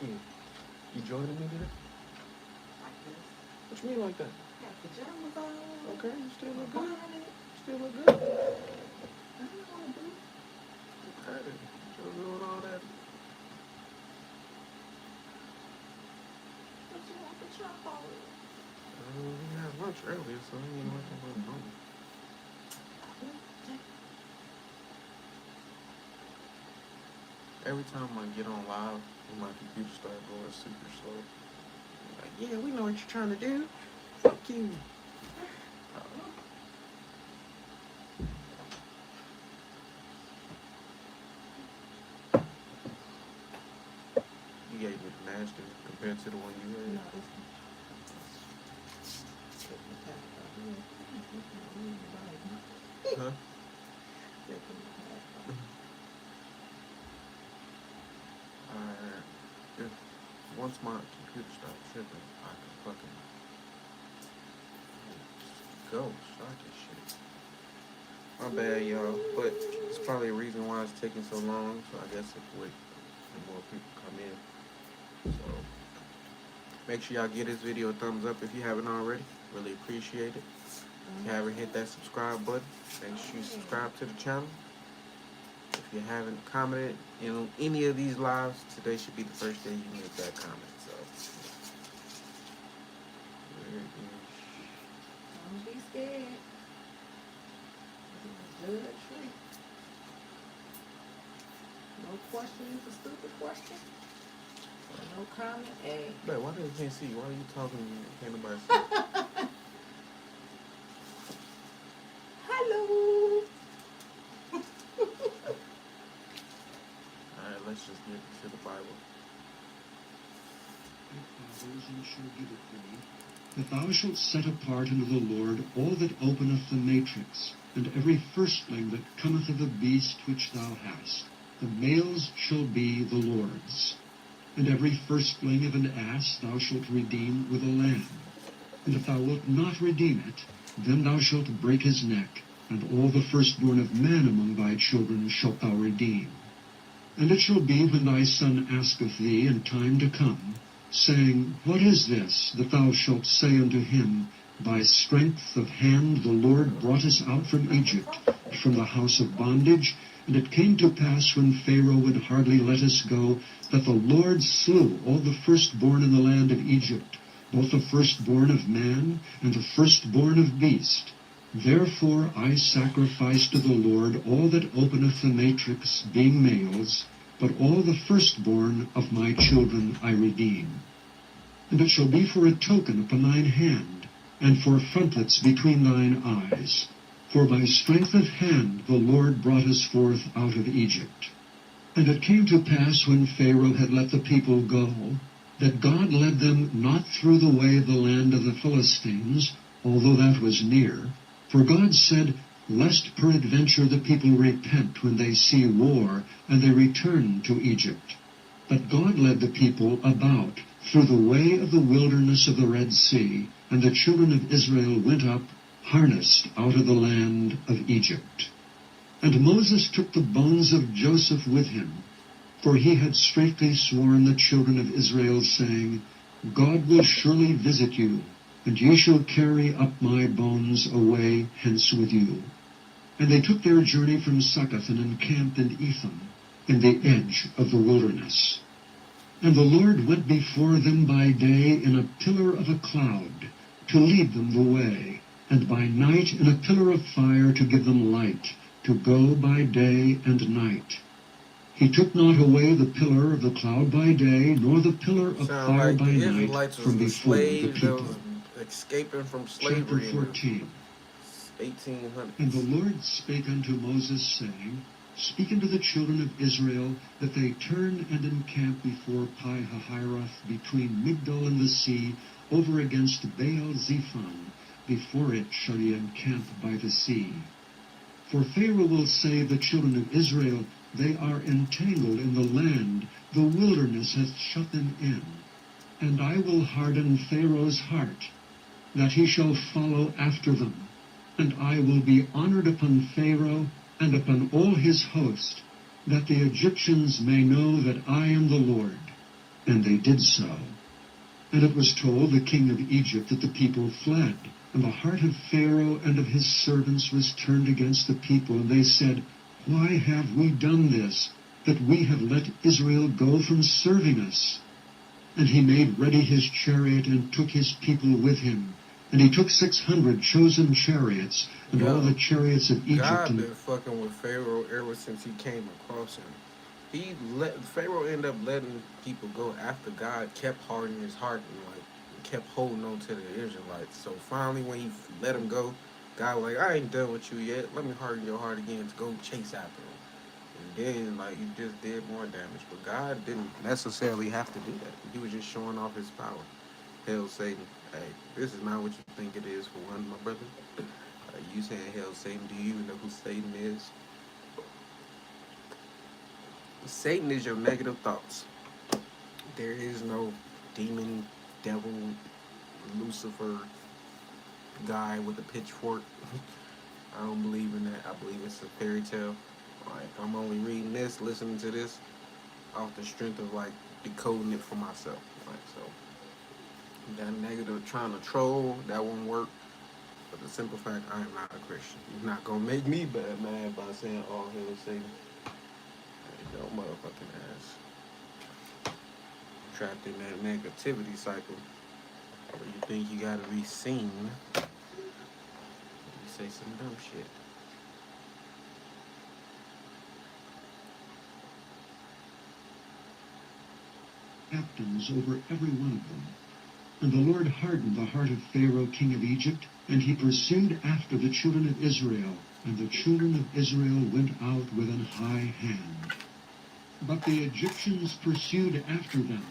You joining me today? Like this. What you mean like that? Got pajamas on. Okay, you still look good. Bonnet. Still look good. I don't know what to do. Okay, then. You're doing all that. What you want the chop on? We had lunch earlier, so I ain't looking for the moment. Every time I get on live, my computer starts going super slow. Like, yeah, we know what you're trying to do. Fuck you. You gave me the nasty compared to the one you had. No, this one. Huh? If once my computer starts tripping, I can fucking go start this shit. My bad, y'all. But it's probably a reason why it's taking so long. So I guess if wait and more people come in. So make sure y'all give this video a thumbs up if you haven't already. Really appreciate it. If you haven't hit that subscribe button, make sure you subscribe to the channel. If you haven't commented in any of these lives, today should be the first day you make that comment. So, where is... Don't be scared. Judge free. No question is a stupid question. No comment. Hey. Wait, why they can't see you? Why are you talking and can't nobody see? Hello. Alright, let's just get to the Bible. Shall give it thee, that thou shalt set apart unto the Lord all that openeth the matrix, and every firstling that cometh of a beast which thou hast. The males shall be the Lord's. And every firstling of an ass thou shalt redeem with a lamb. And if thou wilt not redeem it, then thou shalt break his neck, and all the firstborn of man among thy children shalt thou redeem. And it shall be when thy son asketh thee in time to come, saying, What is this? That thou shalt say unto him, By strength of hand the Lord brought us out from Egypt, from the house of bondage. And it came to pass, when Pharaoh would hardly let us go, that the Lord slew all the firstborn in the land of Egypt, both the firstborn of man and the firstborn of beast. Therefore I sacrifice to the Lord all that openeth the matrix, being males, but all the firstborn of my children I redeem. And it shall be for a token upon thine hand, and for frontlets between thine eyes. For by strength of hand the Lord brought us forth out of Egypt. And it came to pass, when Pharaoh had let the people go, that God led them not through the way of the land of the Philistines, although that was near. For God said, Lest peradventure the people repent when they see war, and they return to Egypt. But God led the people about through the way of the wilderness of the Red Sea, and the children of Israel went up, harnessed out of the land of Egypt. And Moses took the bones of Joseph with him, for he had straitly sworn the children of Israel, saying, God will surely visit you, and ye shall carry up my bones away hence with you. And they took their journey from Succoth, and encamped in Etham, in the edge of the wilderness. And the Lord went before them by day in a pillar of a cloud, to lead them the way, and by night in a pillar of fire to give them light, to go by day and night. He took not away the pillar of the cloud by day, nor the pillar of fire by night from before the people. Escaping from slavery. Chapter 14. 1800s. And the Lord spake unto Moses, saying, Speak unto the children of Israel, that they turn and encamp before Pi-hahiroth, between Migdol and the sea, over against Baal-zephon. Before it shall ye encamp by the sea. For Pharaoh will say of the children of Israel, They are entangled in the land, the wilderness hath shut them in. And I will harden Pharaoh's heart, that he shall follow after them. And I will be honored upon Pharaoh and upon all his host, that the Egyptians may know that I am the Lord. And they did so. And it was told the king of Egypt that the people fled. And the heart of Pharaoh and of his servants was turned against the people. And they said, Why have we done this, that we have let Israel go from serving us? And he made ready his chariot and took his people with him. And he took 600 chosen chariots, and all the chariots of Egypt. God been fucking with Pharaoh ever since he came across him. Pharaoh ended up letting people go after God kept hardening his heart and kept holding on to the Israelites. So finally, when he let him go, God was like, I ain't done with you yet. Let me harden your heart again to go chase after him. And then he just did more damage. But God didn't necessarily have to do that. He was just showing off his power. Hell, Satan. Hey, this is not what you think it is for one, my brother. You saying hell, Satan? Do you even know who Satan is? Satan is your negative thoughts. There is no demon, devil, Lucifer guy with a pitchfork. I don't believe in that. I believe it's a fairy tale. I'm only reading this, listening to this, off the strength of decoding it for myself. So that negative trying to troll, that won't work. But the simple fact, I am not a Christian. You're not gonna make me mad by saying, "Oh, hell, Satan." Hey, yo, motherfucking ass. Trapped in that negativity cycle. Or you think you gotta be seen. You say some dumb shit. Captains over every one of them. And the Lord hardened the heart of Pharaoh, king of Egypt, and he pursued after the children of Israel, and the children of Israel went out with an high hand. But the Egyptians pursued after them,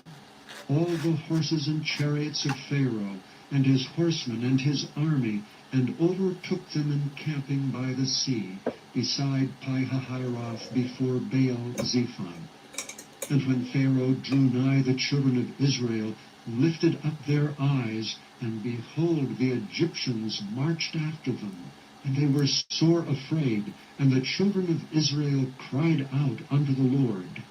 all the horses and chariots of Pharaoh, and his horsemen and his army, and overtook them encamping by the sea, beside Pi-hahiroth, before Baal-zephon. And when Pharaoh drew nigh, the children of Israel lifted up their eyes, and behold, the Egyptians marched after them. And they were sore afraid, and the children of Israel cried out unto the Lord.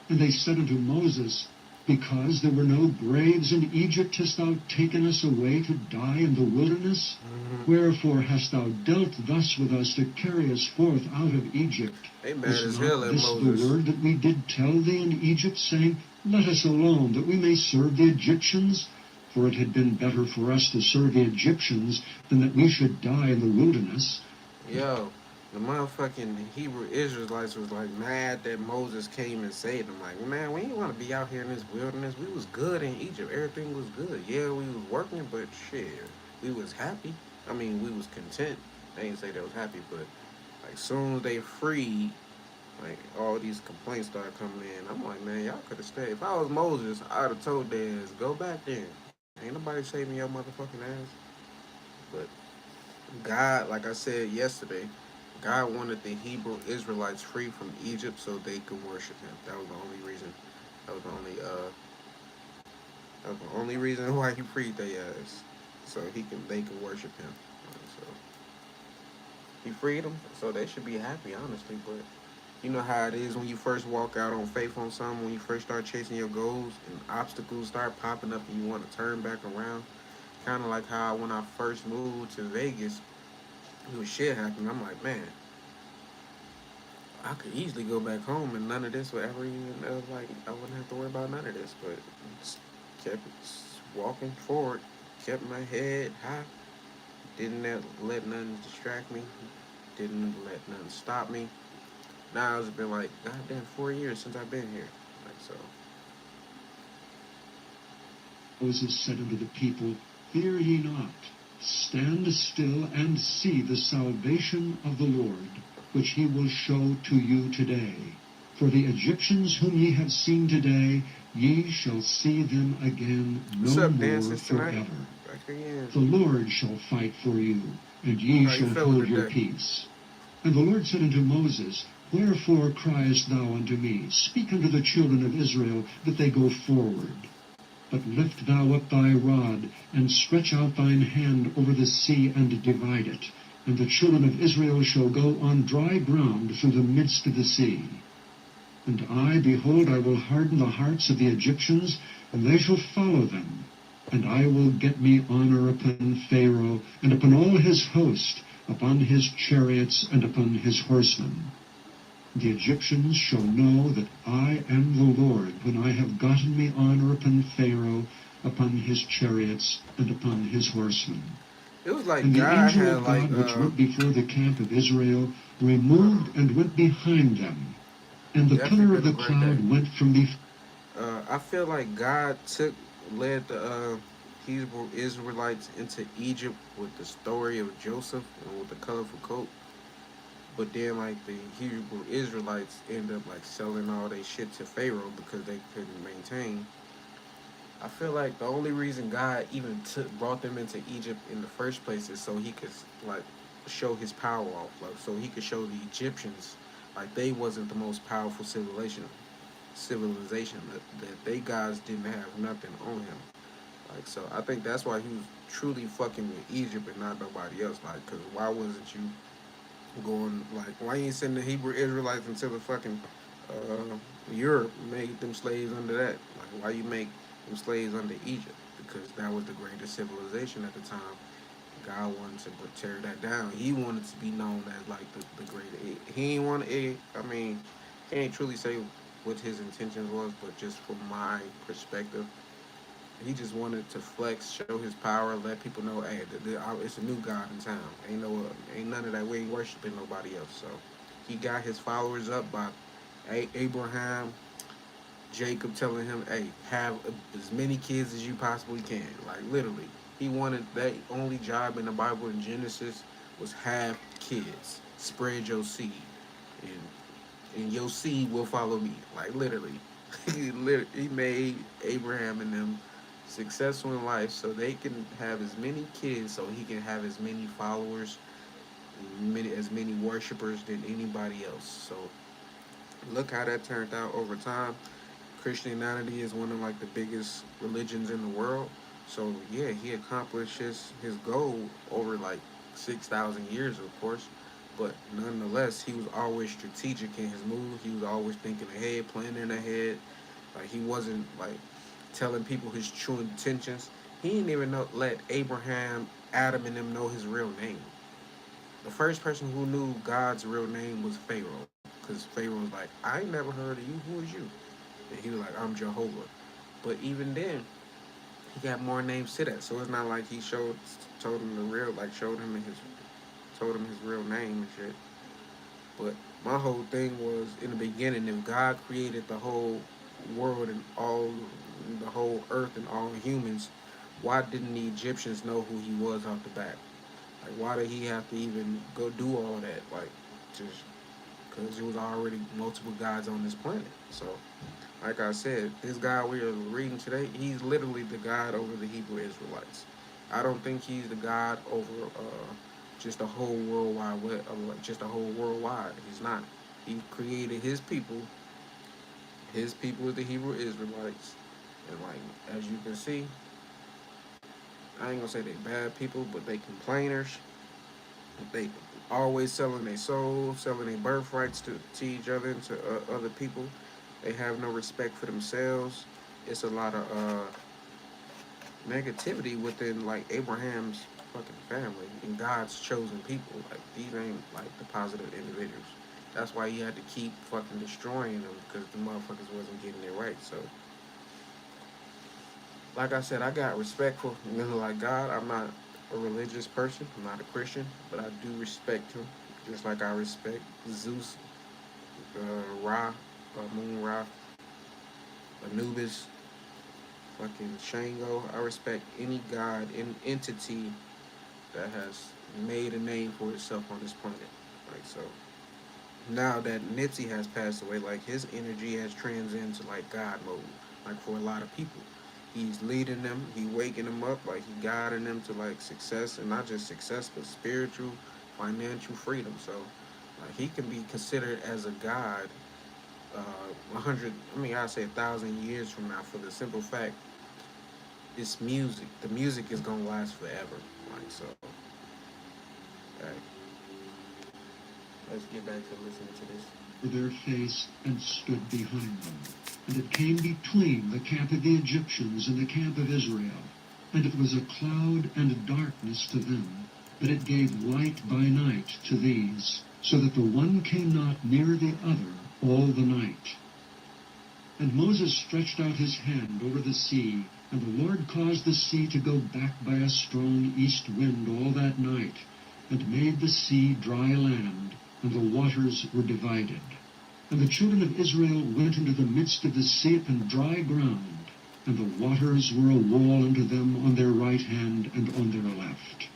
And they said unto Moses, Because there were no graves in Egypt, hast thou taken us away to die in the wilderness? Wherefore hast thou dealt thus with us to carry us forth out of Egypt? Is not this the word that we did tell thee in Egypt, saying, Let us alone, that we may serve the Egyptians? For it had been better for us to serve the Egyptians than that we should die in the wilderness. Yo, the motherfucking Hebrew Israelites was mad that Moses came and saved them. Man, we didn't want to be out here in this wilderness. We was good in Egypt. Everything was good. Yeah, we was working, but shit, we was happy. I mean, we was content. They didn't say they was happy, but soon as they freed, all these complaints started coming in. I'm like, man, y'all could have stayed. If I was Moses, I'd have told their ass, go back there. Ain't nobody saving your motherfucking ass. But God, like I said yesterday, God wanted the Hebrew Israelites free from Egypt so they could worship him. That was the only reason. That was the only reason why he freed their ass. So they could worship him. So he freed them, so they should be happy, honestly. But you know how it is when you first walk out on faith on something, when you first start chasing your goals and obstacles start popping up and you want to turn back around. Kind of like how when I first moved to Vegas, it was shit happening. I'm like, man, I could easily go back home and none of this would ever even, I wouldn't have to worry about none of this. But just kept walking forward, kept my head high, didn't let nothing distract me, didn't let nothing stop me. Now it's been goddamn 4 years since I've been here. So. Moses said unto the people, Fear ye not, stand still and see the salvation of the Lord, which he will show to you today. For the Egyptians whom ye have seen today, ye shall see them again no more forever. The Lord shall fight for you, and ye shall hold your peace. And the Lord said unto Moses, Wherefore criest thou unto me? Speak unto the children of Israel, that they go forward. But lift thou up thy rod, and stretch out thine hand over the sea, and divide it. And the children of Israel shall go on dry ground through the midst of the sea. And I, behold, I will harden the hearts of the Egyptians, and they shall follow them. And I will get me honor upon Pharaoh, and upon all his host, upon his chariots, and upon his horsemen. The Egyptians shall know that I am the Lord, when I have gotten me honor upon Pharaoh, upon his chariots, and upon his horsemen. It was like And the God angel had of like God which went before the camp of Israel removed and went behind them. And the pillar definitely of been a the great day. cloud went from before. I feel like God led the Hebrew Israelites into Egypt with the story of Joseph and with the colorful coat. But then like the Hebrew Israelites end up like selling all their shit to Pharaoh because they couldn't maintain. I feel like the only reason God even brought them into Egypt in the first place is so he could like show his power off, like so he could show the Egyptians like they wasn't the most powerful civilization that they guys didn't have nothing on him. Like so, I think that's why he was truly fucking with Egypt and not nobody else. Like, cause why wasn't you going like why you ain't sending the Hebrew Israelites into the fucking Europe, made them slaves under that? Like, why you make them slaves under Egypt? Because that was the greatest civilization at the time. God wanted to tear that down. He wanted to be known as like the great. He ain't want to. I mean, can't truly say what his intentions was, but just from my perspective, he just wanted to flex, show his power, let people know, hey, it's a new God in town. Ain't none of that. We ain't worshiping nobody else. So he got his followers up by Abraham, Jacob telling him, hey, have as many kids as you possibly can. Like literally, he wanted that only job in the Bible in Genesis was have kids, spread your seed, and your seed will follow me. Like literally, he made Abraham and them successful in life so they can have as many kids, so he can have as many followers, as many worshipers than anybody else. So look how that turned out over time. Christianity is one of like the biggest religions in the world. So yeah, he accomplished his goal over like 6,000 years, of course. But nonetheless, he was always strategic in his moves. He was always thinking ahead, planning ahead. Like he wasn't like telling people his true intentions. He didn't even let Abraham, Adam, and them know his real name. The first person who knew God's real name was Pharaoh, because Pharaoh was like, "I ain't never heard of you. Who is you?" And he was like, "I'm Jehovah." But even then, he got more names to that. So it's not like he told him the real, like told him his real name and shit. But my whole thing was in the beginning, if God created the whole world and the whole earth and all humans, why didn't the Egyptians know who he was off the bat? Like, why did he have to even go do all that? Like, just because there was already multiple gods on this planet. So, like I said, this guy we are reading today, he's literally the God over the Hebrew Israelites. I don't think he's the God over just a whole worldwide, just a whole worldwide. He's not. He created his people. His people is the Hebrew Israelites, and like as you can see, I ain't gonna say they bad people, but they complainers. They always selling their soul, selling their birthrights to each other and to other people. They have no respect for themselves. It's a lot of negativity within like Abraham's fucking family and God's chosen people. Like these ain't like the positive individuals. That's why he had to keep fucking destroying them because the motherfuckers wasn't getting it right. So, like I said, I got respect for like God. I'm not a religious person. I'm not a Christian, but I do respect him, just like I respect Zeus, Ra, Moon Ra, Anubis, fucking Shango. I respect any god, any entity that has made a name for itself on this planet. Like so, now that Nipsey has passed away, like his energy has transcended to like God mode. Like for a lot of people, he's leading them, he waking them up, like he guiding them to like success, and not just success, but spiritual, financial freedom. So, like he can be considered as a god. 100, I mean, I say 1,000 years from now, for the simple fact, it's music. The music is gonna last forever. Like so, right. Let's get back to listening to this. their face and stood behind them. And it came between the camp of the Egyptians and the camp of Israel. And it was a cloud and darkness to them, but it gave light by night to these, so that the one came not near the other all the night. And Moses stretched out his hand over the sea, and the Lord caused the sea to go back by a strong east wind all that night, and made the sea dry land, and the waters were divided. And the children of Israel went into the midst of the sea upon dry ground, and the waters were a wall unto them on their right hand and on their left.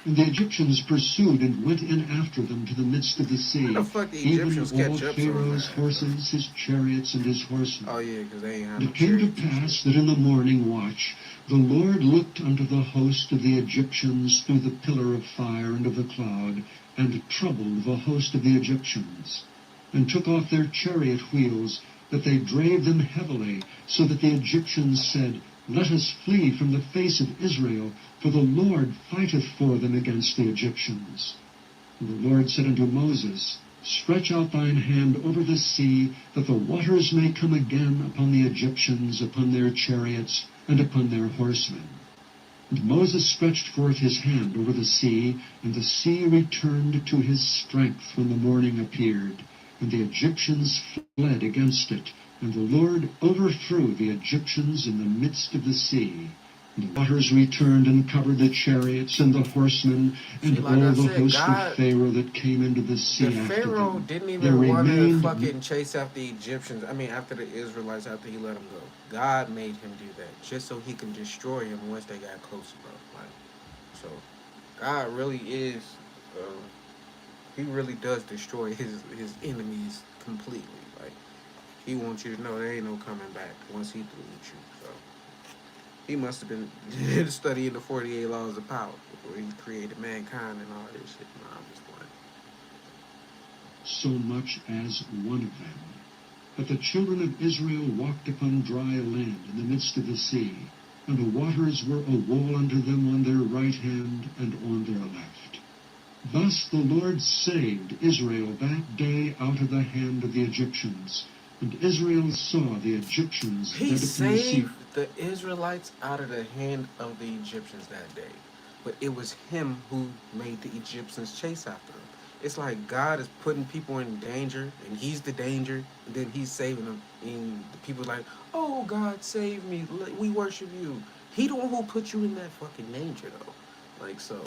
And the Egyptians pursued and went in after them to the midst of the sea, How the fuck the even Egyptians all catch up so Pharaoh's fast? horses, his chariots, and his horsemen. Oh yeah, because they ain't have And no it came to chariots and pass shit. that in the morning watch the Lord looked unto the host of the Egyptians through the pillar of fire and of the cloud, and troubled the host of the Egyptians, and took off their chariot wheels, that they drave them heavily, so that the Egyptians said, Let us flee from the face of Israel, for the Lord fighteth for them against the Egyptians. And the Lord said unto Moses, Stretch out thine hand over the sea, that the waters may come again upon the Egyptians, upon their chariots, and upon their horsemen. And Moses stretched forth his hand over the sea, and the sea returned to his strength when the morning appeared, and the Egyptians fled against it, and the Lord overthrew the Egyptians in the midst of the sea. And the waters returned and covered the chariots and the horsemen, and See, like all I the said, host God, of Pharaoh that came into the the sea after Pharaoh them. didn't There even want to remained fucking chase after the Egyptians. I mean, after the Israelites, after he let them go. God made him do that just so he can destroy him once they got closer, bro. Like, so God really is, uh, he really does destroy his enemies completely. Like, he wants you to know there ain't no coming back once he through with you. So he must have been studying the 48 laws of power before he created mankind and all this shit. Nah, I'm just playing. so much as one of them. But the children of Israel walked upon dry land in the midst of the sea, and the waters were a wall unto them on their right hand and on their left. Thus the Lord saved Israel that day out of the hand of the Egyptians, and Israel saw the Egyptians He dead upon the sea. saved the Israelites out of the hand of the Egyptians that day. But it was him who made the Egyptians chase after them. It's like God is putting people in danger, and he's the danger, and then he's saving them. And the people like, oh, God, save me. We worship you. He the one who put you in that fucking danger, though. Like, so,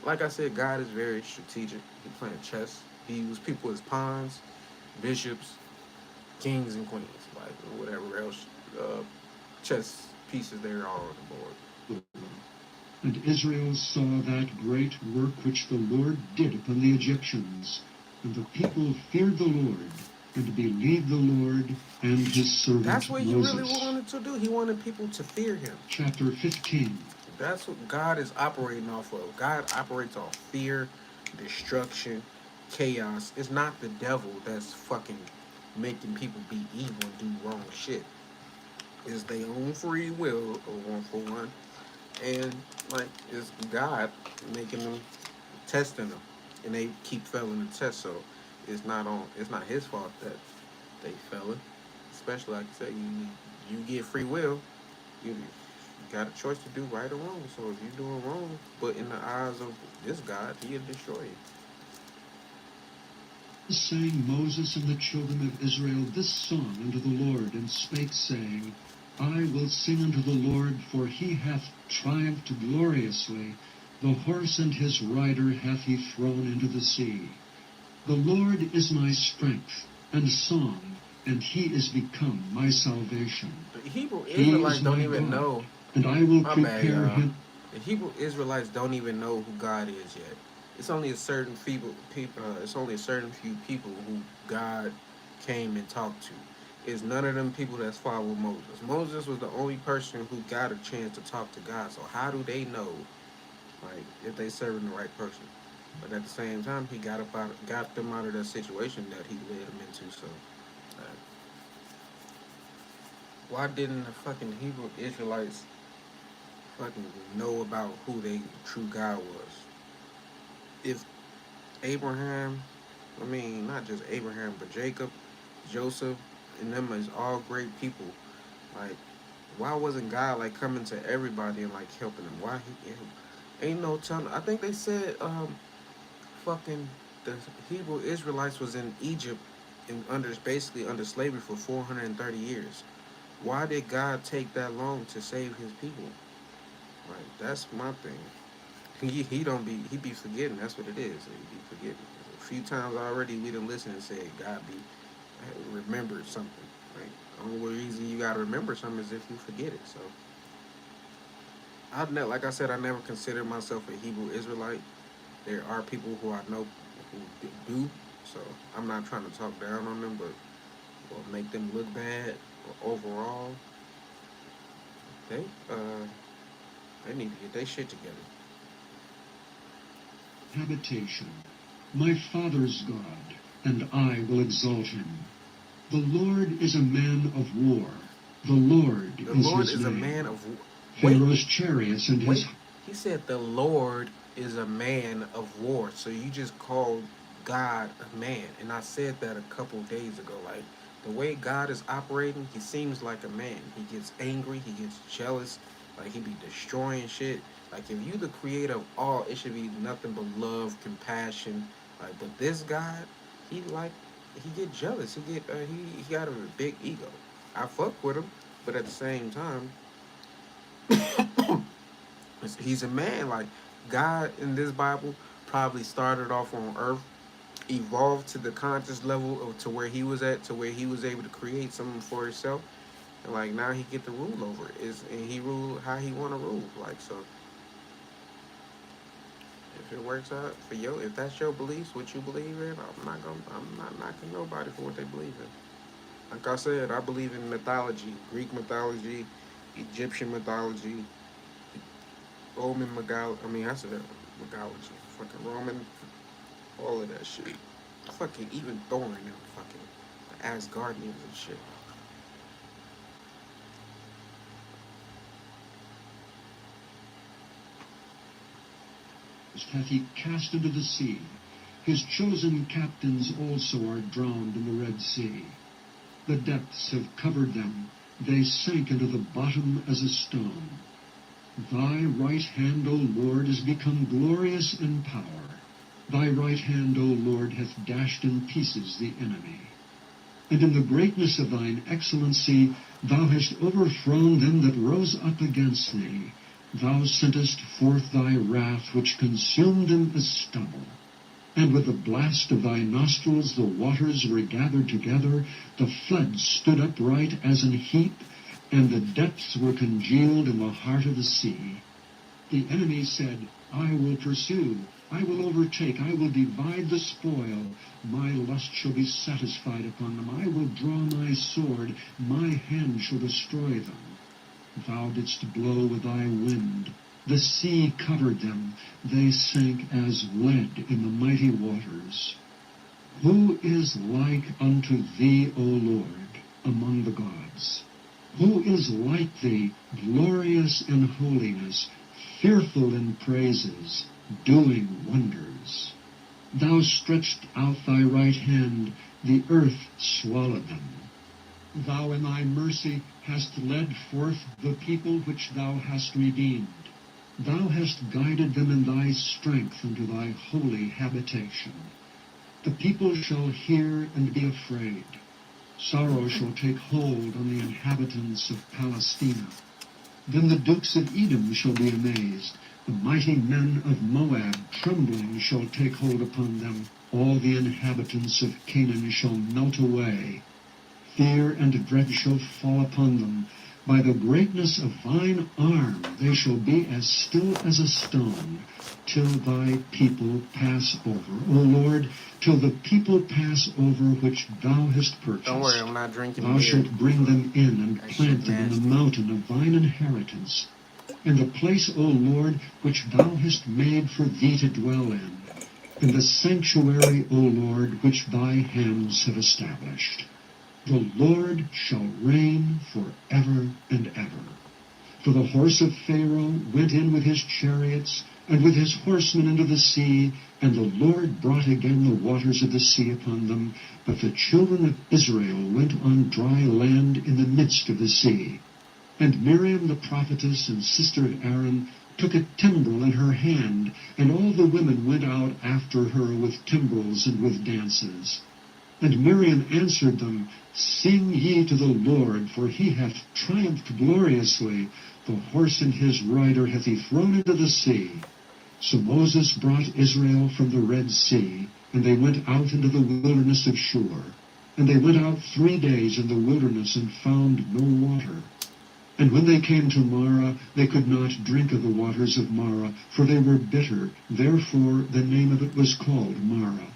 like I said, God is very strategic. He playing chess. He used people as pawns, bishops, kings and queens, like whatever else chess pieces there are on the board. And Israel saw that great work which the Lord did upon the Egyptians. And the people feared the Lord, and believed the Lord and his servant That's what he really Moses. wanted to do. He wanted people to fear him. Chapter 15. That's what God is operating off of. God operates off fear, destruction, chaos. It's not the devil that's fucking making people be evil and do wrong shit. It's their own free will, or one for one, and like it's God making them, testing them, and they keep failing the test. So it's not his fault that they fail it. Especially like I said, you get free will, you got a choice to do right or wrong. So if you're doing wrong, but in the eyes of this God, he'll destroy you. Sang Moses and the children of Israel this song unto the Lord, and spake, saying, I will sing unto the Lord, for he hath triumphed gloriously. The horse and his rider hath he thrown into the sea. The Lord is my strength and song, and he is become my salvation. The Hebrew He Israelites is don't my even God, know. and I will My bad, prepare y'all. him. The Hebrew Israelites don't even know who God is yet. It's only a certain it's only a certain few people who God came and talked to. It's none of them people that's followed Moses. Moses was the only person who got a chance to talk to God. So how do they know, like, if they serving the right person? But at the same time, he got them out of that situation that he led them into. So uh, why didn't the fucking Hebrew Israelites fucking know about who they true God was? If Abraham I mean, not just Abraham, but Jacob, Joseph, and them is all great people. Like, why wasn't God like coming to everybody and like helping them? Why he ain't no telling. I think they said fucking the Hebrew Israelites was in Egypt and under basically under slavery for 430 years. Why did God take that long to save his people? Like that's my thing. He don't be he be forgetting. That's what it is. He be forgetting. A few times already we done listened and said God be remembered something. Like the only reason you gotta remember something is if you forget it. So like I said, I never considered myself a Hebrew Israelite. There are people who I know who do. So I'm not trying to talk down on them, but or make them look bad. Or overall, they uh they need to get their shit together. Habitation. My Father's God, and I will exalt him. The Lord is a man of war. The Lord The is Lord his is a name. man of Pharaoh's chariots and his... wait. He said the Lord is a man of war. So you just called God a man, and I said that a couple of days ago. Like the way God is operating, he seems like a man. He gets angry, he gets jealous, like he be destroying shit. Like if you the creator of all, it should be nothing but love, compassion. Like, but this God, he like he get jealous. He got a big ego. I fuck with him, but at the same time, he's a man. Like God in this Bible probably started off on Earth, evolved to the conscious level of to where he was at, to where he was able to create something for himself, and like now he get to rule over it. Is and he rule how he want to rule. Like so, if it works out for you, if that's your beliefs, what you believe in, I'm not knocking nobody for what they believe in. Like I said, I believe in mythology, Greek mythology, Egyptian mythology, Roman mythology. I mean, I said mythology, fucking Roman, all of that shit. Fucking even Thor and them fucking Asgardians and shit. hath he cast into the sea. His chosen captains also are drowned in the Red Sea. The depths have covered them. They sank into the bottom as a stone. Thy right hand, O Lord, is become glorious in power. Thy right hand, O Lord, hath dashed in pieces the enemy. And in the greatness of thine excellency thou hast overthrown them that rose up against thee. Thou sentest forth thy wrath, which consumed them as stubble. And with the blast of thy nostrils the waters were gathered together, the floods stood upright as an heap, and the depths were congealed in the heart of the sea. The enemy said, I will pursue, I will overtake, I will divide the spoil. My lust shall be satisfied upon them. I will draw my sword, my hand shall destroy them. Thou didst blow with thy wind. The sea covered them. They sank as lead in the mighty waters. Who is like unto thee, O Lord, among the gods? Who is like thee, glorious in holiness, fearful in praises, doing wonders? Thou stretched out thy right hand, the earth swallowed them. Thou in thy mercy hast led forth the people which thou hast redeemed. Thou hast guided them in thy strength unto thy holy habitation. The people shall hear and be afraid. Sorrow shall take hold on the inhabitants of Palestina. Then the dukes of Edom shall be amazed. The mighty men of Moab trembling shall take hold upon them. All the inhabitants of Canaan shall melt away. Fear and dread shall fall upon them. By the greatness of thine arm they shall be as still as a stone, till thy people pass over. O Lord, till the people pass over which thou hast purchased. Don't worry, I'm not drinking Thou beer. shalt bring them in and That plant shit them in the nasty. mountain of thine inheritance, in the place, O Lord, which thou hast made for thee to dwell in the sanctuary, O Lord, which thy hands have established. The Lord shall reign forever and ever. For the horse of Pharaoh went in with his chariots, and with his horsemen into the sea, and the Lord brought again the waters of the sea upon them. But the children of Israel went on dry land in the midst of the sea. And Miriam the prophetess and sister of Aaron took a timbrel in her hand, and all the women went out after her with timbrels and with dances. And Miriam answered them, Sing ye to the Lord, for he hath triumphed gloriously. The horse and his rider hath he thrown into the sea. So Moses brought Israel from the Red Sea, and they went out into the wilderness of Shur. And they went out 3 days in the wilderness, and found no water. And when they came to Marah, they could not drink of the waters of Marah, for they were bitter. Therefore the name of it was called Marah.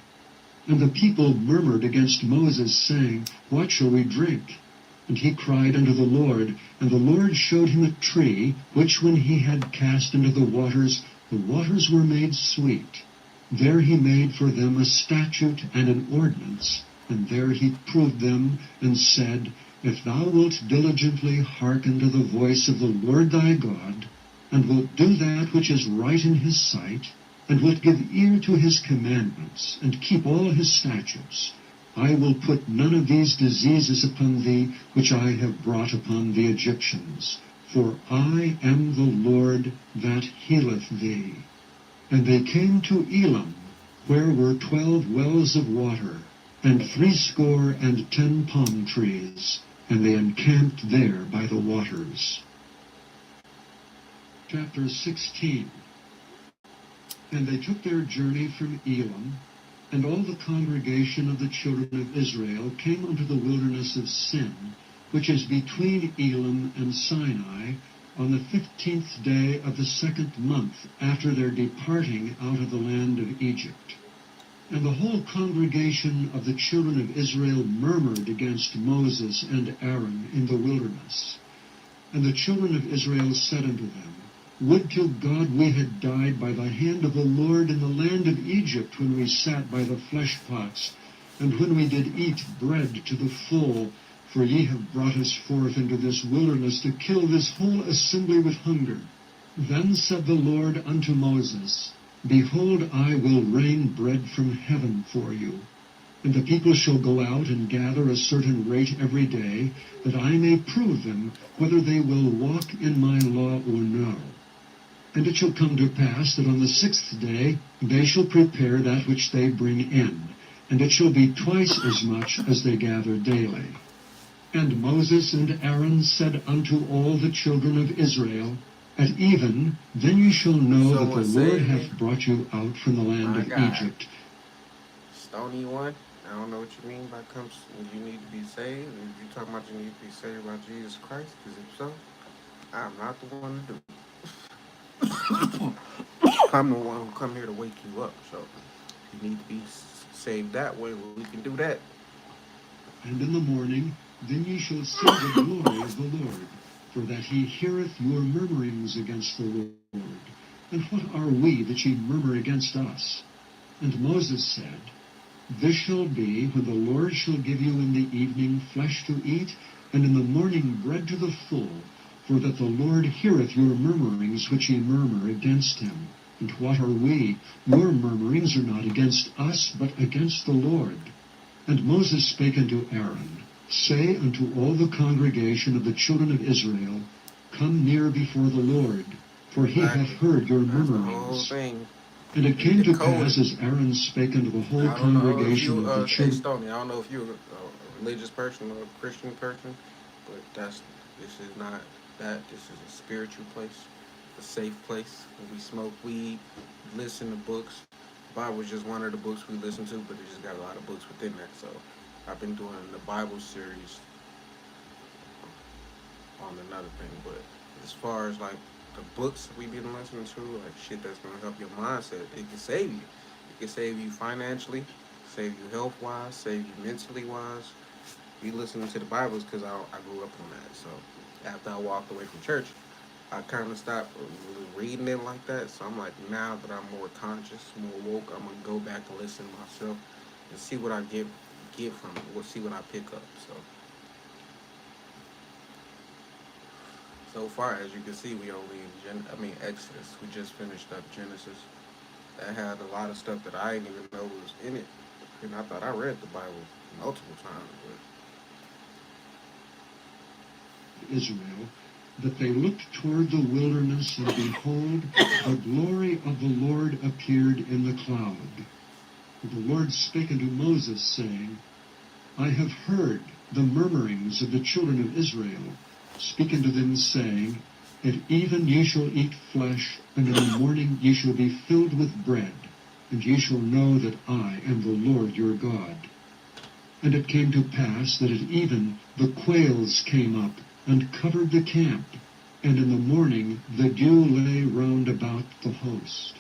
And the people murmured against Moses, saying, What shall we drink? And he cried unto the Lord, and the Lord showed him a tree, which when he had cast into the waters were made sweet. There he made for them a statute and an ordinance, and there he proved them, and said, If thou wilt diligently hearken to the voice of the Lord thy God, and wilt do that which is right in his sight, and wilt give ear to his commandments, and keep all his statutes, I will put none of these diseases upon thee, which I have brought upon the Egyptians. For I am the Lord that healeth thee. And they came to Elam, where were 12 wells of water, and 70 palm trees, and they encamped there by the waters. Chapter 16. And they took their journey from Elam, and all the congregation of the children of Israel came unto the wilderness of Sin, which is between Elam and Sinai, on the 15th day of the 2nd month after their departing out of the land of Egypt. And the whole congregation of the children of Israel murmured against Moses and Aaron in the wilderness. And the children of Israel said unto them, Would to God we had died by the hand of the Lord in the land of Egypt, when we sat by the flesh pots, and when we did eat bread to the full. For ye have brought us forth into this wilderness to kill this whole assembly with hunger. Then said the Lord unto Moses, Behold, I will rain bread from heaven for you. And the people shall go out and gather a certain rate every day, that I may prove them whether they will walk in my law or no. And it shall come to pass that on the 6th day they shall prepare that which they bring in, and it shall be twice as much as they gather daily. And Moses and Aaron said unto all the children of Israel, At even, then ye shall know that the Lord hath brought you out from the land of Egypt. Stony one, I don't know what you mean by you need to be saved. If you're talking about you need to be saved by Jesus Christ, because if so, I'm not the one to do it. I'm the one who come here to wake you up. So if you need to be saved that way, well, we can do that. And in the morning, then ye shall see the glory of the Lord, for that he heareth your murmurings against the Lord. And what are we that ye murmur against us? And Moses said, This shall be, when the Lord shall give you in the evening flesh to eat, and in the morning bread to the full, for that the Lord heareth your murmurings which ye murmur against him. And what are we? Your murmurings are not against us, but against the Lord. And Moses spake unto Aaron, Say unto all the congregation of the children of Israel, Come near before the Lord, for he hath heard your murmurings. And it came to pass, as Aaron spake unto the whole congregation of the children. Stony, I don't know if you're a religious person or a Christian person, but this is not that. This is a spiritual place, a safe place where we smoke weed, listen to books. The Bible is just one of the books we listen to, but it just got a lot of books within that. So I've been doing the Bible series on another thing, but as far as like the books we've been listening to, like shit that's gonna help your mindset, it can save you. It can save you financially, save you health wise, save you mentally wise. You listening to the Bibles because I grew up on that. So after I walked away from church, I kind of stopped reading it like that. So I'm like, now that I'm more conscious, more woke, I'm gonna go back and listen to myself and see what I get from it. We'll see what I pick up. So So far, as you can see, we only Exodus. We just finished up Genesis. That had a lot of stuff that I didn't even know was in it, and I thought I read the Bible multiple times. Israel, that they looked toward the wilderness, and behold, the glory of the Lord appeared in the cloud. And the Lord spake unto Moses, saying, I have heard the murmurings of the children of Israel. Speak unto them, saying, At even ye shall eat flesh, and in the morning ye shall be filled with bread, and ye shall know that I am the Lord your God. And it came to pass that at even the quails came up, and covered the camp, and in the morning the dew lay round about the host.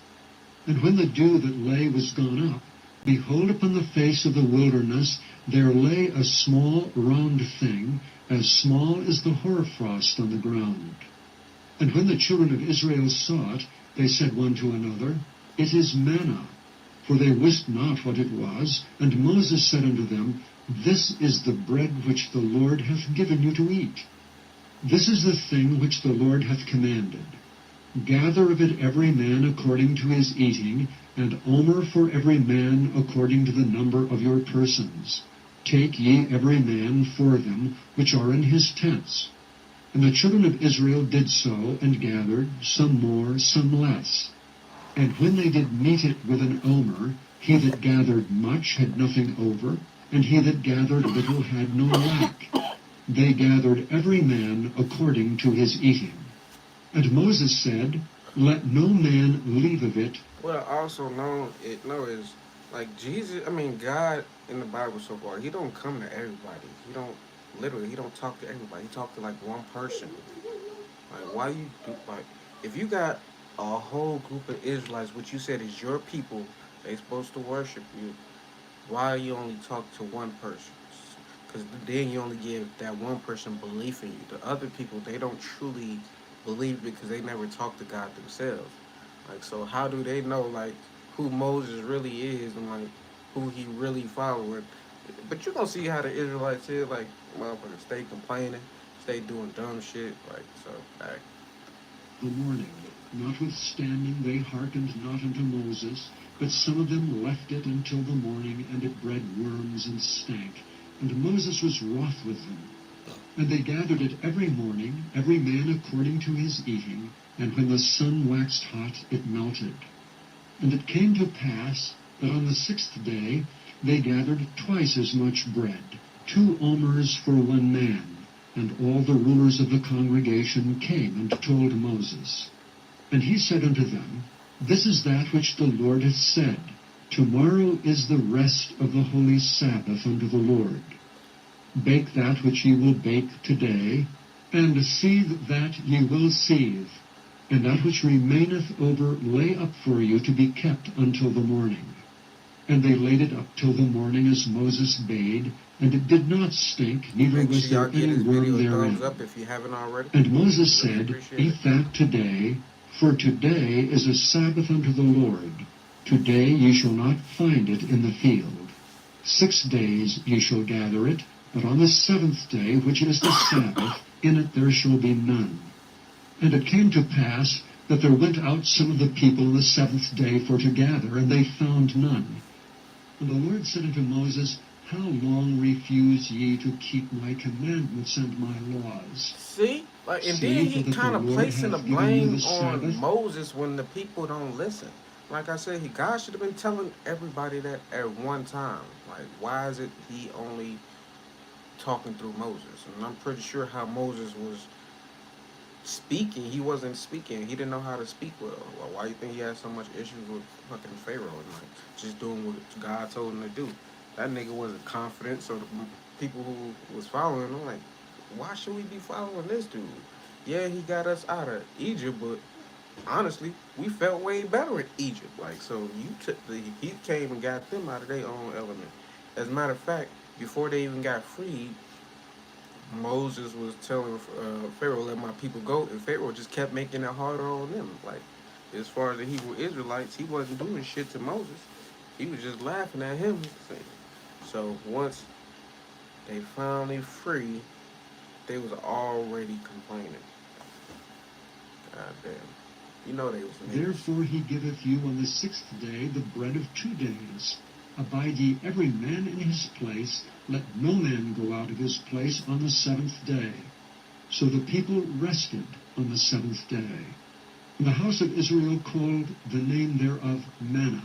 And when the dew that lay was gone up, behold, upon the face of the wilderness there lay a small round thing, as small as the hoarfrost on the ground. And when the children of Israel saw it, they said one to another, It is manna. For they wist not what it was. And Moses said unto them, This is the bread which the Lord hath given you to eat. This is the thing which the Lord hath commanded. Gather of it every man according to his eating, and omer for every man according to the number of your persons. Take ye every man for them which are in his tents. And the children of Israel did so, and gathered, some more, some less. And when they did meet it with an omer, he that gathered much had nothing over, and he that gathered little had no lack. They gathered every man according to his eating. And Moses said, Let no man leave of it. Well, also known it know is like Jesus. God in the Bible so far, he don't come to everybody. He don't talk to everybody. He talk to like one person. Like why you do like if you got a whole group of Israelites, which you said is your people, they supposed to worship you. Why you only talk to one person? Because then you only give that one person belief in you. The other people, they don't truly believe because they never talk to God themselves. Like, so how do they know like who Moses really is and like who he really following? But you gonna see how the Israelites is like, motherfuckers stay complaining, stay doing dumb shit. Like, so, like, The morning. Notwithstanding they hearkened not unto Moses, but some of them left it until the morning, and it bred worms and stank. And Moses was wroth with them. And they gathered it every morning, every man according to his eating, and when the sun waxed hot, it melted. And it came to pass that on the 6th day they gathered twice as much bread, 2 omers for one man. And all the rulers of the congregation came and told Moses. And he said unto them, This is that which the Lord hath said, Tomorrow is the rest of the holy Sabbath unto the Lord. Bake that which ye will bake today, and seethe that ye will seethe, and that which remaineth over lay up for you to be kept until the morning. And they laid it up till the morning as Moses bade, and it did not stink, neither make was sure y'all there give any this worm video a thumbs therein. up if you haven't already. And Moses Really said, appreciate Eat it. that today, for today is a Sabbath unto the Lord. Today ye shall not find it in the field. 6 days ye shall gather it, but on the 7th day, which is the Sabbath, in it there shall be none. And it came to pass that there went out some of the people on the 7th day for to gather, and they found none. And the Lord said unto Moses, How long refuse ye to keep my commandments and my laws? See, like, and See, then for he that the kind of Lord placing the hath given you the blame on Sabbath. Moses when the people don't listen. Like I said, God should have been telling everybody that at one time. Like, why is it he only talking through Moses? And I'm pretty sure how Moses was speaking, he wasn't speaking. He didn't know how to speak well. Well, why do you think he had so much issues with fucking Pharaoh and like just doing what God told him to do? That nigga wasn't confident. So the people who was following him, like, why should we be following this dude? Yeah, he got us out of Egypt, but honestly, we felt way better in Egypt. Like, so he came and got them out of their own element. As a matter of fact, before they even got freed, Moses was telling Pharaoh, let my people go, and Pharaoh just kept making it harder on them. Like, as far as the Hebrew Israelites, he wasn't doing shit to Moses. He was just laughing at him. So once they finally free, they was already complaining. God damn. You know they was niggas. Therefore he giveth you on the 6th day the bread of 2 days. Abide ye every man in his place, let no man go out of his place on the 7th day. So the people rested on the 7th day. And the house of Israel called the name thereof manna.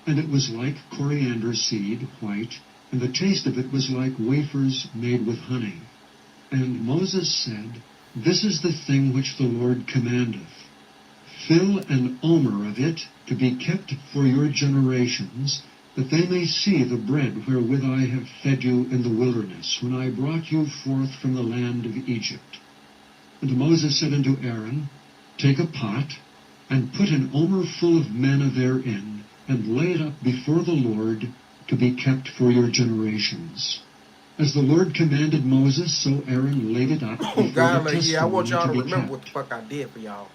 And it was like coriander seed, white, and the taste of it was like wafers made with honey. And Moses said, This is the thing which the Lord commandeth. Fill an omer of it to be kept for your generations, that they may see the bread wherewith I have fed you in the wilderness, when I brought you forth from the land of Egypt. And Moses said unto Aaron, Take a pot, and put an omer full of manna therein, and lay it up before the Lord, to be kept for your generations. As the Lord commanded Moses, so Aaron laid it up before God, the like, yeah, I want testimony y'all to to be remember what the kept. fuck I did for y'all.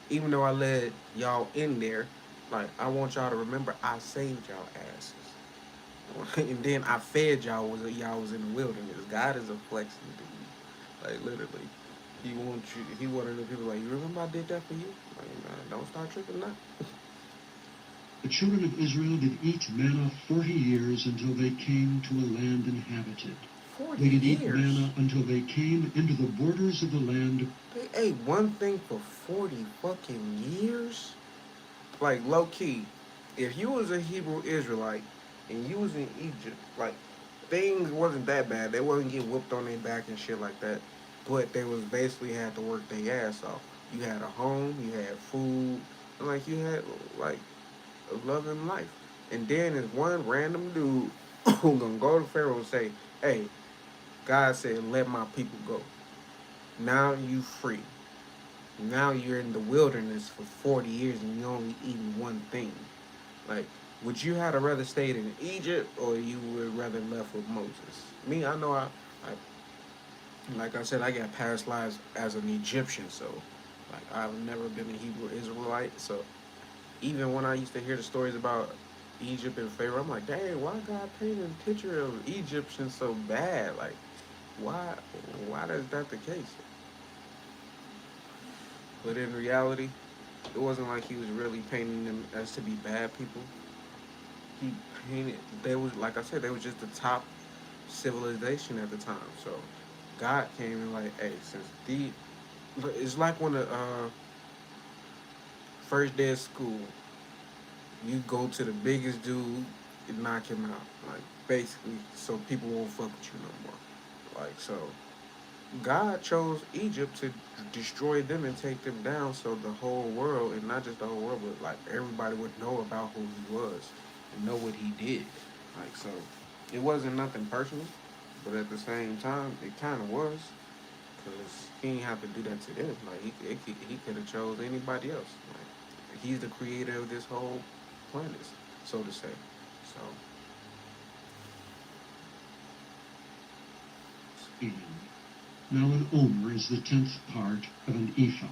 Even though I led y'all in there, like, I want y'all to remember I saved y'all asses. And then I fed y'all was y'all was in the wilderness. God is a flexing dude. Like, literally. He wants you, he wanted the people like, you remember I did that for you? Like, don't start tripping now. The children of Israel did eat manna 40 years until they came to a land inhabited. 40 They did years. eat manna until they came into the borders of the land. They ate one thing for 40 fucking years? Like, low key, if you was a Hebrew Israelite and you was in Egypt, like, things wasn't that bad. They wasn't getting whooped on their back and shit like that. But they was basically had to work their ass off. You had a home, you had food, and like you had like a loving life. And then there's one random dude who gonna go to Pharaoh and say, Hey, God said, let my people go. Now you free. Now you're in the wilderness for 40 years and you only eating one thing. Like, would you have rather stayed in Egypt or you would rather left with Moses? Me, I know like I said, I got past lives as an Egyptian, so like I've never been a Hebrew Israelite. So even when I used to hear the stories about Egypt and Pharaoh, I'm like, dang, why God painted a picture of Egyptians so bad? Like, why is that the case? But in reality, it wasn't like he was really painting them as to be bad people. He painted they was like I said, they was just the top civilization at the time. So God came and like, hey, since the it's like when the first day of school, you go to the biggest dude and knock him out. Like basically so people won't fuck with you no more. Like so God chose Egypt to destroy them and take them down so the whole world, and not just the whole world, but like everybody would know about who he was and know what he did. Like, so it wasn't nothing personal, but at the same time, it kind of was because he didn't have to do that to them. Like, he could have chose anybody else. Like, he's the creator of this whole planet, so to say. So, Now an omer is the 10th part of an ephah.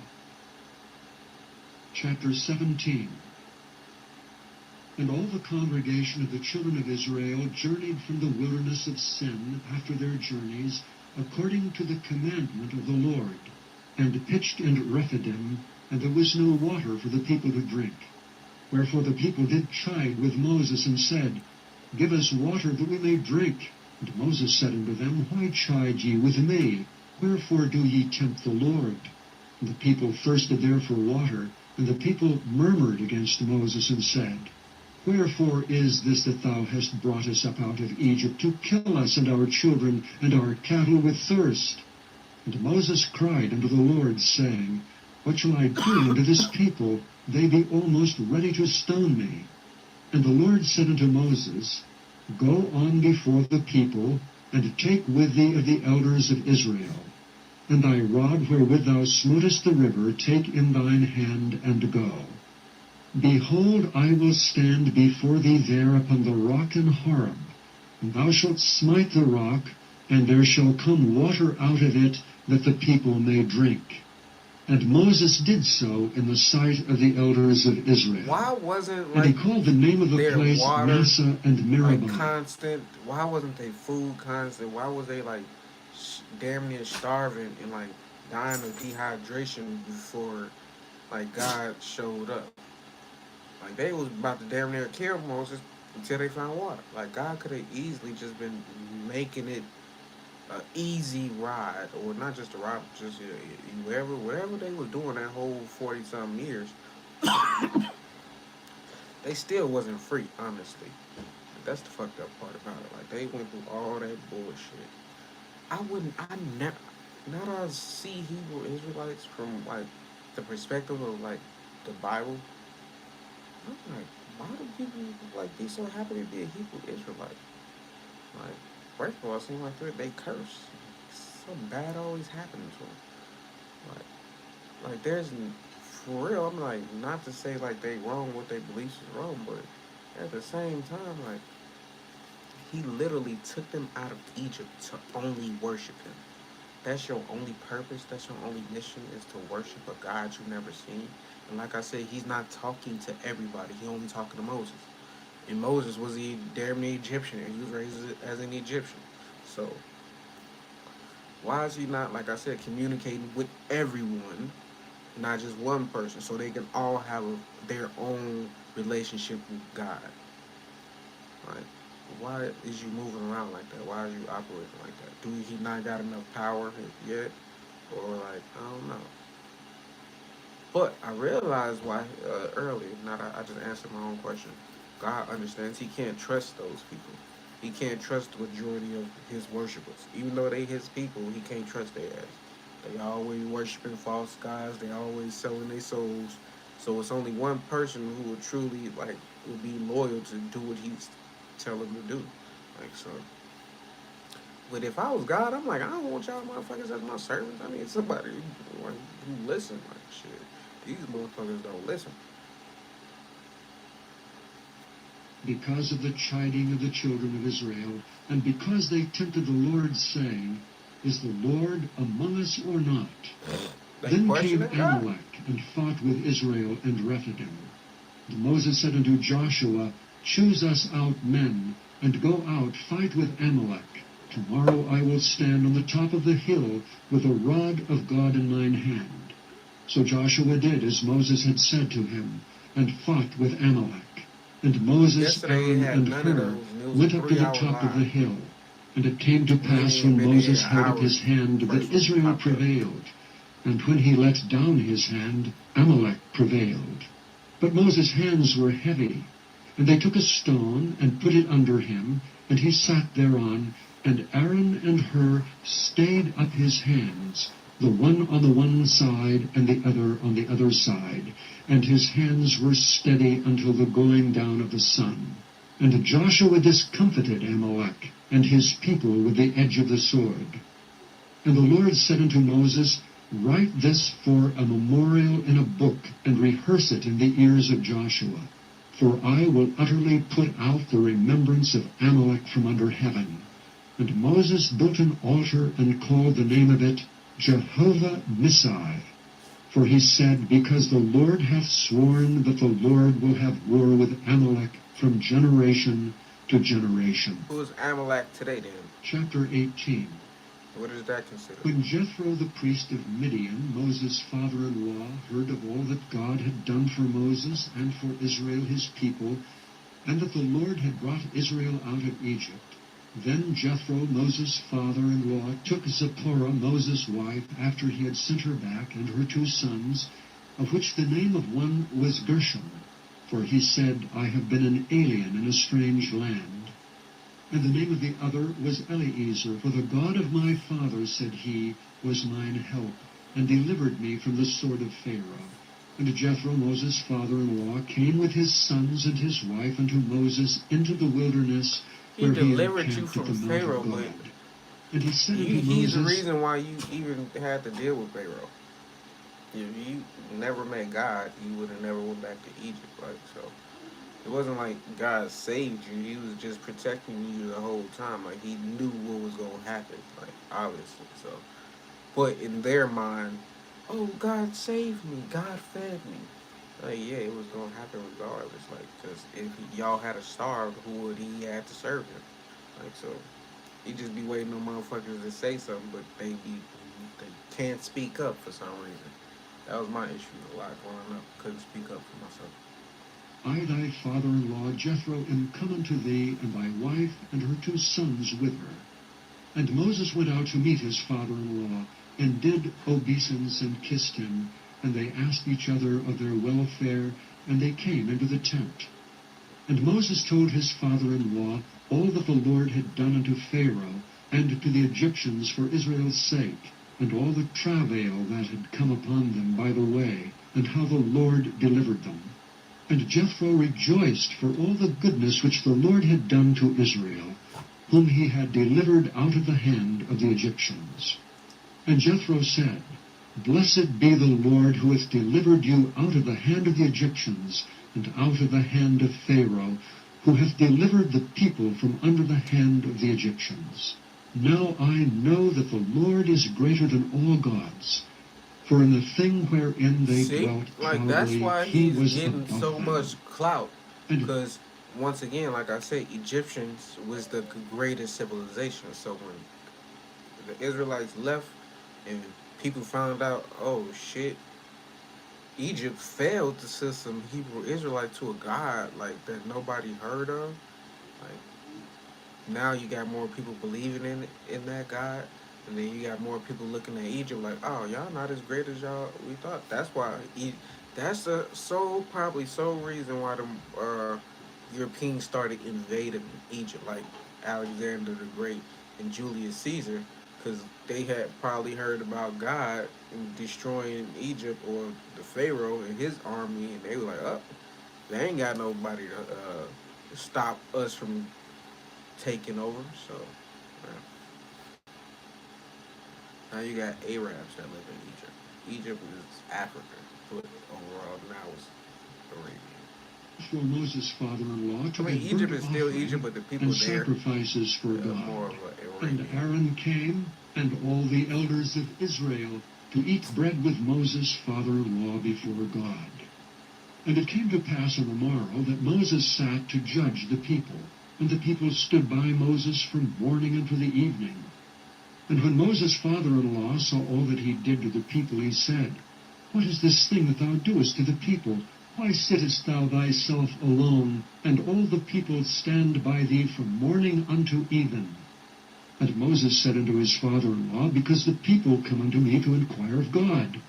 Chapter 17. And all the congregation of the children of Israel journeyed from the wilderness of Sin after their journeys, according to the commandment of the Lord, and pitched in Rephidim, and there was no water for the people to drink. Wherefore the people did chide with Moses, and said, Give us water that we may drink. And Moses said unto them, Why chide ye with me? Wherefore do ye tempt the Lord? And the people thirsted there for water, and the people murmured against Moses, and said, Wherefore is this that thou hast brought us up out of Egypt, to kill us and our children and our cattle with thirst? And Moses cried unto the Lord, saying, What shall I do unto this people? They be almost ready to stone me. And the Lord said unto Moses, Go on before the people, and take with thee of the elders of Israel. And thy rod wherewith thou smotest the river, take in thine hand, and go. Behold, I will stand before thee there upon the rock in Horeb, and thou shalt smite the rock, and there shall come water out of it, that the people may drink. And Moses did so in the sight of the elders of Israel. why wasn't And he like called the name of the their place water Massah and like Meribah. constant? Why wasn't they food constant? Why was they like damn near starving and like dying of dehydration before like God showed up. Like they was about to damn near kill Moses until they found water. Like God could have easily just been making it an easy ride, or not just a ride, just whatever they was doing that whole 40 something years, they still wasn't free. Honestly, that's the fucked up part about it. Like they went through all that bullshit. I wouldn't. I never. Now that I see Hebrew Israelites from like the perspective of like the Bible, I'm like, why do people like be so happy to be a Hebrew Israelite? Like, first of all, it seems like they curse. Something bad always happens to them. Like there's for real. I'm like, not to say like they wrong, what they believe is wrong, but at the same time, like he literally took them out of Egypt to only worship him. That's your only purpose. That's your only mission is to worship a God you've never seen. And like I said, he's not talking to everybody. He only talking to Moses. And Moses was a damn near Egyptian. And he was raised as an Egyptian. So why is he not, like I said, communicating with everyone, not just one person, so they can all have their own relationship with God? Like, why is you moving around like that? Why is you operating like that? Do he not got enough power yet? Or like, I don't know. But I realized why earlier. Not I just answered my own question. God understands He can't trust those people. He can't trust the majority of His worshipers, even though they His people. He can't trust their ass. They always worshiping false gods. They always selling their souls. So it's only one person who would truly like would be loyal to do what He's telling them to do. Like so. But if I was God, I'm like, I don't want y'all motherfuckers as my servants. I need somebody who listen. Like shit. These motherfuckers don't listen. Because of the chiding of the children of Israel, and because they tempted the Lord, saying, Is the Lord among us or not? They Then question came that God. Amalek and fought with Israel and Rephidim. And Moses said unto Joshua, Choose us out men, and go out, fight with Amalek. Tomorrow I will stand on the top of the hill with the rod of God in mine hand. So Joshua did as Moses had said to him, and fought with Amalek. And Moses, Yesterday it Aaron, had and none of Hur those, and it was a went up to the 3 hour top of the live. hill. And it came to We ain't pass even when been in here Moses an held up hour. his hand First that one Israel popped up. prevailed. And when he let down his hand, Amalek prevailed. But Moses' hands were heavy. And they took a stone and put it under him, and he sat thereon. And Aaron and Hur stayed up his hands, the one on the one side and the other on the other side. And his hands were steady until the going down of the sun. And Joshua discomfited Amalek and his people with the edge of the sword. And the Lord said unto Moses, Write this for a memorial in a book, and rehearse it in the ears of Joshua. For I will utterly put out the remembrance of Amalek from under heaven. And Moses built an altar, and called the name of it Jehovah Nissi. For he said, Because the Lord hath sworn that the Lord will have war with Amalek from generation to generation. Who is Amalek today then? Chapter 18. What is that considered? When Jethro the priest of Midian, Moses' father-in-law, heard of all that God had done for Moses and for Israel his people, and that the Lord had brought Israel out of Egypt, then Jethro, Moses' father-in-law, took Zipporah, Moses' wife, after he had sent her back, and her 2 sons, of which the name of one was Gershom, for he said, I have been an alien in a strange land. And the name of the other was Eleazar, for the God of my father, said he, was mine help, and delivered me from the sword of Pharaoh. And Jethro, Moses' father-in-law, came with his sons and his wife unto Moses into the wilderness, He where he delivered you encamped at from the mount Pharaoh, of but God. And he said unto he's the Moses, reason why you even had to deal with Pharaoh. If you never met God, you would have never went back to Egypt. Like so, it wasn't like God saved you. He was just protecting you the whole time. Like he knew what was gonna happen. Like obviously, so. But in their mind, oh, God saved me. God fed me. Like yeah, it was gonna happen regardless. Like because if y'all had a starved, who would he had to serve him? Like so, he just be waiting on motherfuckers to say something, but they can't speak up for some reason. That was my issue a lot growing up. Couldn't speak up for myself. I, thy father-in-law Jethro, am come unto thee, and thy wife and her 2 sons with her. And Moses went out to meet his father-in-law, and did obeisance and kissed him, and they asked each other of their welfare, and they came into the tent. And Moses told his father-in-law all that the Lord had done unto Pharaoh, and to the Egyptians for Israel's sake, and all the travail that had come upon them by the way, and how the Lord delivered them. And Jethro rejoiced for all the goodness which the Lord had done to Israel, whom he had delivered out of the hand of the Egyptians. And Jethro said, Blessed be the Lord, who hath delivered you out of the hand of the Egyptians, and out of the hand of Pharaoh, who hath delivered the people from under the hand of the Egyptians. Now I know that the Lord is greater than all gods, for in the thing wherein they See, dwelt like that's proudly, why he he's was getting above so them. much clout. And Because once again, like I said, Egyptians was the greatest civilization. So when the Israelites left and people found out, oh shit, Egypt failed to send some Hebrew Israelite to a god like that nobody heard of. Like now you got more people believing in that God, and then you got more people looking at Egypt like, oh, y'all not as great as y'all we thought. That's why that's the probably sole reason why the Europeans started invading Egypt, like Alexander the Great and Julius Caesar, because they had probably heard about God and destroying Egypt or the Pharaoh and his army, and they were like, oh, they ain't got nobody to stop us from taking over. So now you got Arabs that live in Egypt. Egypt is Africa, but overall now it's Arabia. for Moses' father-in-law I to mean, give Egypt burnt is still Egypt, offering but the people and there sacrifices for more God. of an And Arabian. Aaron came, and all the elders of Israel, to eat bread with Moses' father-in-law before God. And it came to pass on the morrow that Moses sat to judge the people, and the people stood by Moses from morning until the evening. And when Moses' father-in-law saw all that he did to the people, he said, What is this thing that thou doest to the people? Why sittest thou thyself alone, and all the people stand by thee from morning unto even? And Moses said unto his father-in-law, Because the people come unto me to inquire of God.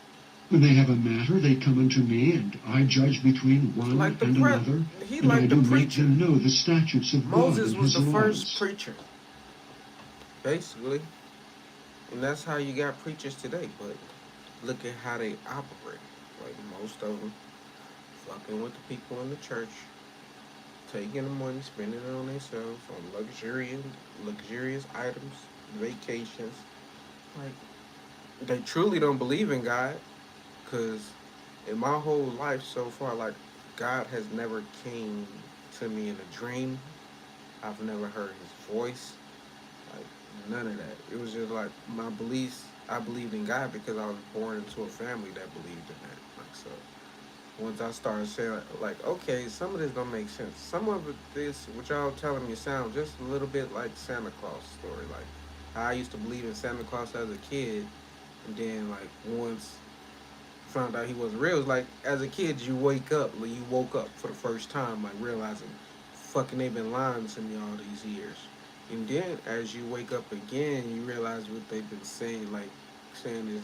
When they have a matter, they come unto me, and I judge between one Like and another, he and I like the do make preacher. them know the statutes of God Moses and was his the first laws. preacher, basically, and that's how you got preachers today. But look at how they operate. Like most of them, fucking with the people in the church, taking the money, spending it on themselves, on luxurious items, vacations. Like they truly don't believe in God, because in my whole life so far, like God has never came to me in a dream. I've never heard His voice. Like none of that. It was just like my beliefs. I believed in God because I was born into a family that believed in that. Like so, once I started saying like, okay, some of this don't make sense. Some of this, what y'all telling me, sounds just a little bit like Santa Claus story. Like I used to believe in Santa Claus as a kid, and then like once found out he wasn't real. It's like as a kid, you wake up, like you woke up for the first time, like realizing, fucking, they've been lying to me all these years. And then as you wake up again, you realize what they've been saying, like saying is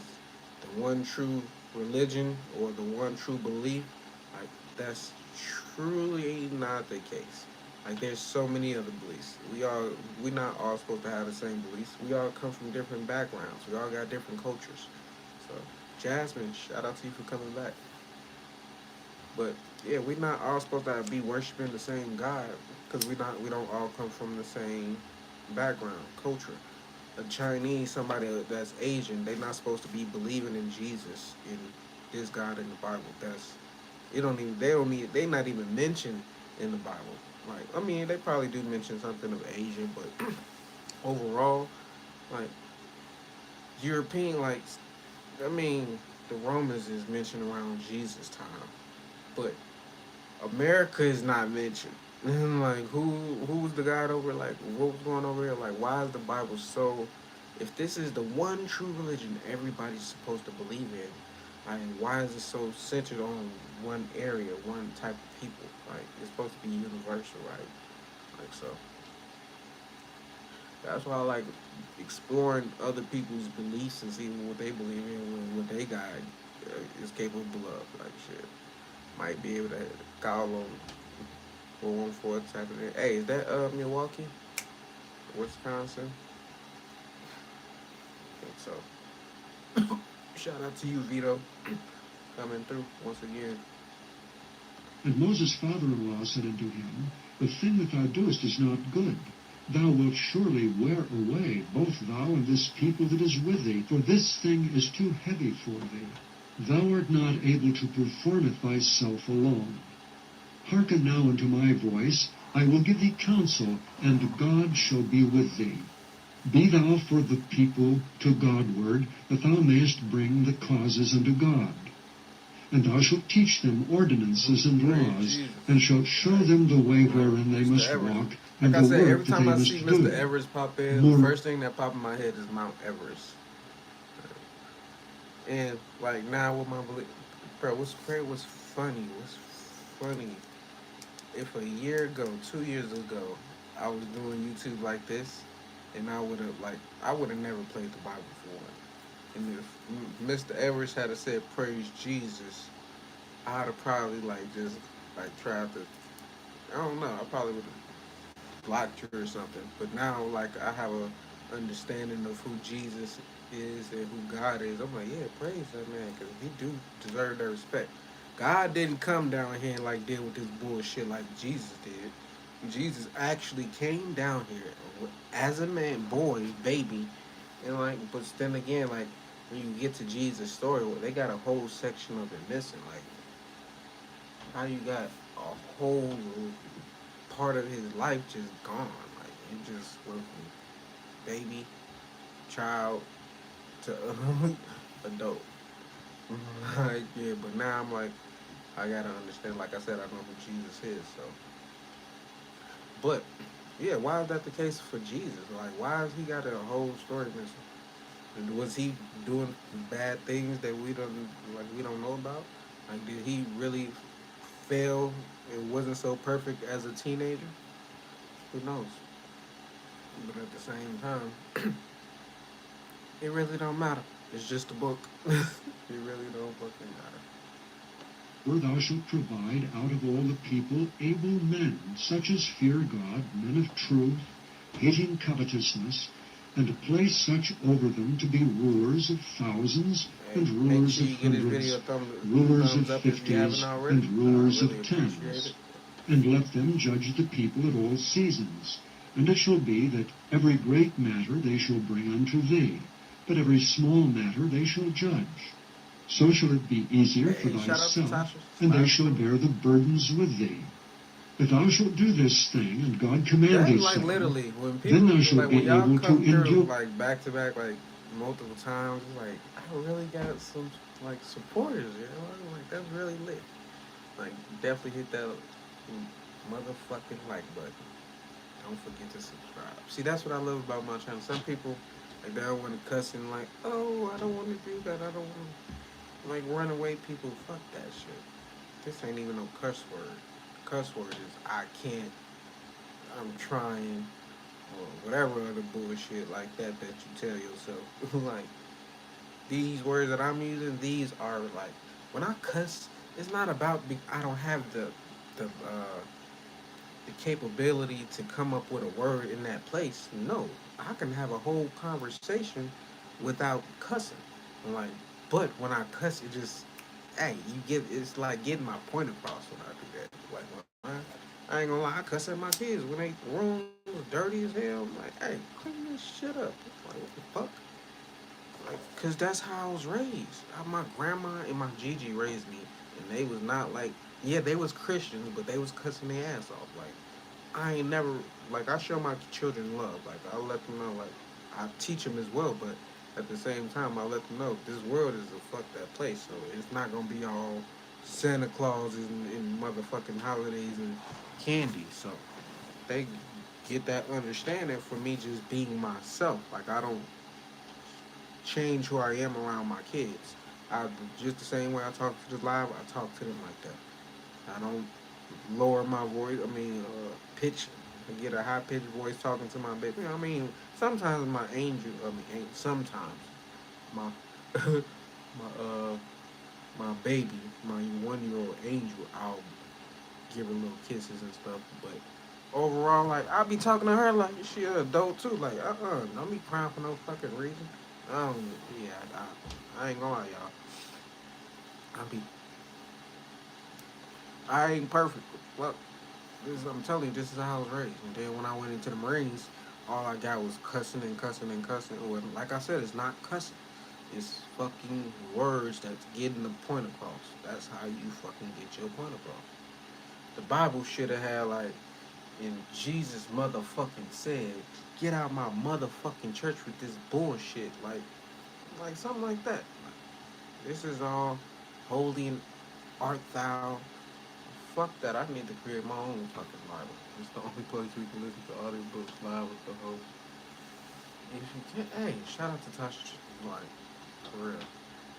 the one true religion or the one true belief. Like that's truly not the case. Like there's so many other beliefs. We not all supposed to have the same beliefs. We all come from different backgrounds. We all got different cultures. So Jasmine, shout out to you for coming back. But yeah, we're not all supposed to be worshiping the same God because we don't all come from the same background, culture. A Chinese, somebody that's Asian, they're not supposed to be believing in Jesus in this God in the Bible. That's it don't even they not even mentioned in the Bible. Like I mean, they probably do mention something of Asia, but overall, like European, like I mean, the Romans is mentioned around Jesus' time, but America is not mentioned. Like who's the God over? Like what's going over here? Like why is the Bible so? If this is the one true religion everybody's supposed to believe in, Like, why is it so centered on one area, one type of people? Like, it's supposed to be universal, right? Like, so that's why I like exploring other people's beliefs and seeing what they believe in, and what they got is capable of. Like, shit, might be able to call on 414 type of thing. Hey, is that Milwaukee, Wisconsin? I think so. Shout out to you, Vito, coming through once again. And Moses' father-in-law said unto him, The thing that thou doest is not good. Thou wilt surely wear away, both thou and this people that is with thee, for this thing is too heavy for thee. Thou art not able to perform it thyself alone. Hearken now unto my voice, I will give thee counsel, and God shall be with thee. Be thou for the people to Godward, that thou mayest bring the causes unto God. And thou shalt teach them ordinances and Praise laws, Jesus. and shalt show them the way wherein they Mr. must Everest. walk, and Like I the said, work every that they time I must see Mr. do. Everest pop in, the More, first thing that pop in my head is Mount Everest. And like now with my belief, bro, what's great, what's funny. If a year ago, 2 years ago, I was doing YouTube like this, and I would have never played the Bible for one. And if Mr. Everest had said praise Jesus, I'd have probably like just like tried to, I don't know, I probably would have blocked you or something. But now like I have a understanding of who Jesus is and who God is. I'm like, yeah, praise that man, because he do deserve that respect. God didn't come down here and like deal with this bullshit like Jesus did. Jesus actually came down here as a man, boy, baby, and like, but then again, like when you get to Jesus' story, well, they got a whole section of it missing. Like, how you got a whole part of his life just gone? Like, he just went from baby, child to adult. Like, yeah, but now I'm like, I gotta understand. Like I said, I know who Jesus is. So, but yeah, why is that the case for Jesus? Like, why has he got a whole story missing? Was he doing bad things that we don't know about? Like, did he really fail and wasn't so perfect as a teenager? Who knows? But at the same time, it really don't matter. It's just a book. It really don't fucking matter. where thou shalt provide out of all the people able men, such as fear God, men of truth, hating covetousness, and to place such over them to be rulers of thousands, Hey, and make rulers sure of you get this video hundreds, a rulers of thumbs up if you haven't fifties, already. and I rulers of really appreciate it. tens. And let them judge the people at all seasons. And it shall be that every great matter they shall bring unto thee, but every small matter they shall judge. So shall it be easier for Hey, shout out to thyself, Tasha. and they Last shall minute. bear the burdens with thee. If thou shalt do this thing, and God command That thee like so, literally when then people thou shalt like when be y'all able to come through endure. like back to back like multiple times, it's like I really got some like supporters, you know? Like that's really lit. Like definitely hit that motherfucking like button. Don't forget to subscribe. See, that's what I love about my channel. Some people like they don't want to cuss and like, oh, I don't want to do that. I don't want to like run away. People, fuck that shit. This ain't even no curse word. Curse word is I can't. I'm trying or whatever other bullshit like that that you tell yourself. Like these words that I'm using, these are like when I cuss. It's not about I don't have the capability to come up with a word in that place. No, I can have a whole conversation without cussing. Like, but when I cuss, it just, hey, you get it's like getting my point across when I do that. Like, when I ain't gonna lie, I cuss at my kids when they room was dirty as hell. I'm like, hey, clean this shit up. Like, what the fuck? Like, cause that's how I was raised. My grandma and my Gigi raised me, and they was not like, yeah, they was Christians, but they was cussing their ass off. Like, I ain't never like I show my children love. Like I let them know. Like I teach them as well, but at the same time, I let them know this world is a fucked up place. So it's not gonna be all Santa Claus and motherfucking holidays and candy. So they get that understanding for me just being myself. Like I don't change who I am around my kids. I just the same way I talk to the live, I talk to them like that. I don't lower my voice. I mean, pitch. I get a high pitched voice talking to my baby. I mean, sometimes my angel. I mean, sometimes my my baby, my 1-year-old angel, I'll give her little kisses and stuff. But overall, like I'll be talking to her like she an adult too. Like don't be crying for no fucking reason. I don't. Yeah, I ain't gonna lie, y'all. I be I ain't perfect. Well, I'm telling you, this is how I was raised. And then when I went into the Marines, all I got was cussing and cussing and cussing. Or like I said, it's not cussing. It's fucking words that's getting the point across. That's how you fucking get your point across. The Bible should have had like, and Jesus motherfucking said, get out my motherfucking church with this bullshit. Like something like that. This is all holy and art thou. Fuck that. I need to create my own fucking Bible. It's the only place we can listen to audiobooks live with the host. If you can, hey, shout out to Tasha. Like, for real.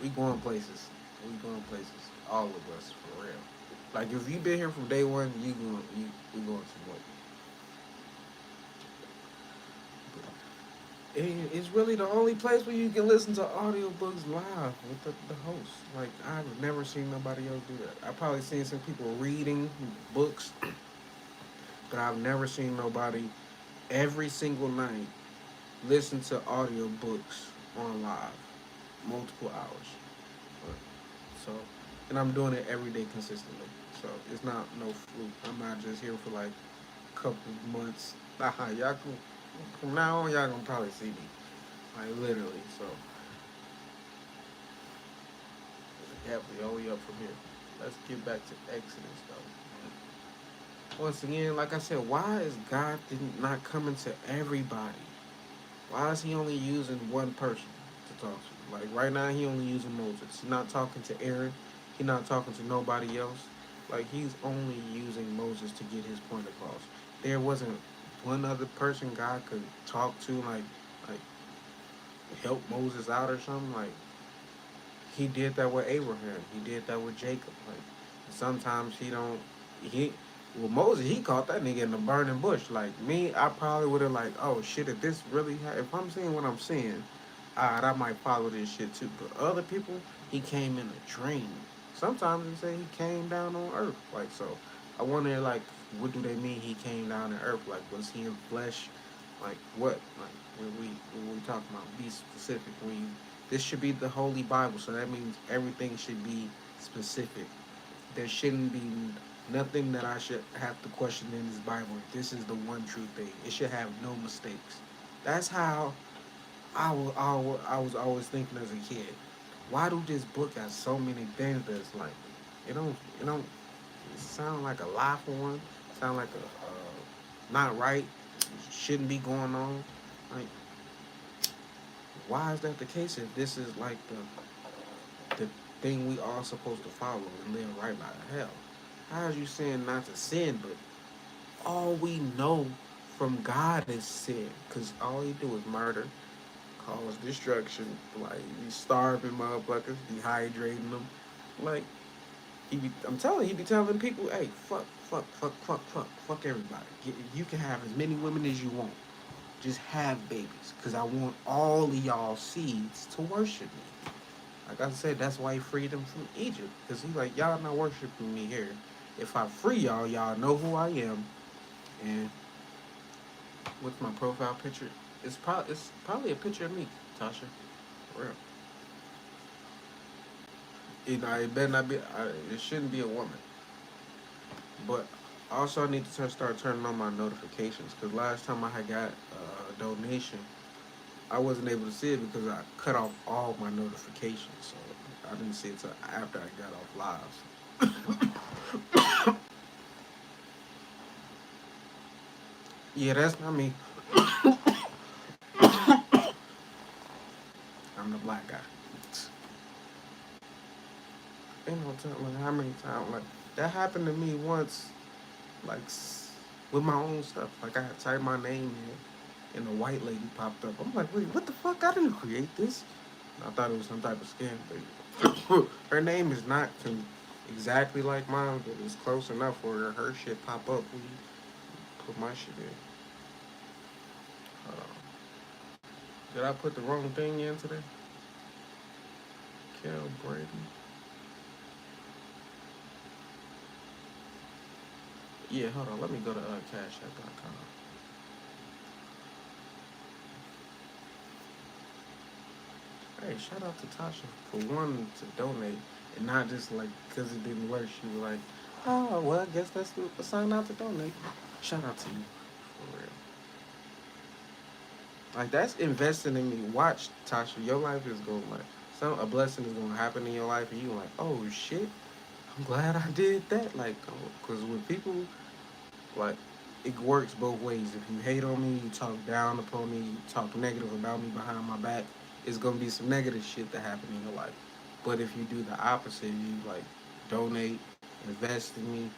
We going places. We going places. All of us, for real. Like, if you been here from day one, we going somewhere. It's really the only place where you can listen to audiobooks live with the host. Like, I've never seen nobody else do that. I've probably seen some people reading books, but I've never seen nobody every single night listen to audiobooks on live, multiple hours. But, so, and I'm doing it every day consistently. So it's not no fluke. I'm not just here for like a couple months. Y'all can, from now on, y'all gonna probably see me. Like literally. So, yeah, we only up from here. Let's get back to Exodus though. Once again, like I said, why is God not coming to everybody? Why is he only using one person to talk to? Like right now, he only using Moses. He's not talking to Aaron. He's not talking to nobody else. Like he's only using Moses to get his point across. There wasn't one other person God could talk to, like help Moses out or something. Like he did that with Abraham. He did that with Jacob. Like sometimes he don't. He well Moses he caught that nigga in the burning bush. Like me, I probably would have like, oh shit, if this really if I'm seeing what I'm seeing, alright, I might follow this shit too. But other people, he came in a dream. Sometimes they say he came down on earth. Like so, I wonder like what do they mean he came down to earth? Like was he in flesh? Like what? Like when we talk about be specific. When you this should be the Holy Bible, so that means everything should be specific. There shouldn't be nothing that I should have to question in this Bible. This is the one true thing. It should have no mistakes. That's how I was always thinking as a kid. Why do this book have so many things that's like, it don't it sound like a lie for one. Sound like not right. Shouldn't be going on. Like, why is that the case if this is like the thing we all supposed to follow and live right by? Hell, how is you saying not to sin, but all we know from God is sin? Because all he do is murder, cause destruction, like be starving motherfuckers, dehydrating them. Like I'm telling you, he be telling people, hey, fuck everybody. You can have as many women as you want. Just have babies, cause I want all of y'all seeds to worship me. Like I said, that's why he freed them from Egypt. Because he's like, y'all not worshiping me here. If I free y'all, y'all know who I am. And what's my profile picture? It's probably a picture of me, Tasha. For real. It better not be. It shouldn't be a woman. But also, I need to start turning on my notifications. Because last time I had got a donation, I wasn't able to see it because I cut off all my notifications. So I didn't see it till after I got off live. Yeah, that's not me. I'm the black guy. Ain't no time like how many times like that happened to me once, like with my own stuff. Like I had typed my name in, and a white lady popped up. I'm like, wait, what the fuck? I didn't create this. And I thought it was some type of scam thing. Her name is not exactly like mine, but it's close enough where her shit pop up when you put my shit in. Hold on. Did I put the wrong thing in today? Kelbrady. Yeah, hold on. Let me go to Cashapp.com. Hey, shout out to Tasha for wanting to donate and not just like because it didn't work. She was like, oh, well, I guess that's the sign out to donate. Shout out to you. For real. Like, that's investing in me. Watch, Tasha, your life is going like, a blessing is going to happen in your life and you like, oh, shit. I'm glad I did that. Like, because when people, like, it works both ways. If you hate on me, you talk down upon me, you talk negative about me behind my back, it's gonna be some negative shit that happen in your life. But if you do the opposite, you like donate, invest in me,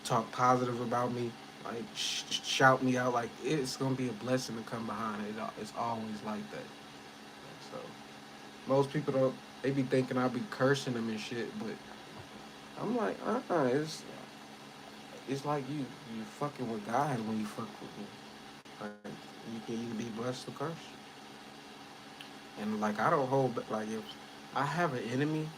talk positive about me, like shout me out, like it's gonna be a blessing to come behind it. It's always like that. So most people don't. They be thinking I be cursing them and shit, but I'm like, it's like you fucking with God when you fuck with me. Like you can either be blessed or cursed. And like I don't hold like if I have an enemy,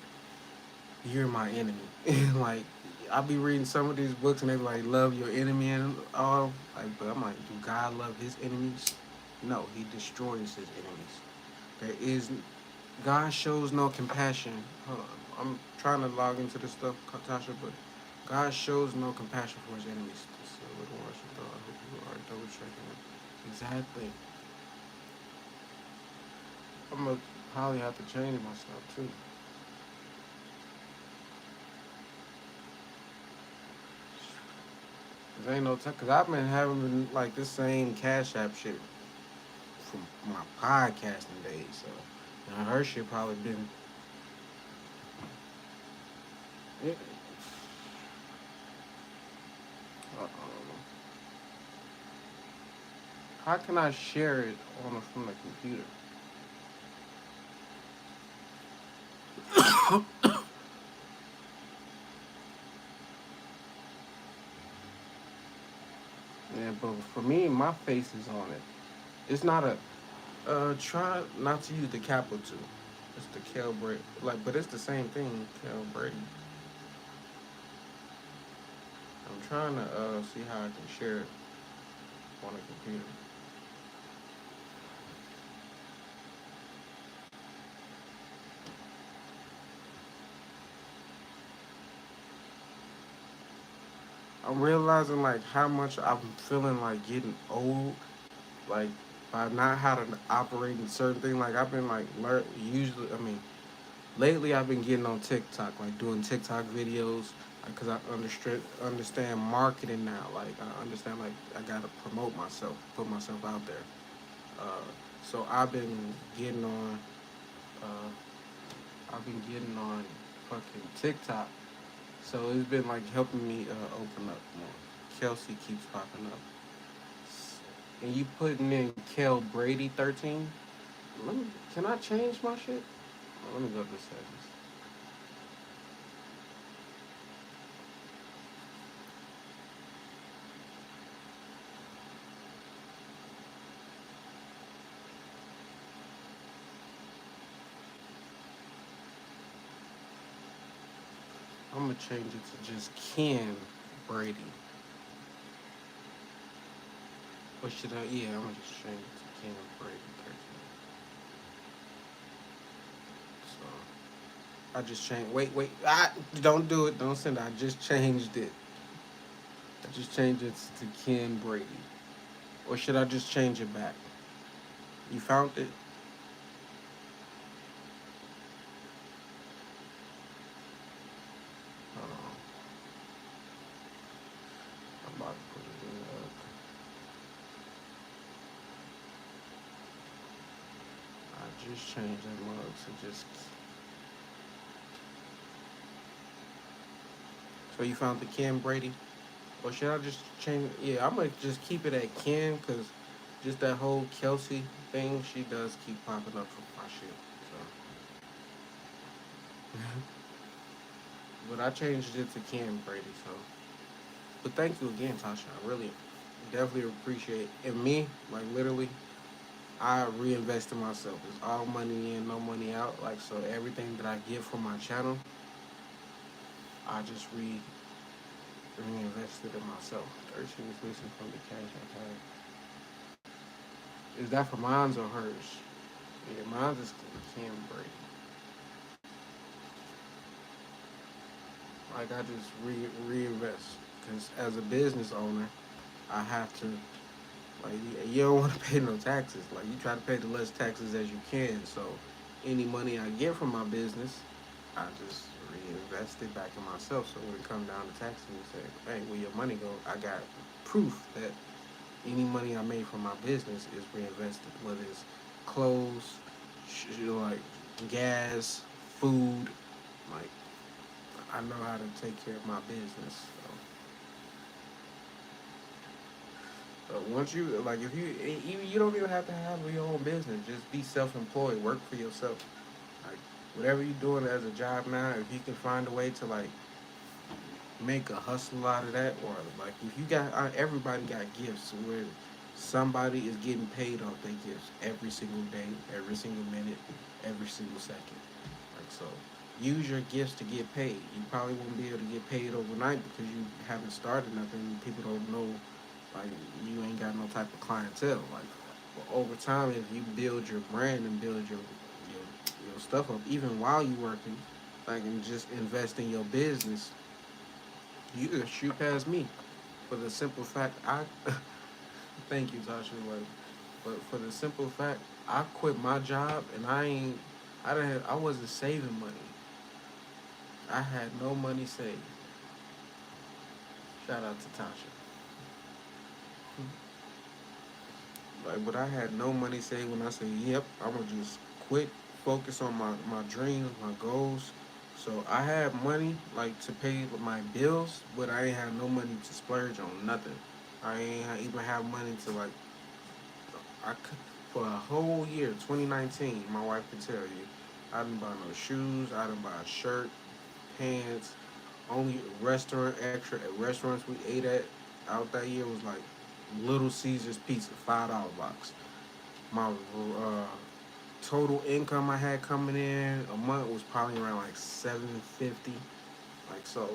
you're my enemy. Like I be reading some of these books and they be like love your enemy and all. Like, but I'm like, do God love His enemies? No, He destroys His enemies. There is God shows no compassion. Hold on, I'm trying to log into this stuff, Tasha, but God shows no compassion for His enemies. This is a little worship, though. I hope you are double checking it. Exactly. I'm gonna probably have to change my stuff too. Cause ain't no time. Cause I've been having like this same Cash App shit from my podcasting days. So her shit probably been. It, how can I share it from the computer? Yeah, but for me, my face is on it. It's not a. Try not to use the capital two. It's the Kelbrady. Like, but it's the same thing, Kelbrady. I'm trying to see how I can share it on a computer. I'm realizing like how much I'm feeling like getting old, like by not how to operate in certain things. Like I've been like usually, I mean, lately I've been getting on TikTok, like doing TikTok videos, because I understand marketing now. Like I understand like I gotta promote myself, put myself out there. Uh, so uh, I've been getting on fucking TikTok. So it's been like helping me open up more. Kelsey keeps popping up. And you putting in Kelbrady 13? Let me, can I change my shit? Let me go to the settings. I'm gonna change it to just Ken Brady. Or should I? Yeah, I'm gonna just change it to Ken Brady 13. So I just changed. Wait. Don't do it. Don't send it. I just changed it. I just changed it to Ken Brady. Or should I just change it back? You found it? Hold on. I'm about to put it in. I just changed that mug to just. So you found the Ken Brady? Or should I just change? Yeah, I'm gonna just keep it at Ken because just that whole Kelsey thing, she does keep popping up from my shit. So But I changed it to Kelbrady. So, but thank you again, Tasha. I really, definitely appreciate it. And me, like literally, I reinvest in myself. It's all money in, no money out. Like so, everything that I get from my channel, I just reinvested in myself. 13 is missing from the cash I had. Is that for mine's or hers? Yeah, mine's is Kelbrady. Like I just reinvest because as a business owner, I have to like you don't want to pay no taxes. Like you try to pay the less taxes as you can. So any money I get from my business, I just reinvest it back in myself. So when it comes down to taxes, you say, hey, where your money go? I got proof that any money I made from my business is reinvested, whether it's clothes, like gas, food, like I know how to take care of my business. So once you like, if you don't even have to have your own business. Just be self-employed. Work for yourself. Like whatever you're doing as a job now, if you can find a way to like make a hustle out of that, or like if you got everybody got gifts where somebody is getting paid off their gifts every single day, every single minute, every single second. Like so, use your gifts to get paid. You probably won't be able to get paid overnight because you haven't started nothing. People don't know, like you ain't got no type of clientele. Like but over time, if you build your brand and build your stuff up, even while you working, like and just invest in your business, you can shoot past me. For the simple fact, I thank you, Tasha. Like, but for the simple fact, I quit my job and I wasn't saving money. I had no money saved. Shout out to Tasha. Like, but I had no money saved when I said, yep, I'm gonna just quit, focus on my dreams, my goals. So I had money like to pay my bills, but I ain't have no money to splurge on nothing. I ain't even have money to like for a whole year, 2019. My wife can tell you, I didn't buy no shoes. I didn't buy a shirt, pants. Only restaurant extra at restaurants we ate at out that year was like Little Caesars Pizza, $5 box. My total income I had coming in a month was probably around like 750. Like so,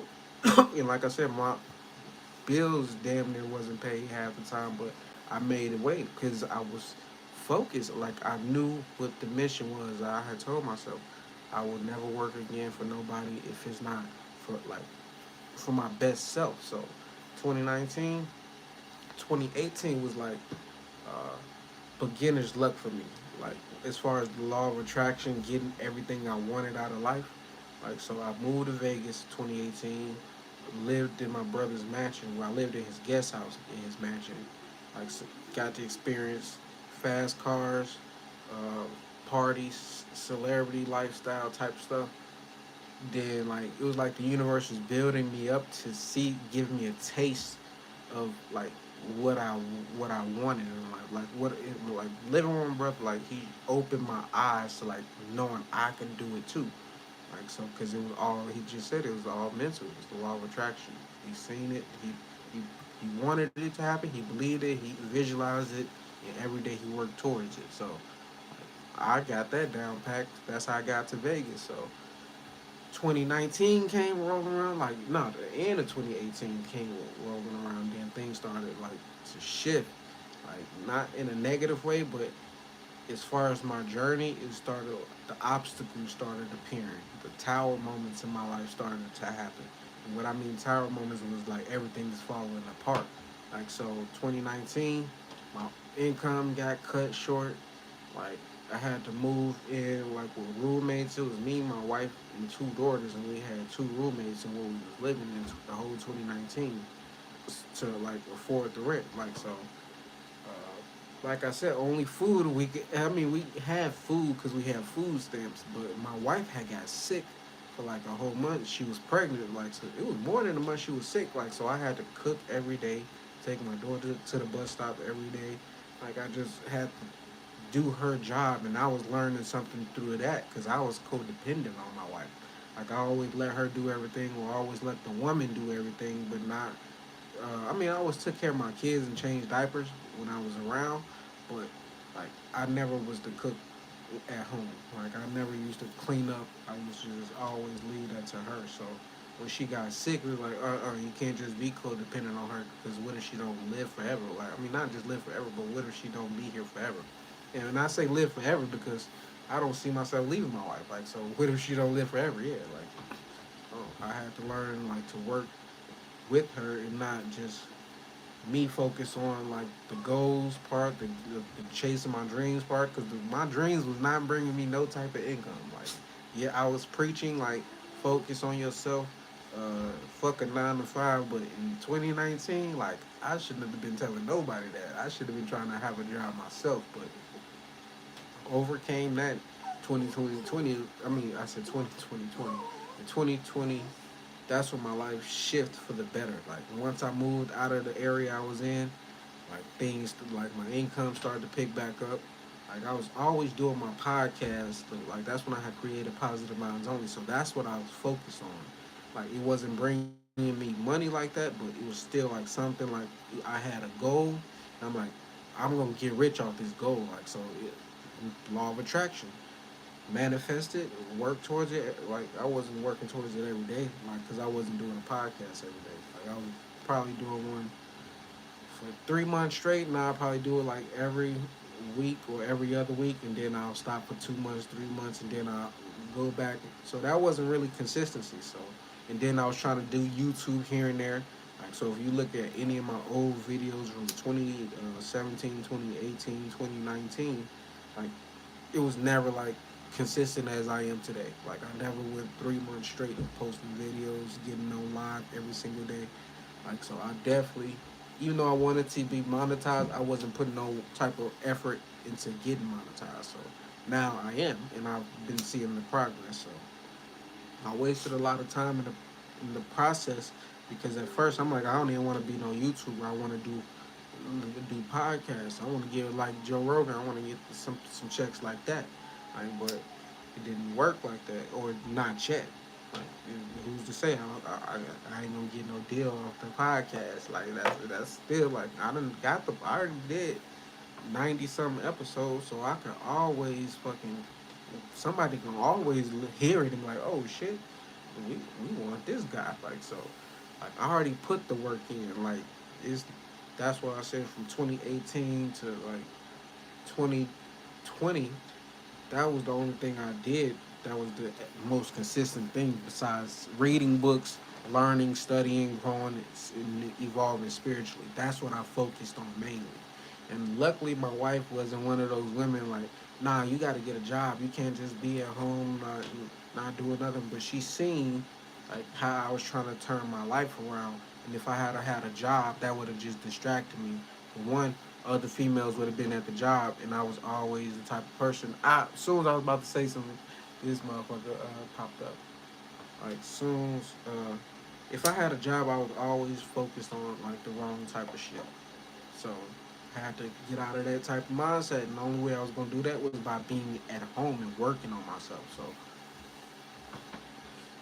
and like I said, my bills damn near wasn't paid half the time, but I made it wait because I was focused. Like I knew what the mission was. I had told myself I will never work again for nobody if it's not for like for my best self. So 2019, 2018 was like uh, beginner's luck for me. Like as far as the law of attraction, getting everything I wanted out of life. Like so, I moved to Vegas 2018. Lived in my brother's mansion. Well, I lived in his guest house in his mansion. Like so, got to experience fast cars, uh, parties, celebrity lifestyle type stuff. Then like it was like the universe was building me up to see, give me a taste of like what I what I wanted and like what it, like living with my brother, like he opened my eyes to like knowing I can do it too. Like so, because it was all he just said. It was all mental. It was the law of attraction. He seen it. He he wanted it to happen. He believed it. He visualized it, and every day he worked towards it. So I got that down packed. That's how I got to Vegas. So 2019 came rolling around, like no, the end of 2018 came rolling around. Then things started like to shift, like not in a negative way, but as far as my journey, it started. The obstacles started appearing. The tower moments in my life started to happen. And what I mean tower moments was like everything's falling apart. Like so, 2019, my income got cut short. Like I had to move in like with roommates. It was me, my wife, and two daughters, and we had two roommates in where we was living in the whole 2019 to like afford the rent. Like so, like I said, only food we could. I mean, we had food because we had food stamps, but my wife had got sick for like a whole month. She was pregnant, like so it was more than a month she was sick. Like so, I had to cook every day, take my daughter to the bus stop every day. Like I just had to do her job, and I was learning something through that because I was codependent on my wife. Like I always let her do everything, or always let the woman do everything, but not. I mean, I always took care of my kids and changed diapers when I was around, but like I never was the cook at home. Like I never used to clean up. I used to just always leave that to her. So when she got sick, we were like, you can't just be codependent on her because what if she don't live forever? Like I mean, not just live forever, but what if she don't be here forever? And I say live forever because I don't see myself leaving my wife. Like so, what if she don't live forever? Yeah, like I had to learn like to work with her and not just me focus on like the goals part, the chasing my dreams part, because my dreams was not bringing me no type of income. Like, yeah, I was preaching like focus on yourself, fuck a 9 to 5, but in 2019, like I shouldn't have been telling nobody that. I should have been trying to have a job myself, but overcame that 2020. I mean, I said 2020. In 2020, that's when my life shifted for the better. Like once I moved out of the area I was in, like things like my income started to pick back up. Like I was always doing my podcast. Like that's when I had created Positive Minds Only. So that's what I was focused on. Like it wasn't bringing me money like that, but it was still like something like I had a goal. And I'm like, I'm gonna get rich off this goal. Like so, law of attraction manifest it, work towards it. Like I wasn't working towards it every day, like because I wasn't doing a podcast every day. Like I was probably doing one for 3 months straight, and I'll probably do it like every week or every other week, and then I'll stop for 2 months, 3 months, and then I'll go back. So that wasn't really consistency. So, and then I was trying to do YouTube here and there. Like so, if you look at any of my old videos from 2017, 2018, 2019, like it was never like consistent as I am today. Like I never went 3 months straight of posting videos, getting on live every single day. Like so, I definitely, even though I wanted to be monetized, I wasn't putting no type of effort into getting monetized. So now I am, and I've been seeing the progress. So I wasted a lot of time in the process because at first I'm like I don't even want to be no YouTuber. I want to do podcasts. I want to give like Joe Rogan. I want to get some checks like that. Like, but it didn't work like that, or not yet. Like, who's to say I ain't gonna get no deal off the podcast? Like that's still like I already did 90 something episodes, so I can always fucking somebody can always hear it and be like, oh shit, we want this guy. Like so, like I already put the work in. Like it's that's why I said from 2018 to like 2020, that was the only thing I did. That was the most consistent thing besides reading books, learning, studying, growing, and evolving spiritually. That's what I focused on mainly. And luckily, my wife wasn't one of those women like, nah, you got to get a job. You can't just be at home, not doing nothing. But she seen like how I was trying to turn my life around. And if I had a job, that would have just distracted me. For one, other females would have been at the job, and I was always the type of person. As soon as I was about to say something, this motherfucker popped up. Like soon as if I had a job, I was always focused on like the wrong type of shit. So I had to get out of that type of mindset, and the only way I was gonna do that was by being at home and working on myself. So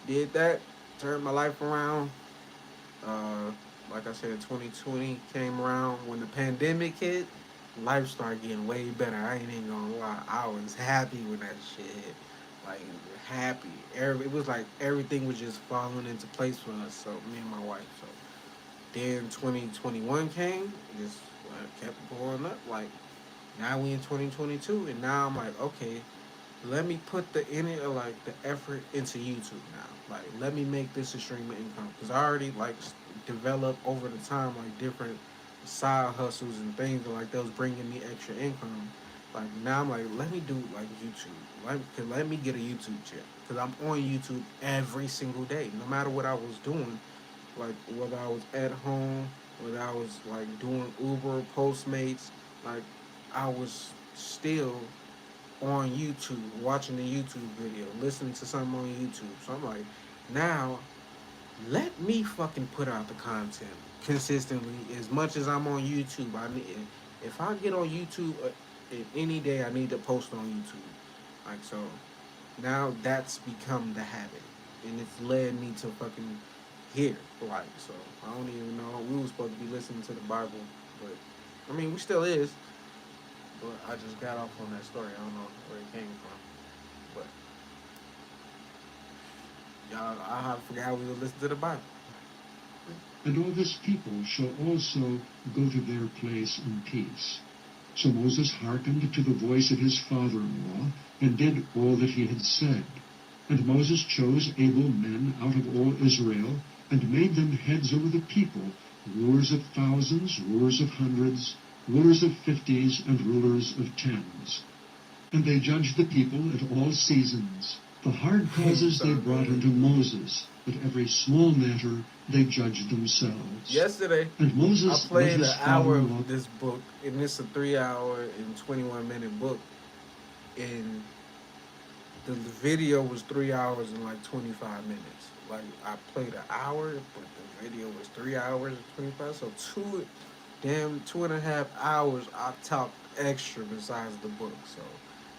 did that, turned my life around. Uh, like I said, 2020 came around when the pandemic hit. Life started getting way better. I ain't even gonna lie. I was happy when that shit hit. Like happy. It was like everything was just falling into place for us. So me and my wife. So then 2021 came. It just kept going up. Like now we in 2022, and now I'm like, okay, let me put like the effort into YouTube now. Like let me make this a stream of income because I already like developed over the time like different side hustles and things like that was bringing me extra income. Like now I'm like let me do like YouTube. Let me get a YouTube channel because I'm on YouTube every single day, no matter what I was doing. Like whether I was at home, whether I was like doing Uber, Postmates, like I was still on YouTube, watching the YouTube video, listening to something on YouTube. So I'm like, now let me fucking put out the content consistently as much as I'm on YouTube. If I get on YouTube any day, I need to post on YouTube. Like so, now that's become the habit. and it's led me to fucking here. Like, so I don't even know. We were supposed to be listening to the Bible, but I mean, we still is. But I just got off on that story. I don't know where it came from. But y'all, I forgot we would listen to the Bible. And all this people shall also go to their place in peace. So Moses hearkened to the voice of his father-in-law, and did all that he had said. And Moses chose able men out of all Israel, and made them heads over the people, rulers of thousands, rulers of hundreds, rulers of fifties, and rulers of tens. And they judged the people at all seasons. The hard causes they brought unto Moses, but every small matter they judged themselves. Yesterday, And Moses I played his an hour father-in-law. of this book, and it's a 3 hour and 21 minute book, and the video was 3 hours and like 25 minutes. Like I played an hour, but the video was 3 hours and 25. So 2.5 hours I talked extra besides the book. So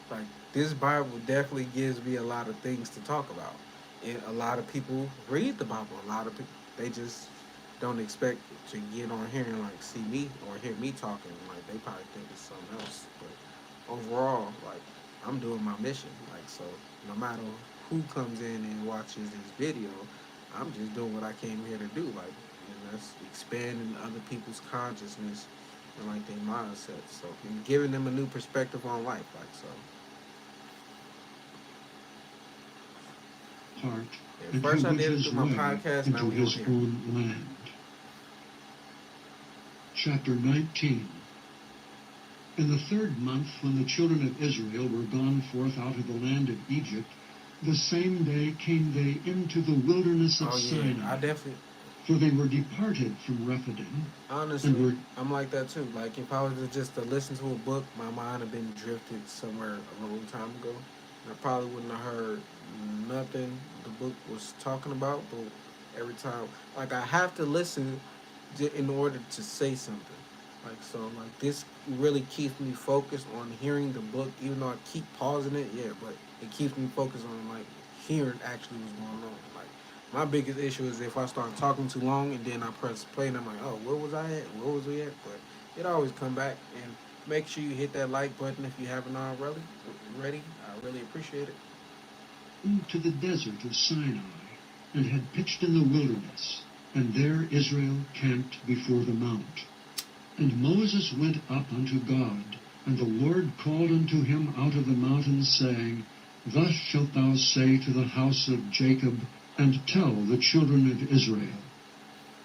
like this Bible definitely gives me a lot of things to talk about. And a lot of people read the Bible. A lot of people they just don't expect to get on here and like see me or hear me talking. Like they probably think it's something else. But overall, like I'm doing my mission. Like so no matter who comes in and watches this video, I'm just doing what I came here to do. Like and that's expanding other people's consciousness and like their mindset. So and giving them a new perspective on life. Like so. Heart, At and first he I went did it his through my way podcast, now into we on his here. own land. Chapter 19. In the 3rd month, when the children of Israel were gone forth out of the land of Egypt, the same day came they into the wilderness of Oh yeah, I Sinai. definitely. For they were departed from Rephidim, and Honestly, were. I'm like that too. Like if I was to listen to a book, my mind had been drifted somewhere a long time ago. And I probably wouldn't have heard nothing the book was talking about. But every time, like I have to listen in order to say something. Like so, like this really keeps me focused on hearing the book, even though I keep pausing it. Yeah, but it keeps me focused on like hearing actually what's going on. Like my biggest issue is if I start talking too long and then I press play and I'm like, oh, where was I at? Where was we at? But it always come back and make sure you hit that like button if you haven't already. Ready? I really appreciate it. To the desert of Sinai, and had pitched in the wilderness, and there Israel camped before the mount. And Moses went up unto God, and the Lord called unto him out of the mountain, saying, Thus shalt thou say to the house of Jacob, and tell the children of Israel,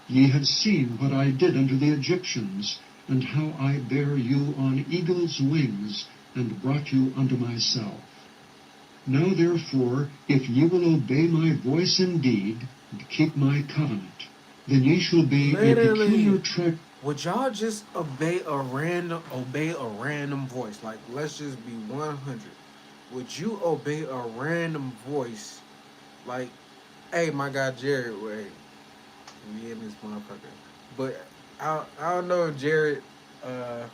Ye have seen what I did unto the Egyptians, and how I bare you on eagle's wings, and brought you unto myself. Now therefore, if ye will obey my voice indeed, and keep my covenant, then ye shall be a peculiar Literally, tribe. would y'all just obey a random voice? Like let's just be 100. Would you obey a random voice? Like, hey, my guy Jared, wait, me and this motherfucker. But I don't know if Jared uh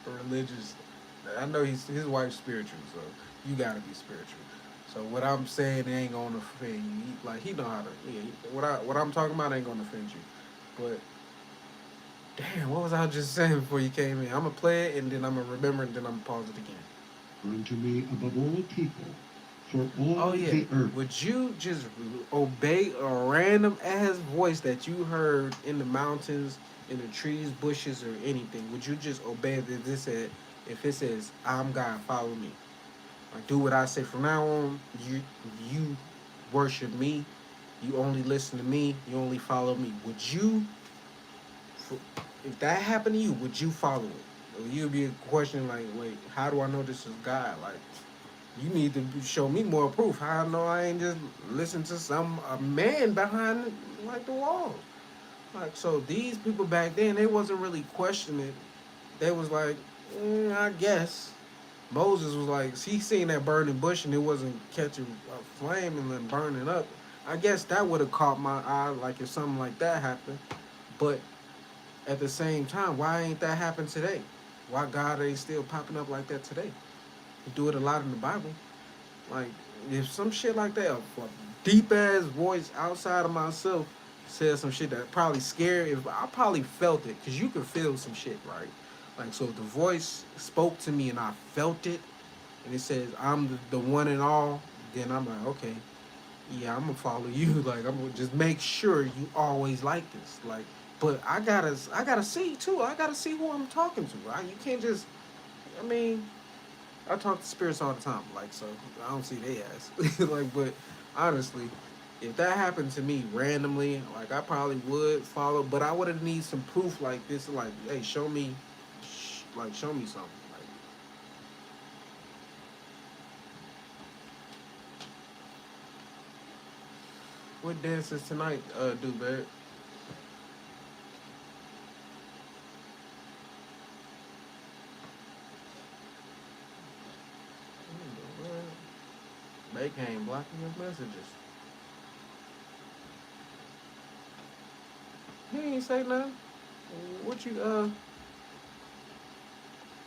religious. I know his wife's spiritual, so you gotta be spiritual. So what I'm saying ain't gonna offend you. Like he know how to. Yeah, what I'm talking about ain't gonna offend you. But damn, what was I just saying before you came in? I'm gonna play it and then I'm gonna remember and then I'm gonna pause it again. Unto me above all people, for Oh all yeah. the earth. Would you just obey a random ass voice that you heard in the mountains, in the trees, bushes, or anything? Would you just obey if it says I'm God, follow me? Like do what I say from now on. You worship me. You only listen to me. You only follow me. Would you, if that happened to you, would you follow it? Or you'd be questioning like, wait, how do I know this is God? Like, you need to show me more proof. How I know I ain't just listen to a man behind like the wall. Like so, these people back then they wasn't really questioning. They was like, I guess. Moses was like, he seen that burning bush and it wasn't catching a flame and then burning up. I guess that would have caught my eye, like if something like that happened. But at the same time, why ain't that happen today? Why God ain't still popping up like that today? He do it a lot in the Bible. Like if some shit like that, a deep ass voice outside of myself said some shit that probably scared. If I probably felt it, cause you can feel some shit, right? Like so, if the voice spoke to me and I felt it, and it says I'm the one and all, then I'm like, okay, yeah, I'm gonna follow you. Like I'm gonna just make sure you always like this. Like, but I gotta see too. I gotta see who I'm talking to. Right? You can't just. I mean, I talk to spirits all the time. Like, so I don't see they ass. Like, but honestly, if that happened to me randomly, like I probably would follow, but I would have need some proof like this. Like, hey, show me, show me something. Like, what dances tonight? Do bad. They came blocking your messages. He ain't say nothing. What you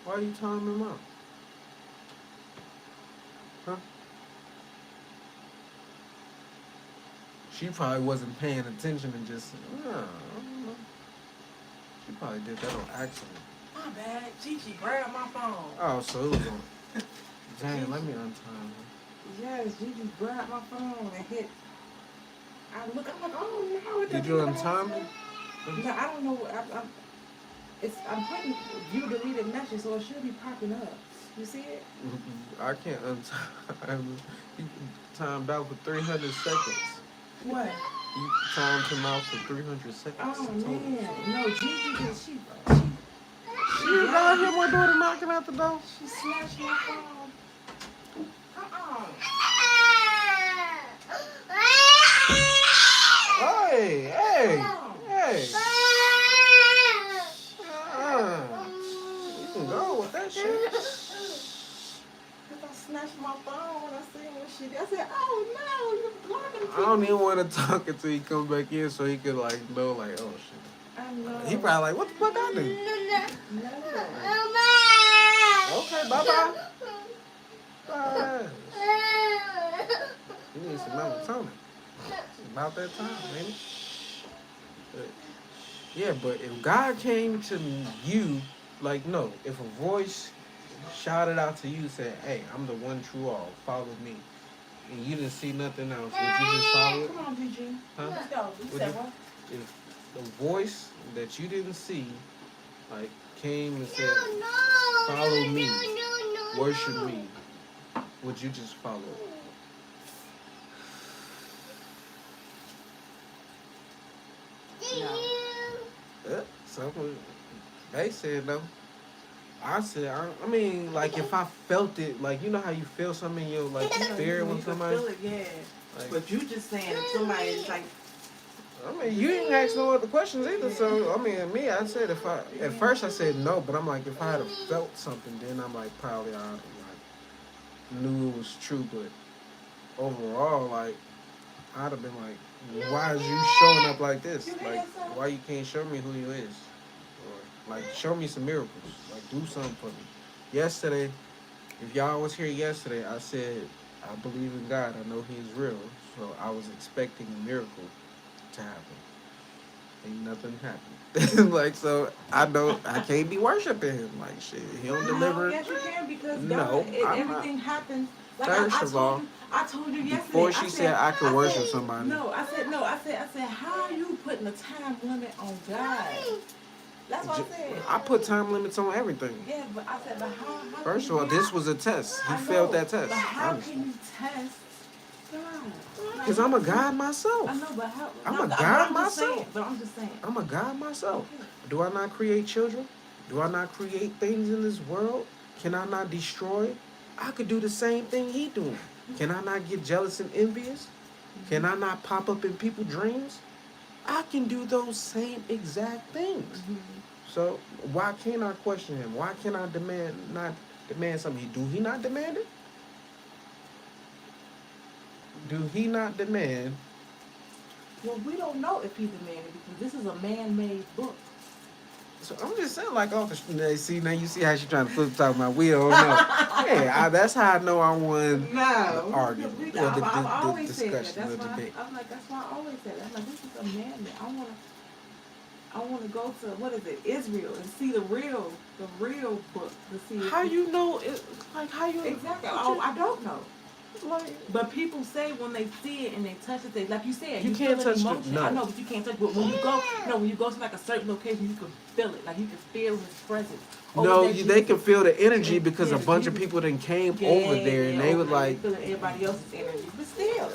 Why you telling him out? Huh? She probably wasn't paying attention and just I don't know. She probably did that on accident. My bad. Gigi grabbed my phone. Oh, so it was on. Dang, let me untime her. Yes, Gigi grabbed my phone and hit. I'm like, oh no. Did you untime me? No, I don't know. I'm putting view deleted message, so it should be popping up. You see it? I can't untime. You timed out for 300 seconds. What? You timed him out for 300 seconds. Oh total. man, no, Gigi did. You got him my daughter knocking at the door? She snatched my phone. Hey, hey, hey. You can go with that shit. Cause I snatched my phone when I seen what she did. I said, "Oh no, you're blocking me." I don't even want to talk until he comes back in so he could like know like, oh shit. I know. He probably like, what the fuck I do? No. Okay, bye-bye. Bye. You need some melatonin. It's about that time, man. Yeah, but if God came to you, like, no, if a voice shouted out to you, said, hey, I'm the one true all, follow me, and you didn't see nothing else, would you just follow it? Come on, Gigi. Huh? Let's go. You said what? If the voice that you didn't see, like, came and said, follow me, worship me, would you just follow it? No. Something they said though. I said, I mean, like if I felt it, like you know how you feel something in your like spirit when You somebody. can feel it, yeah. Like, But you just saying if somebody is like. I mean, you didn't ask no other questions either. So I mean, me, I said if I at first I said no, but I'm like if I had felt something, then I'm like probably I like knew it was true. But overall, like I'd have been like, why is you showing up like this? Like why you can't show me who you is? Or like show me some miracles. Like do something for me. Yesterday, if y'all was here yesterday, I said I believe in God. I know He's real. So I was expecting a miracle to happen. Ain't nothing happened. Like so, I can't be worshiping Him. Like shit, He don't deliver. Yes, you can because No, God, everything happens. Like First of all, I told you yesterday. Before she said I could worship somebody. No, I said, how are you putting a time limit on God? That's what I said. I put time limits on everything. Yeah, but I said, but how First of all, this was a test. He failed that test. But how can you test God? Because I'm a God myself. I know, but how? I'm a God myself. But I'm just saying. I'm a God myself. Okay. Do I not create children? Do I not create things in this world? Can I not destroy? I could do the same thing He doing. Can I not get jealous and envious? Can I not pop up in people's dreams? I can do those same exact things. Mm-hmm. So why can't I question Him? Why can't I not demand something? Do He not demand it? Do He not demand? Well, we don't know if He demanded because this is a man-made book. So I'm just saying, like, off the see now you see how she trying to flip top my wheel. Yeah, that's how I know I won the No. argument or I've the always said that. discussion, That's the why debate. I'm like, that's why I always said that. I'm like, this is a man. I wanna go to what is it, Israel, and see the real book to see. How you know it? Like how you Exactly. Oh, I don't know. like But people say when they see it and they touch it, they like you said, You you can't feel an touch the- emotion. no. I know, but you can't touch. But when you go, when you go to like a certain location, you can feel it. Like you can feel his presence. no, they can feel the energy because a Yeah, bunch of you- people then came over there and they were like, feeling everybody else's energy, but still.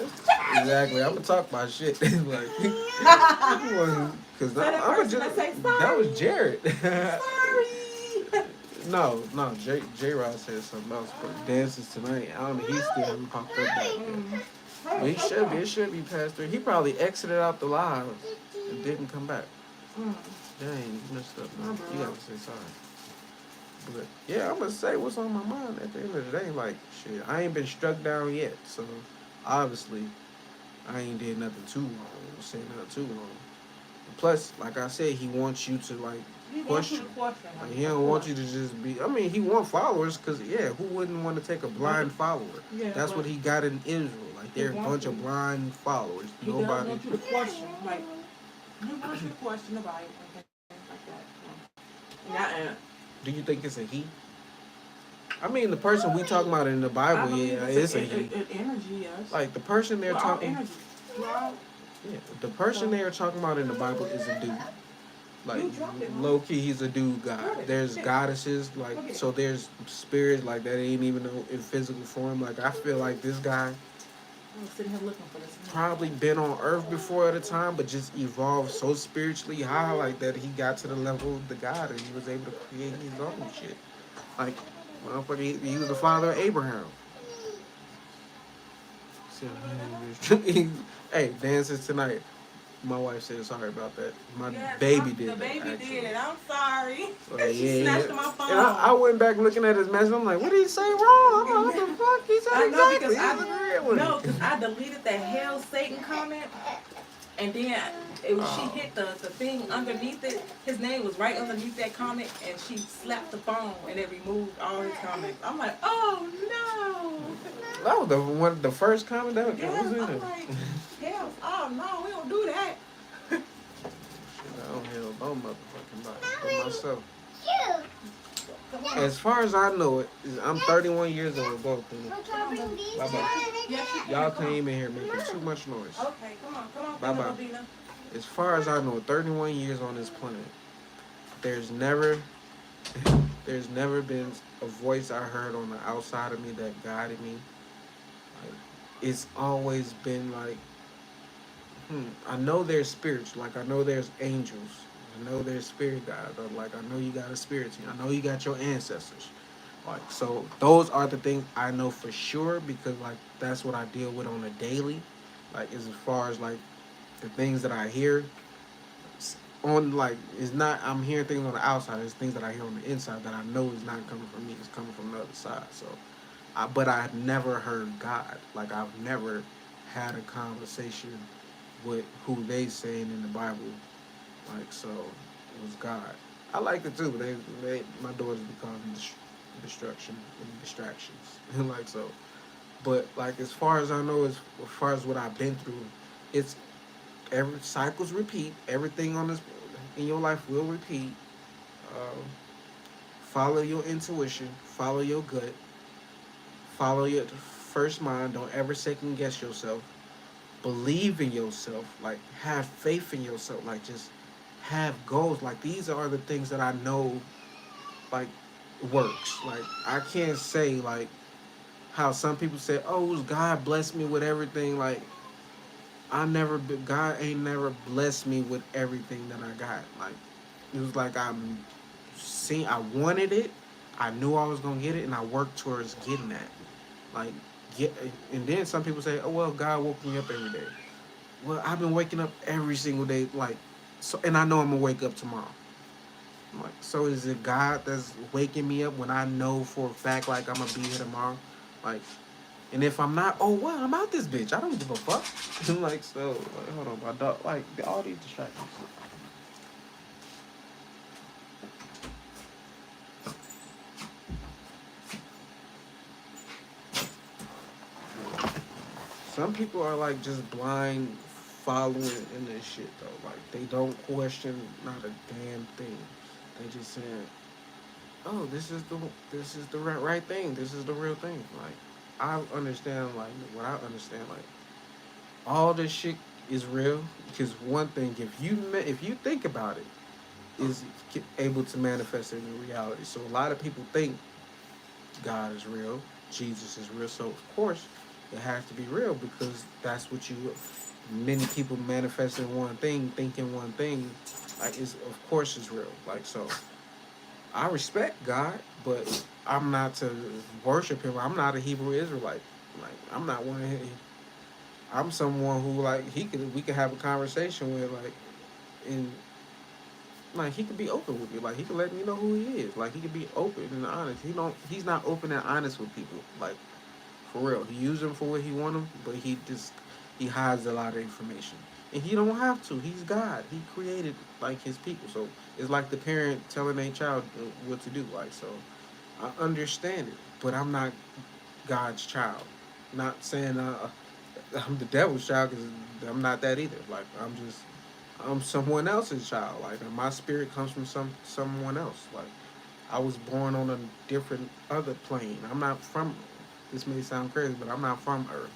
exactly. I'm gonna talk my shit, like, because So that I'm person just that say, that was "Sorry." Jared. Sorry. no, J Rod said something else, but dances tonight. I don't know. He still haven't popped up back yet. But he should be. It should be past 3. He probably exited out the live and didn't come back. Dang, you messed up, man. You gotta say sorry. But yeah, I'm gonna say what's on my mind at the end of the day. Like, shit, I ain't been struck down yet, so obviously I ain't did nothing too wrong. Say nothing too wrong. Plus, like I said, he wants you to like question. Like, he don't want you to just be. I mean, he want followers, cause yeah, who wouldn't want to take a blind follower? Yeah, That's what he got in Israel. Like, they're a bunch of blind followers. He Nobody. does want you to question, like he wants you to question the Bible and things like that. Yeah. Do you think it's a he? I mean, the person we talking about in the Bible, yeah, it's a he. Energy, yes. Like the person they're talking. Energy. Yeah, the person they are talking about in the Bible is a dude. Like, low key, he's a dude god. There's goddesses, like, so there's spirits, like, that ain't even in physical form. Like, I feel like this guy probably been on Earth before at a time, but just evolved so spiritually high, like, that he got to the level of the God and he was able to create his own shit. Like, motherfucker, he was the father of Abraham. Hey, dances tonight. My wife said sorry about that. My baby did. The baby that, did. I'm sorry. Like, She snatched my phone. And I went back looking at his message. I'm like, what did he say wrong? I'm like, what the fuck? He said exactly. Because I deleted that Hail Satan comment, and then she hit the thing underneath it. His name was right underneath that comment, and she slapped the phone, and it removed all his comments. I'm like, oh no. That was the first comment that was in I'm there. like, hell, oh no, we don't do that. Shit, I don't hear no motherfucking body for myself. As far as I know it, I'm 31 years old. Both of them. Bye-bye. Y'all came in here making too much noise. Okay, come on. Bye-bye. As far as I know, 31 years on this planet, there's never been a voice I heard on the outside of me that guided me. Like, it's always been like, I know there's spirits. Like, I know there's angels. I know there's spirit guides. Like, I know you got a spirit team. I know you got your ancestors. Like, so those are the things I know for sure because, like, that's what I deal with on a daily. Like, as far as, like, the things that I hear on, like, it's not, I'm hearing things on the outside. It's things that I hear on the inside that I know is not coming from me. It's coming from the other side. So, but I've never heard God. Like, I've never had a conversation with who they saying in the Bible. Like, so it was God. I liked it too. My daughters be calling me destruction and distractions. Like, so, but like, as far as I know, as far as what I've been through, it's every cycles repeat. Everything on this in your life will repeat. Follow your intuition. Follow your gut. Follow your first mind. Don't ever second guess yourself. Believe in yourself. Like, have faith in yourself. Like, just have goals. Like, these are the things that I know, like, works. Like, I can't say, like, how some people say, oh, God blessed me with everything. Like, God ain't never blessed me with everything that I got. Like, it was like I wanted it. I knew I was going to get it, and I worked towards getting that. Like, and then some people say, oh, well, God woke me up every day. Well, I've been waking up every single day, like, so, and I know I'm going to wake up tomorrow. I'm like, so is it God that's waking me up when I know for a fact, like, I'm going to be here tomorrow? Like, and if I'm not, oh, well, I'm out this bitch. I don't give a fuck. Like, so, like, hold on, my dog, like, all these distractions. some people are like just blind following in this shit though. Like they don't question not a damn thing. They just saying, "Oh, this is the right thing. This is the real thing." Like I understand like what I understand like all this shit is real because one thing if you think about it is able to manifest it in reality. So a lot of people think God is real, Jesus is real. So of course, it has to be real because that's what you. Many people manifesting one thing, thinking one thing, like is of course is real. Like so, I respect God, but I'm not to worship Him. I'm not a Hebrew Israelite. Like I'm not one of his. I'm someone who like we could have a conversation with and like he could be open with me. Like he could let me know who he is. Like he could be open and honest. He's not open and honest with people. Like for real. He use them for what he want them, but he hides a lot of information. And he don't have to. He's God. He created like his people. So it's like the parent telling their child what to do. Like so, I understand it, but I'm not God's child. Not saying I'm the devil's child because I'm not that either. Like I'm someone else's child. Like my spirit comes from someone else. Like I was born on a different other plane. I'm not from. This may sound crazy, but I'm not from Earth.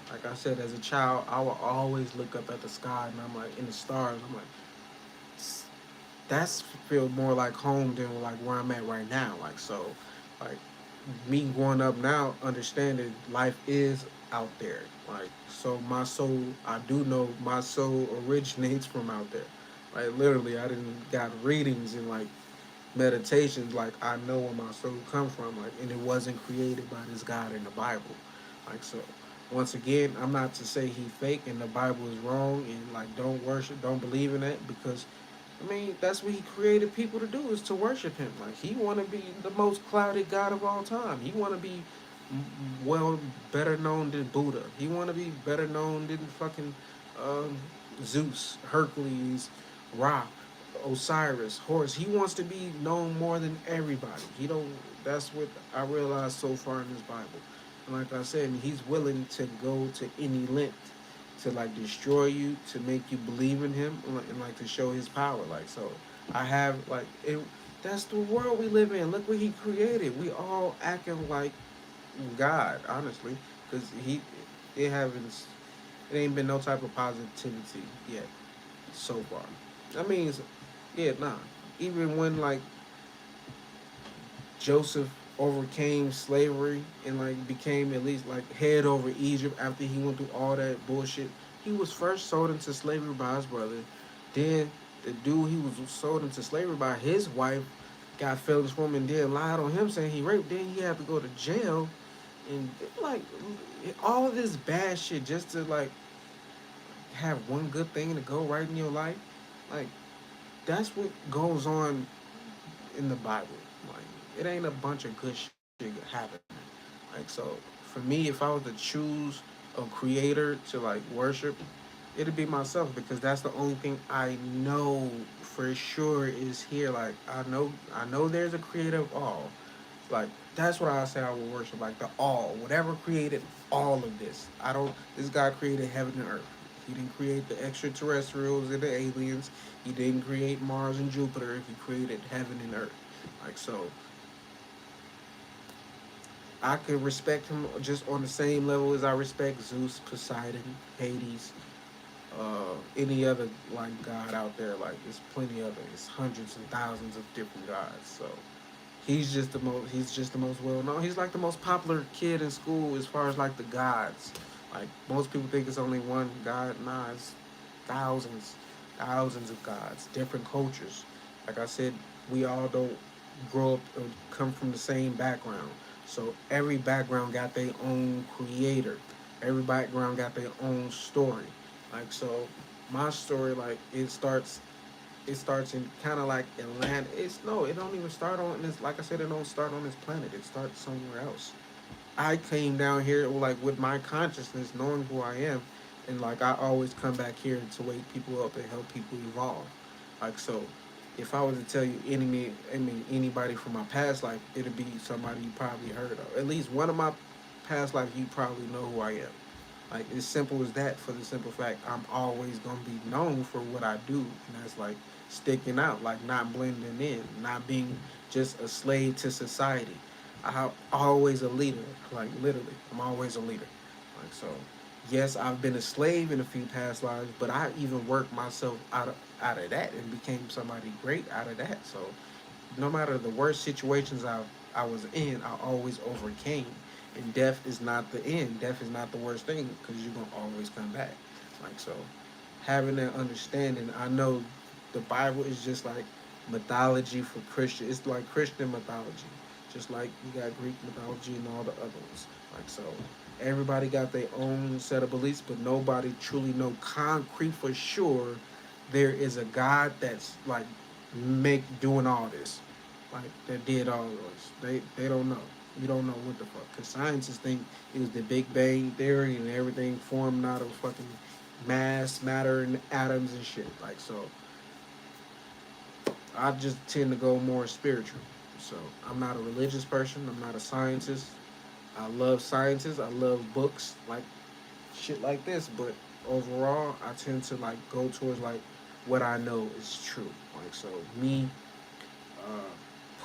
Like I said, as a child, I would always look up at the sky and I'm like in the stars. I'm like, that's feel more like home than like where I'm at right now. Like so, like me growing up now, understanding life is out there. Like so, my soul, I do know my soul originates from out there. Like literally, I didn't got readings and like meditations. Like I know where my soul come from. Like and it wasn't created by this God in the Bible. Like so. Once again, I'm not to say he fake and the Bible is wrong and like don't worship, don't believe in it because I mean, that's what he created people to do is to worship him. Like he want to be the most clouded god of all time. He want to be well better known than Buddha. He want to be better known than fucking um, Zeus, Hercules, Ra, Osiris, Horus. He wants to be known more than everybody. He don't. That's what I realized so far in this Bible. And like I said, he's willing to go to any length to like destroy you, to make you believe in him, and like to show his power. Like so, I have like it. That's the world we live in. Look what he created. We all acting like God, honestly, because it haven't, it ain't been no type of positivity yet so far. I mean, yeah, nah. Even when like Joseph overcame slavery and like became at least like head over Egypt after he went through all that bullshit. He was first sold into slavery by his brother. Then the dude he was sold into slavery by his wife got feelings for him and then lied on him saying he raped. Then he had to go to jail and like all of this bad shit just to like have one good thing to go right in your life. Like that's what goes on in the Bible. Like it ain't a bunch of good shit happening. Like so, for me, if I was to choose a creator to like worship, it'd be myself because that's the only thing I know for sure is here. Like I know there's a creator of all. Like that's what I say I would worship. Like the all, whatever created all of this. I don't. This guy created heaven and earth. He didn't create the extraterrestrials and the aliens. He didn't create Mars and Jupiter. He created heaven and earth. Like so, I could respect him just on the same level as I respect Zeus, Poseidon, Hades, any other like god out there. Like there's plenty of it. It's hundreds and thousands of different gods. So he's just the most. He's just the most well known. He's like the most popular kid in school as far as like the gods. Like most people think it's only one god. Nah, it's thousands, thousands of gods, different cultures. Like I said, we all don't grow up or come from the same background. So every background got their own creator. Every background got their own story. Like so, my story like it starts in kind of like Atlanta. It's no, it don't even start on this. Like I said, it don't start on this planet. It starts somewhere else. I came down here like with my consciousness, knowing who I am, and like I always come back here to wake people up and help people evolve. Like so, if I was to tell you anybody from my past life, it'd be somebody you probably heard of. At least one of my past life, you probably know who I am. Like, as simple as that, for the simple fact I'm always gonna be known for what I do, and that's like sticking out, like not blending in, not being just a slave to society. I'm always a leader, like literally, I'm always a leader. Like, so, yes, I've been a slave in a few past lives, but I even worked myself out of that and became somebody great out of that. So no matter the worst situations I was in, I always overcame. And death is not the end. Death is not the worst thing, because you're gonna always come back. Like, so, having that understanding, I know the Bible is just like mythology for Christian. It's like Christian mythology, just like you got Greek mythology and all the other ones. Like, so, everybody got their own set of beliefs, but nobody truly know concrete for sure there is a God that's like make doing all this, like that did all this. They don't know. We don't know what the fuck. Cause scientists think it was the Big Bang theory and everything formed out of fucking mass, matter, and atoms and shit. Like, so, I just tend to go more spiritual. So I'm not a religious person. I'm not a scientist. I love sciences. I love books like shit like this. But overall, I tend to like go towards like what I know is true. Like, so, me uh,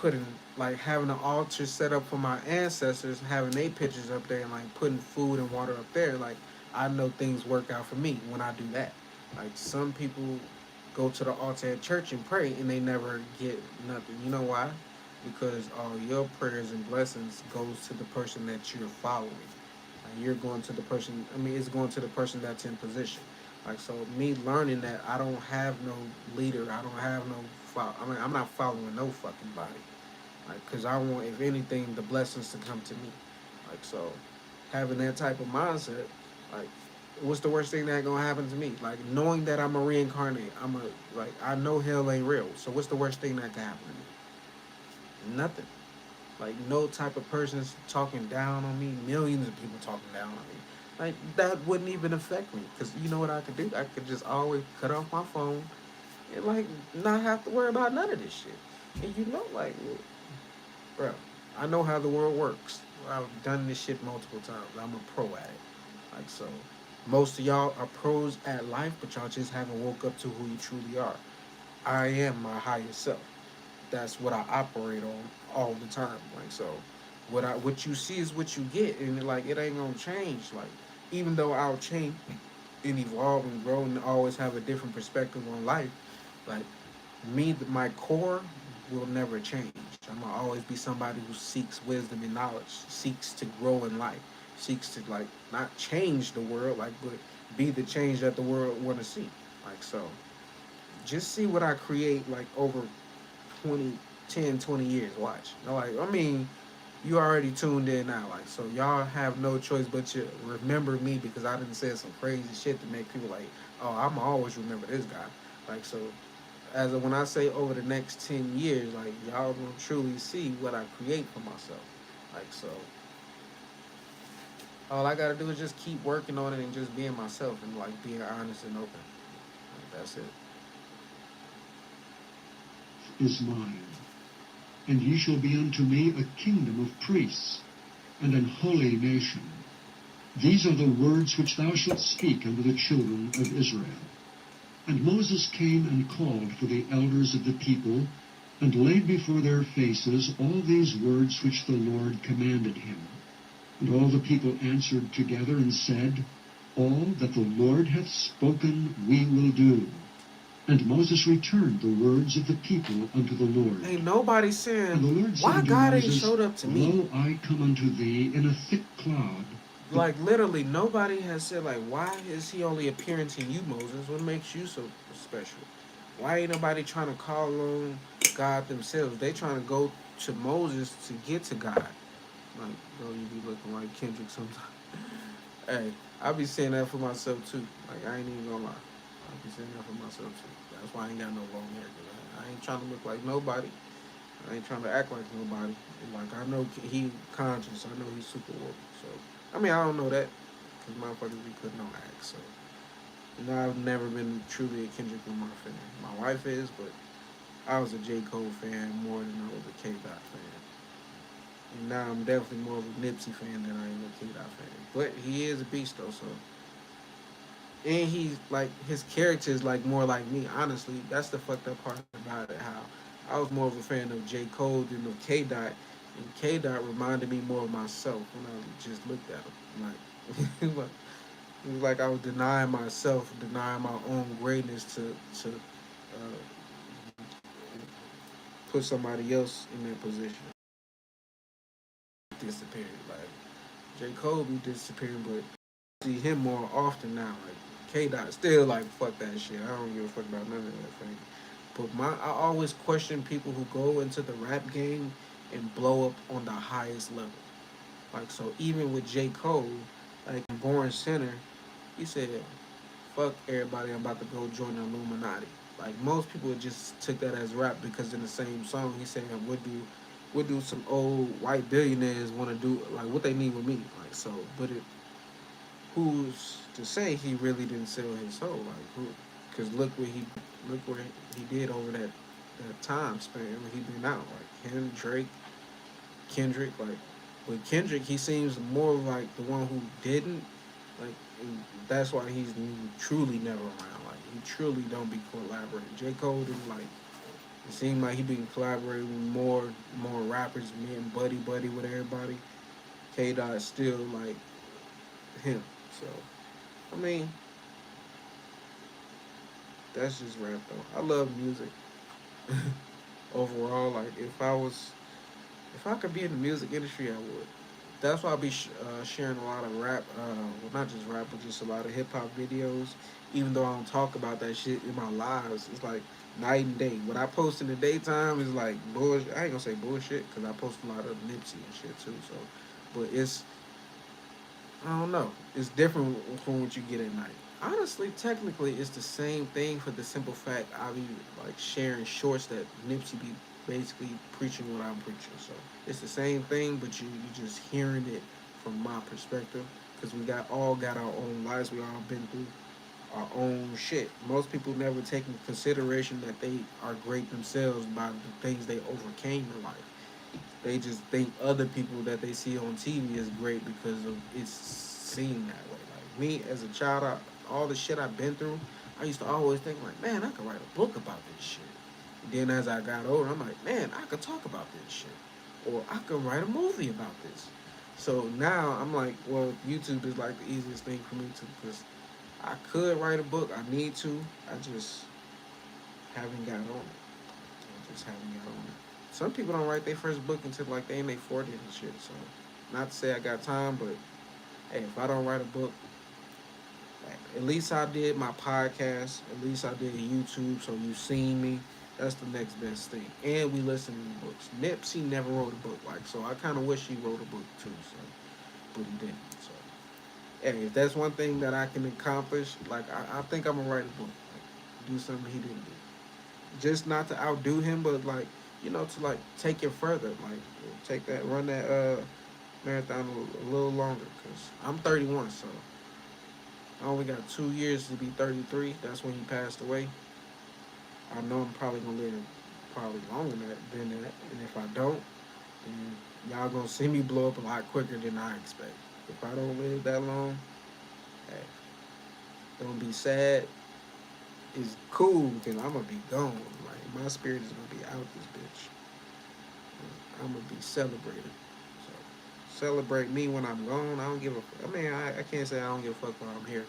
putting like having an altar set up for my ancestors, having their pictures up there, and like putting food and water up there. Like, I know things work out for me when I do that. Like, some people go to the altar at church and pray, and they never get nothing. You know why? Because all your prayers and blessings goes to the person that you're following. Like, you're going to the person. I mean, it's going to the person that's in position. Like, so, me learning that I don't have no leader. I don't have no. I mean, I'm not following no fucking body. Like, cause I want, if anything, the blessings to come to me. Like, so, having that type of mindset, like, what's the worst thing that gonna happen to me? Like, knowing that I'm a reincarnate. I know hell ain't real. So what's the worst thing that can happen to me? Nothing. Like, no type of person's talking down on me. Millions of people talking down on me. Like, that wouldn't even affect me. Cause you know what I could do? I could just always cut off my phone and like not have to worry about none of this shit. And you know, like, bro, I know how the world works. I've done this shit multiple times. I'm a pro at it. Like, so, most of y'all are pros at life, but y'all just haven't woke up to who you truly are. I am my higher self. That's what I operate on all the time. Like, so, what you see is what you get, and like it ain't gonna change. Like, even though I'll change and evolve and grow and always have a different perspective on life, like me, my core will never change. I'm gonna always be somebody who seeks wisdom and knowledge, seeks to grow in life, seeks to like not change the world, like, but be the change that the world want to see. Like, so, just see what I create like over 20, 10, 20 years. Watch. Like, I mean, you already tuned in now. Like, so, y'all have no choice but to remember me, because I didn't say some crazy shit to make people like, oh, I'm always remember this guy. Like, so, as of when I say over the next 10 years, like, y'all gonna truly see what I create for myself. Like, so, all I gotta do is just keep working on it and just being myself and like being honest and open. Like, that's it. Is mine, and ye shall be unto me a kingdom of priests, and an holy nation. These are the words which thou shalt speak unto the children of Israel. And Moses came and called for the elders of the people, and laid before their faces all these words which the Lord commanded him. And all the people answered together and said, All that the Lord hath spoken we will do. And Moses returned the words of the people unto the Lord. Ain't nobody And the saying, Lord said why unto God ain't Moses, showed up to me? Lo, I come unto thee in a thick cloud. Like, literally, nobody has said, like, why is he only appearing to you, Moses? What makes you so special? Why ain't nobody trying to call on God themselves? They trying to go to Moses to get to God. Like, bro, you be looking like Kendrick sometimes. Hey, I be saying that for myself too. Like, I ain't even gonna lie. I be saying that for myself too. That's why I ain't got no long hair. Cause I ain't trying to look like nobody. I ain't trying to act like nobody. And like, I know he conscious. I know he's super woke. So, I mean, I don't know that, cause motherfuckers be putting on acts. So, you know, I've never been truly a Kendrick Lamar fan. My wife is, but I was a J. Cole fan more than I was a K. Dot fan. And now I'm definitely more of a Nipsey fan than I am a K-Dot fan. But he is a beast though, so and he's like his character is like more like me. Honestly, that's the fucked up part about it. How I was more of a fan of J. Cole than of K Dot, and K Dot reminded me more of myself when I just looked at him. Like, like it was like I was denying myself, denying my own greatness to put somebody else in that position. Disappeared. Like J. Cole be disappearing, but see him more often now. Like K Dot still like fuck that shit. I don't give a fuck about none of that thing. But I always question people who go into the rap game and blow up on the highest level. Like so, even with J Cole, like Born Center, he said, "Fuck everybody, I'm about to go join the Illuminati." Like most people just took that as rap because in the same song he said, "What do some old white billionaires want to do? Like what they need with me?" Like so, but who's to say he really didn't sell his soul? Like who? Because look what he did over that time span when he been out. Like him, Drake, Kendrick. Like with Kendrick, he seems more like the one who didn't. Like and that's why he's truly never around. Like he truly don't be collaborating. J Cole didn't like. It seemed like he been collaborating with more rappers, being buddy with everybody. K Dot still like him. So I mean, that's just rap though. I love music overall. Like if I could be in the music industry, I would. That's why I be sharing a lot of rap. Well, not just rap, but just a lot of hip hop videos. Even though I don't talk about that shit in my lives, it's like night and day. What I post in the daytime is like bullshit. I ain't gonna say bullshit because I post a lot of Nipsey and shit too. So, but it's I don't know. It's different from what you get at night. Honestly, technically, it's the same thing for the simple fact I be like sharing shorts that Nipsey be basically preaching what I'm preaching. So it's the same thing, but you just hearing it from my perspective because we got our own lives. We all been through our own shit. Most people never take into consideration that they are great themselves by the things they overcame in life. They just think other people that they see on TV is great because of it's seen that way. Like me as a child, all the shit I've been through, I used to always think like, man, I could write a book about this shit. Then as I got older, I'm like, man, I could talk about this shit, or I could write a movie about this. So now I'm like, well, YouTube is like the easiest thing for me to, because I could write a book. I need to. I just haven't got on it. I just haven't got on it. Some people don't write their first book until like they in their 40s and shit. So, not to say I got time, but hey, if I don't write a book, like, at least I did my podcast. At least I did YouTube, so you seen me. That's the next best thing. And we listen to books. Nipsey never wrote a book, like so. I kind of wish he wrote a book too. So, but he didn't. So, hey, if that's one thing that I can accomplish, like I think I'm gonna write a book. Like, do something he didn't do. Just not to outdo him, but like to like take it further, like take that run that marathon a little longer. Cause I'm 31, so I only got 2 years to be 33. That's when he passed away. I know I'm probably gonna live probably longer than that, and if I don't, then y'all gonna see me blow up a lot quicker than I expect. If I don't live that long, hey, don't be sad. It's cool because I'm gonna be gone. Like my spirit is gonna be out this bitch. I'm gonna be celebrated. So celebrate me when I'm gone. I don't give a. I mean, I can't say I don't give a fuck while I'm here,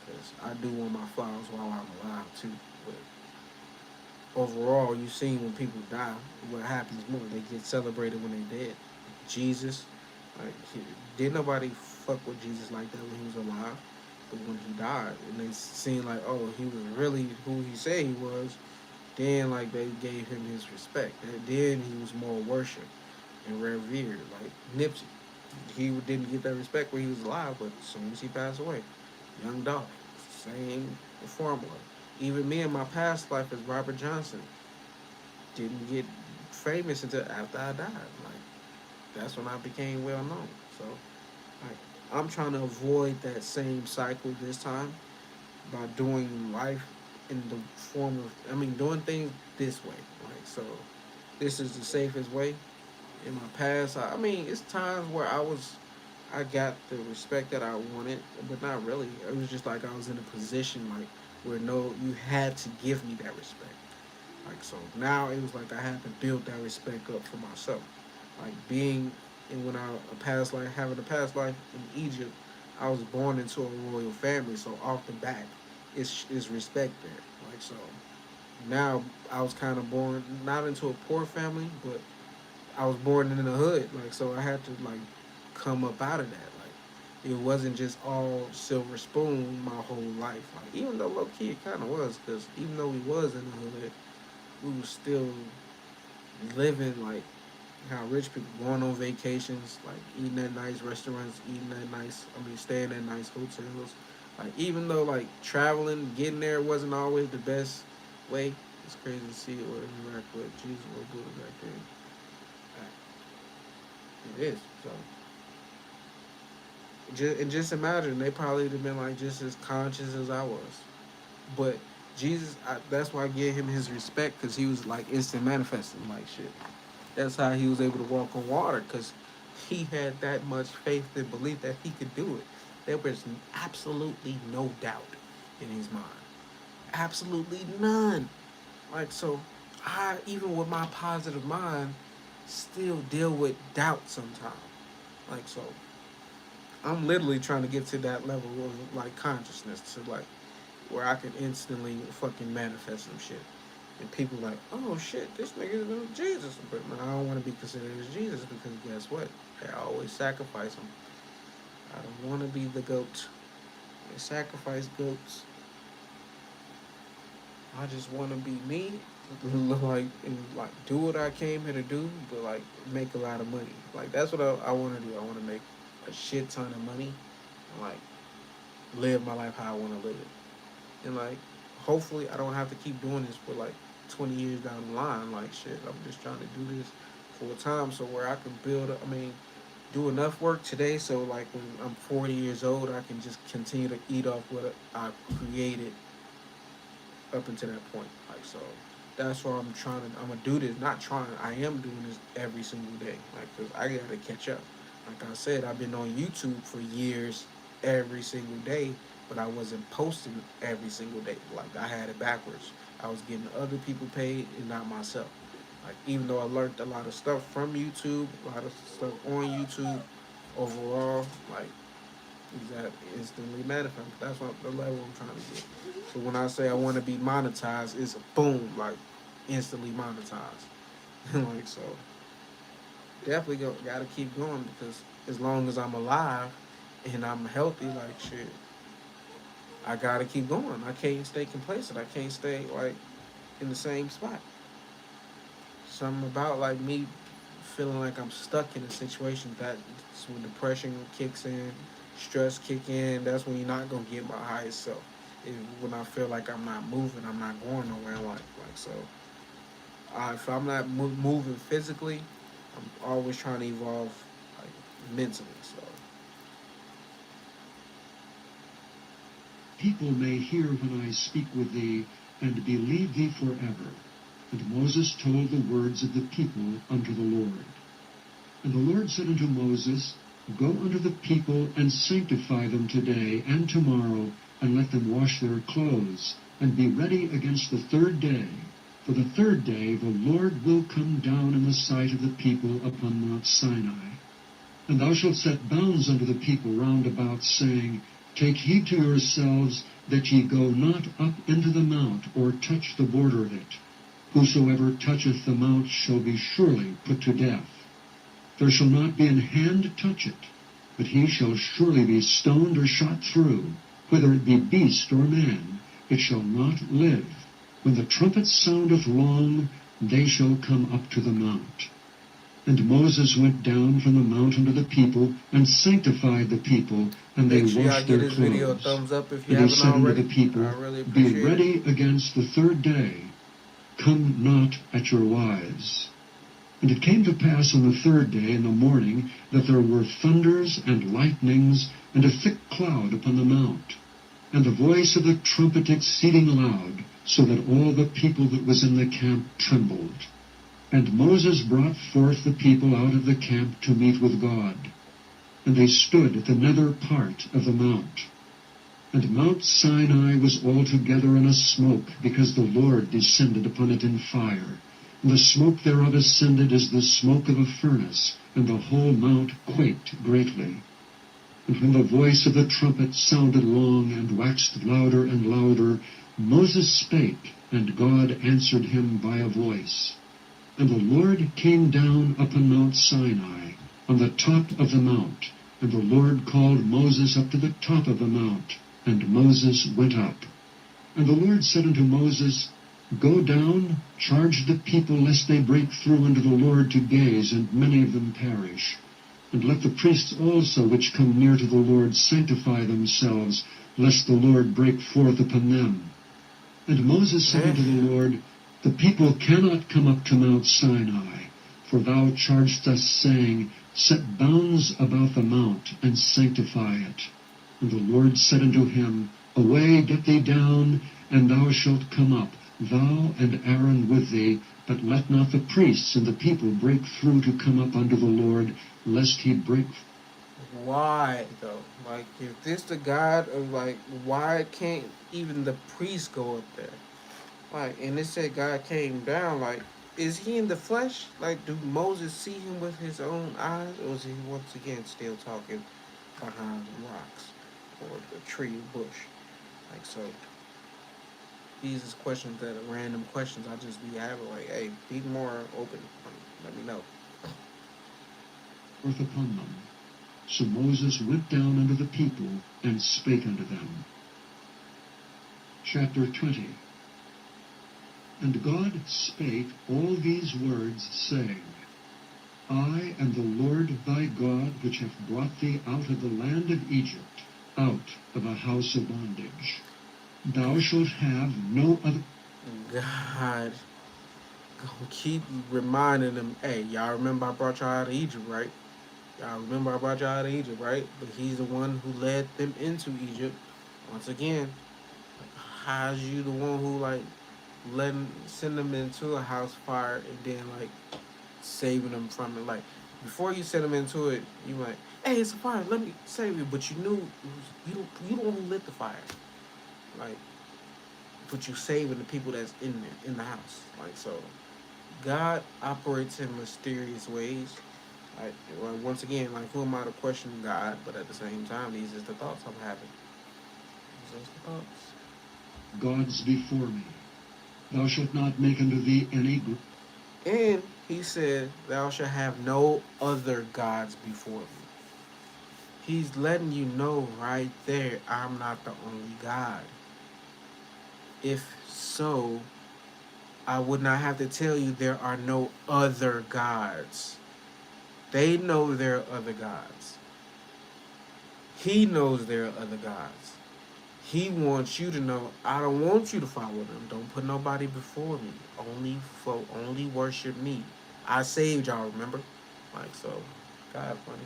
because I do want my flowers while I'm alive too. But overall, you seen when people die, what happens more? They get celebrated when they dead. Jesus, like did nobody fuck with Jesus like that when he was alive? But when he died, and they seen like, oh, he was really who he said he was. Then like they gave him his respect. And then he was more worshipped and revered. Like Nipsey, he didn't get that respect when he was alive, but as soon as he passed away, Young Dolph, same formula. Even me in my past life as Robert Johnson didn't get famous until after I died. Like that's when I became well known. So like I'm trying to avoid that same cycle this time by doing life in the form of doing things this way. Like so this is the safest way. in my past, I mean, it's times where I got the respect that I wanted, but not really. It was just like I was in a position like where no, you had to give me that respect. Like so now it was like I had to build that respect up for myself. Like being in when I a past life having a past life in Egypt, I was born into a royal family, so off the bat, it's respect there. Like so now I was kind of born not into a poor family, but I was born in the hood. Like so I had to like come up out of that. Like it wasn't just all silver spoon my whole life. Like even though low key it kind of was, because even though we was in the hood, we was still living like how rich people going on vacations, like eating at nice restaurants, eating at nice, I mean, staying at nice hotels. Like even though like traveling, getting there wasn't always the best way. It's crazy to see it or interact with Jesus or Buddha back then. It is so. Just imagine they probably would have been like just as conscious as I was. But Jesus, that's why I give him his respect because he was like instant manifesting like shit. That's how he was able to walk on water because he had that much faith and belief that he could do it. There was absolutely no doubt in his mind. Absolutely none. Like, so I, even with my positive mind, still deal with doubt sometimes. Like, so I'm literally trying to get to that level of like consciousness to like where I can instantly fucking manifest some shit. And people like, oh shit, this nigga is Jesus. But no, I don't want to be considered as Jesus because guess what? They always sacrifice him. I don't want to be the goat. They sacrifice goats. I just want to be me, look like and like do what I came here to do, but like make a lot of money. Like that's what I want to do. I want to make a shit ton of money, and like live my life how I want to live it. And like hopefully I don't have to keep doing this for like 20 years down the line. Like shit, I'm just trying to do this full time so where I can build. I mean, do enough work today so like when I'm 40 years old, I can just continue to eat off what I created up until that point. Like so, that's why I'm trying to. I'm gonna do this. Not trying. I am doing this every single day. Like, cause I gotta catch up. Like I said, I've been on YouTube for years, every single day, but I wasn't posting every single day. Like I had it backwards. I was getting other people paid and not myself. Like even though I learned a lot of stuff from YouTube, a lot of stuff on YouTube, overall, like is that instantly manifest. That's what the level I'm trying to get. So when I say I want to be monetized, it's boom, like instantly monetized. Like so, definitely gotta keep going because as long as I'm alive and I'm healthy, like shit, I gotta keep going. I can't stay complacent. I can't stay like in the same spot. Something about like me feeling like I'm stuck in a situation that's when depression kicks in, stress kick in. That's when you're not gonna get my highest self. When I feel like I'm not moving, I'm not going nowhere in life. Like so, if I'm not moving physically, I'm always trying to evolve like mentally. So People may hear when I speak with thee, and believe thee forever. And Moses told the words of the people unto the Lord. And the Lord said unto Moses, Go unto the people, and sanctify them today and tomorrow, and let them wash their clothes, and be ready against the third day. For the third day the Lord will come down in the sight of the people upon Mount Sinai. And thou shalt set bounds unto the people round about, saying, Take heed to yourselves that ye go not up into the mount, or touch the border of it. Whosoever toucheth the mount shall be surely put to death. There shall not be an hand touch it, but he shall surely be stoned or shot through. Whether it be beast or man, it shall not live. When the trumpet soundeth long, they shall come up to the mount. And Moses went down from the mount unto the people, and sanctified the people, and they make sure y'all washed give their this video a clothes. thumbs up if you And he haven't said unto already. the people, I really Be appreciate it. ready against the third day. Come not at your wives. And it came to pass on the third day in the morning that there were thunders and lightnings, and a thick cloud upon the mount, and the voice of the trumpet exceeding loud, so that all the people that was in the camp trembled. And Moses brought forth the people out of the camp to meet with God. And they stood at the nether part of the mount. And Mount Sinai was altogether in a smoke, because the Lord descended upon it in fire. And the smoke thereof ascended as the smoke of a furnace, and the whole mount quaked greatly. And when the voice of the trumpet sounded long, and waxed louder and louder, Moses spake, and God answered him by a voice. And the Lord came down upon Mount Sinai, on the top of the mount. And the Lord called Moses up to the top of the mount, and Moses went up. And the Lord said unto Moses, Go down, charge the people, lest they break through unto the Lord to gaze, and many of them perish. And let the priests also which come near to the Lord sanctify themselves, lest the Lord break forth upon them. And Moses said unto the Lord, The people cannot come up to Mount Sinai, for thou chargedst us, saying, Set bounds about the mount, and sanctify it. And the Lord said unto him, Away, get thee down, and thou shalt come up, thou and Aaron with thee, but let not the priests and the people break through to come up unto the Lord, lest he break. Why though? Like, if this the God of, like, why can't even the priest go up there? Like, and it said God came down. Like, is he in the flesh? Like, do Moses see him with his own eyes, or is he once again still talking behind the rocks or the tree or bush? Like, so these is questions that are random questions I just be having. Like, hey, be more open. Let me know. Forth upon them. So Moses went down unto the people, and spake unto them. Chapter 20. And God spake all these words, saying, I am the Lord thy God, which hath brought thee out of the land of Egypt, out of a house of bondage. Thou shalt have no other. God gonna keep reminding them, hey, y'all remember I brought y'all out of Egypt, right? Y'all remember I brought y'all out of Egypt, right? But he's the one who led them into Egypt. Once again, how's you the one who, like, send them into a house fire and then, like, saving them from it? Like, before you send them into it, you like, hey, it's a fire, let me save you. But you knew you the one who lit the fire. Like, but you saving the people that's in there, in the house. Like, so God operates in mysterious ways. Like, well, once again, like, who am I to question God? But at the same time, these is the thoughts I'm having. These is the thoughts. Gods before me. Thou shalt not make unto thee any group. And he said, thou shalt have no other gods before me. He's letting you know right there, I'm not the only God. If so, I would not have to tell you there are no other gods. They know there are other gods. He knows there are other gods. He wants you to know, I don't want you to follow them. Don't put nobody before me. Only worship me. I saved y'all, remember? Like, so, God funny.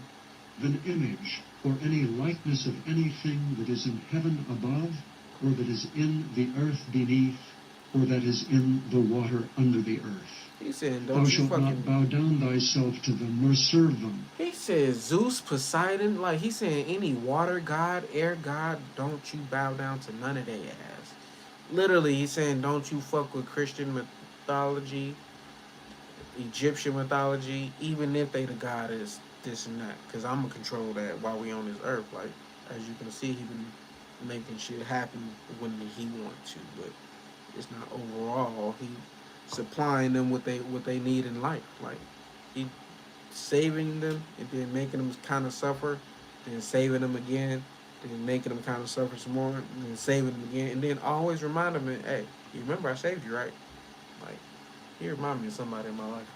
An image, or any likeness of anything that is in heaven above, or that is in the earth beneath, or that is in the water under the earth. He said, Thou don't you shalt not fucking... bow down thyself to them, nor serve them. He said, Zeus, Poseidon, like, he said, any water god, air god, don't you bow down to none of their ass. Literally, he's saying, don't you fuck with Christian mythology, Egyptian mythology, even if they the god is this and that. Because I'm going to control that while we on this earth. Like, as you can see, he been making shit happen when he want to. But it's not overall. He supplying them what they need in life. Like, he saving them and then making them kind of suffer, then saving them again, then making them kind of suffer some more, and then saving them again. And then always remind them, hey, you remember I saved you, right? Like, he remind me of somebody in my life.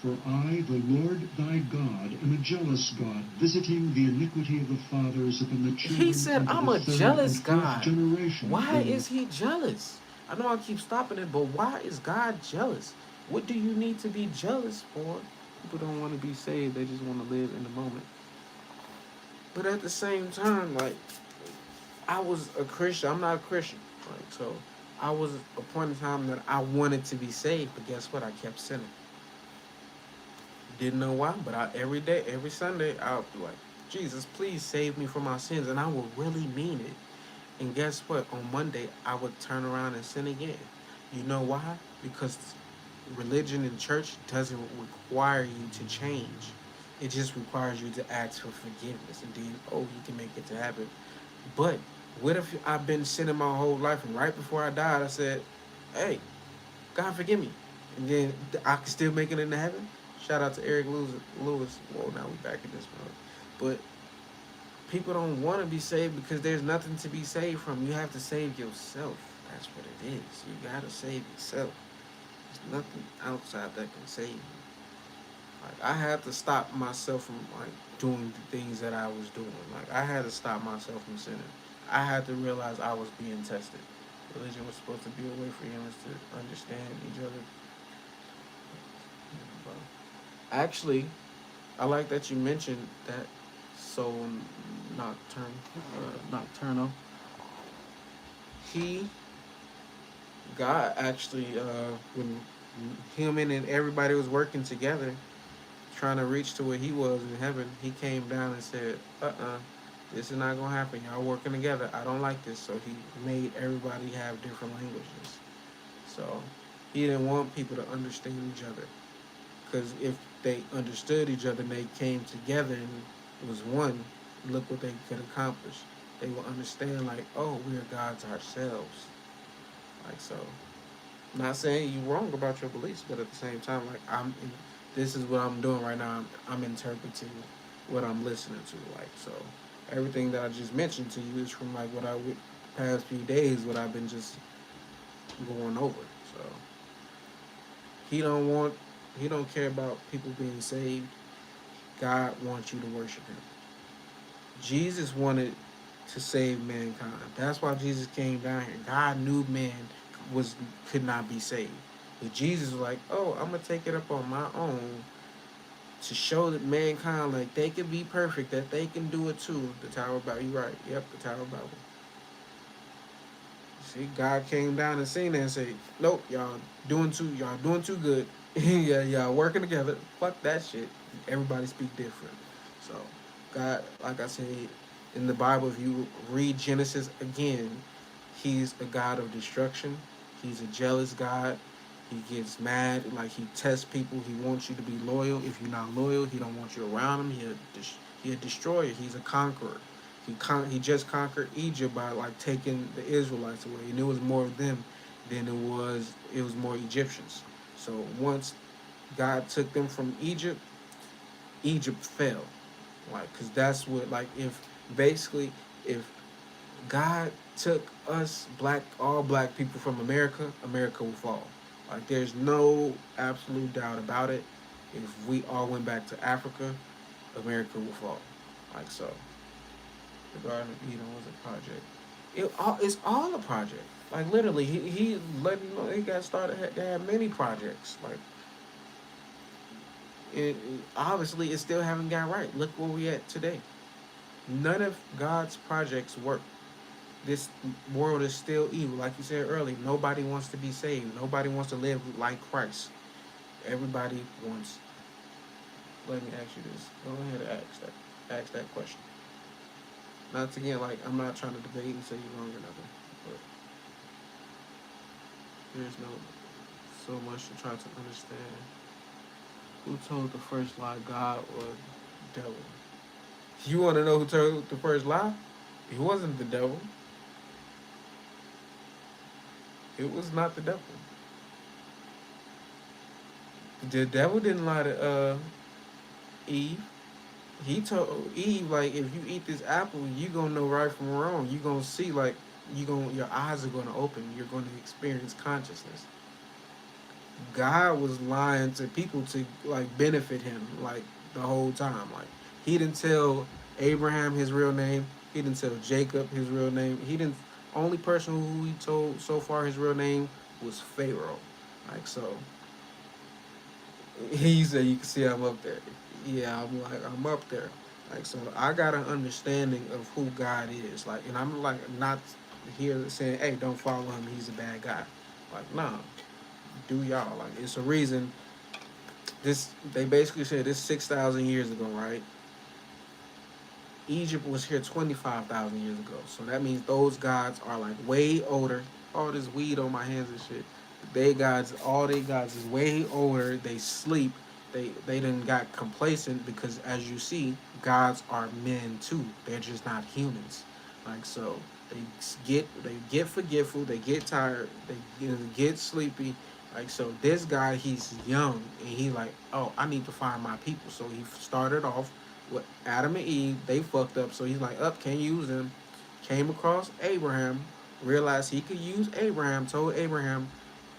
For I, the Lord thy God, am a jealous God, visiting the iniquity of the fathers upon the children. He said, unto I'm the a third jealous and fourth God. generation. Why is he jealous? I know I keep stopping it, but why is God jealous? What do you need to be jealous for? People don't want to be saved. They just want to live in the moment. But at the same time, like, I was a Christian. I'm not a Christian. Like, so I was a point in time that I wanted to be saved, but guess what? I kept sinning. Didn't know why, but every day, every Sunday, I would be like, Jesus, please save me from my sins, and I would really mean it. And guess what? On Monday, I would turn around and sin again. You know why? Because religion and church doesn't require you to change. It just requires you to ask for forgiveness, and then you can make it to happen. But what if I've been sinning my whole life, and right before I died, I said, "Hey, God forgive me," and then I can still make it into heaven? Shout out to Eric Lewis. Whoa, now we back in this one. But people don't want to be saved because there's nothing to be saved from. You have to save yourself. That's what it is. You gotta save yourself. There's nothing outside that can save you. Like I had to stop myself from like doing the things that I was doing. Like I had to stop myself from sinning. I had to realize I was being tested. Religion was supposed to be a way for humans to understand each other. Actually, I like that you mentioned that soul nocturnal. He, God, actually, when human and everybody was working together, trying to reach to where he was in heaven, he came down and said, this is not gonna happen. Y'all working together. I don't like this. So he made everybody have different languages. So he didn't want people to understand each other. Because if they understood each other and they came together and was one, look what they could accomplish. They will understand like, oh, we are gods ourselves. Like so. Not saying you wrong about your beliefs, but at the same time, like this is what I'm doing right now. I'm interpreting what I'm listening to. Like so, everything that I just mentioned to you is from like what past few days, what I've been just going over. So he don't want, he don't care about people being saved. God wants you to worship him. Jesus wanted to save mankind. That's why Jesus came down here. God knew man could not be saved. But Jesus was like, oh, I'm gonna take it up on my own to show that mankind like they can be perfect, that they can do it too. The Tower of Babel. You right. Yep, the Tower of Babel. See, God came down and seen that and said, nope, y'all doing too good. Yeah, y'all working together. Fuck that shit. Everybody speak different. So God, like I said, in the Bible, if you read Genesis again, he's a God of destruction. He's a jealous God. He gets mad, like he tests people. He wants you to be loyal. If you're not loyal, he don't want you around him. He'll destroy you. He's a conqueror. He just conquered Egypt by like taking the Israelites away, and it was more of them than it was more Egyptians. So once God took them from Egypt, Egypt fell, like because that's what like if God took us all black people from America, America will fall. Like there's no absolute doubt about it. If we all went back to Africa, America will fall. Like so. The Garden of Eden was a project. It's all a project. Like literally, he let me know he got started. They had many projects. Like obviously, it still haven't got right. Look where we at today. None of God's projects work. This world is still evil. Like you said earlier, nobody wants to be saved. Nobody wants to live like Christ. Everybody wants. Let me ask you this. Go ahead and ask that question. Not to get like I'm not trying to debate and say you're wrong or nothing, but there's no so much to try to understand. Who told the first lie, God or devil? You want to know who told the first lie? It wasn't the devil. It was not the devil. The devil didn't lie to Eve. He told Eve like if you eat this apple, you gonna know right from wrong. You gonna see like your eyes are gonna open. You're gonna experience consciousness. God was lying to people to like benefit him like the whole time. Like he didn't tell Abraham his real name. He didn't tell Jacob his real name. He didn't. Only person who he told so far his real name was Pharaoh. Like so, he said you can see I'm up there. Yeah, I'm up there. Like so, I got an understanding of who God is. Like, and I'm like not here saying, "Hey, don't follow him. He's a bad guy." Like, nah, do y'all. Like, it's a reason. This they basically said this 6,000 years ago, right? Egypt was here 25,000 years ago. So that means those gods are like way older. All this weed on my hands and shit. All they gods is way older. They sleep. They done got complacent because, as you see, gods are men too. They're just not humans. Like, so they get forgetful. They get tired. They get sleepy. Like, so this guy, he's young and he like, oh, I need to find my people. So he started off with Adam and Eve. They fucked up, so he's like, up, can't use them. Came across Abraham, realized he could use Abraham, told Abraham,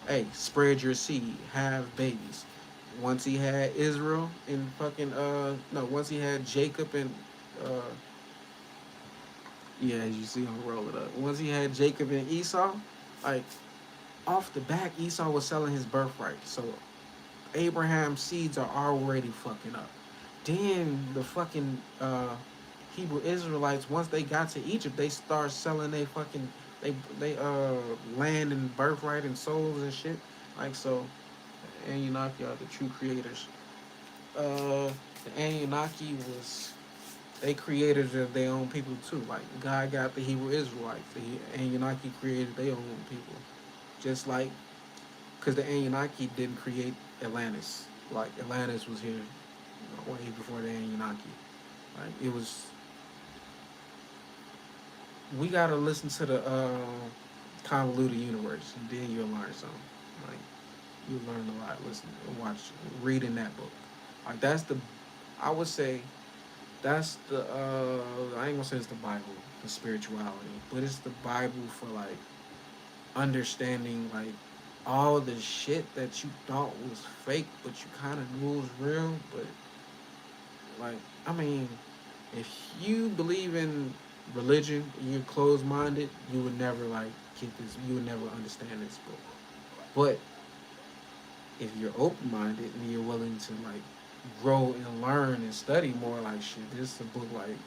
hey, spread your seed, have babies. Once he had Israel and fucking no, once he had Jacob and uh yeah, as you see, I'm roll it up. Once he had Jacob and Esau, like, off the back, Esau was selling his birthright. So Abraham's seeds are already fucking up. Then the fucking Hebrew Israelites, once they got to Egypt, they start selling they fucking they land and birthright and souls and shit. Like, so the Anunnaki are the true creators. The Anunnaki was they creators of their own people too. Like, God got the Hebrew Israelites. The Anunnaki created their own people. Just like, because the Anunnaki didn't create Atlantis. Like, Atlantis was here way before the Anunnaki. Like, it was. We gotta listen to the convoluted universe, and then you'll learn something. Like, you learn a lot. Listen, watch, reading that book. Like, that's the. I would say that's the. I ain't gonna say it's the Bible, the spirituality, but it's the Bible for like understanding like all the shit that you thought was fake, but you kind of knew was real. But like, I mean, if you believe in religion and you're closed minded, you would never like get this. You would never understand this book. But if you're open minded and you're willing to like grow and learn and study more, like shit, this is a book like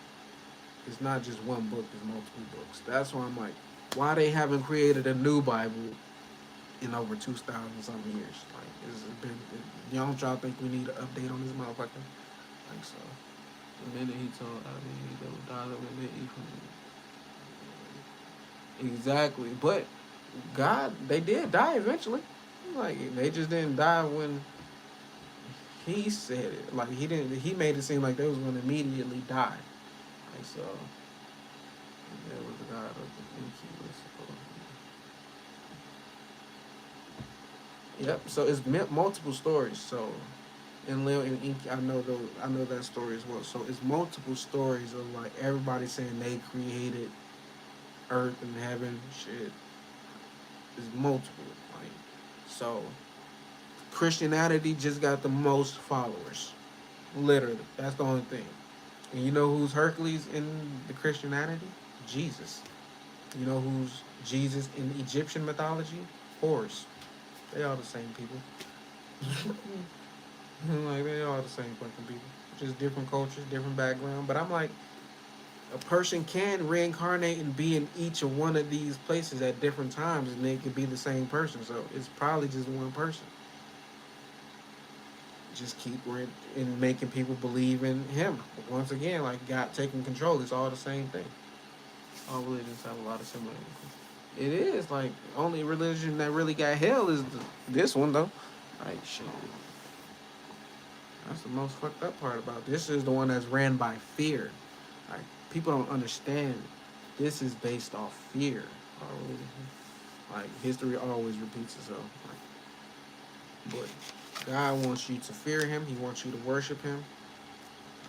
it's not just one book. It's multiple books. That's why I'm like, why they haven't created a new Bible in over 2,000 something years. Like, it's been, y'all think we need an update on this motherfucker? Like, so, the minute he told Ali they would die, they would eat from exactly. But God, they did die eventually. Like, they just didn't die when he said it. Like, he didn't. He made it seem like they was going to immediately die. Like, so, that was the God of the incubus. Yep. So it's multiple stories. So in Lil and Inky, I know that story as well. So it's multiple stories of like everybody saying they created Earth and heaven. Shit, it's multiple. Like, so Christianity just got the most followers. Literally, that's the only thing. And you know who's Hercules in the Christianity? Jesus. You know who's Jesus in Egyptian mythology? Horus. They all the same people. Like, they all the same fucking people. Just different cultures, different background. But I'm like, a person can reincarnate and be in each of one of these places at different times, and they could be the same person. So it's probably just one person. Just keep in making people believe in him. Once again, like God taking control, it's all the same thing. All religions have a lot of similarities. It is like only religion that really got hell is this one though. Like, shit. That's the most fucked up part about this. Is the one that's ran by fear. Like, people don't understand. This is based off fear. Like, history always repeats itself. Like, but God wants you to fear Him. He wants you to worship Him.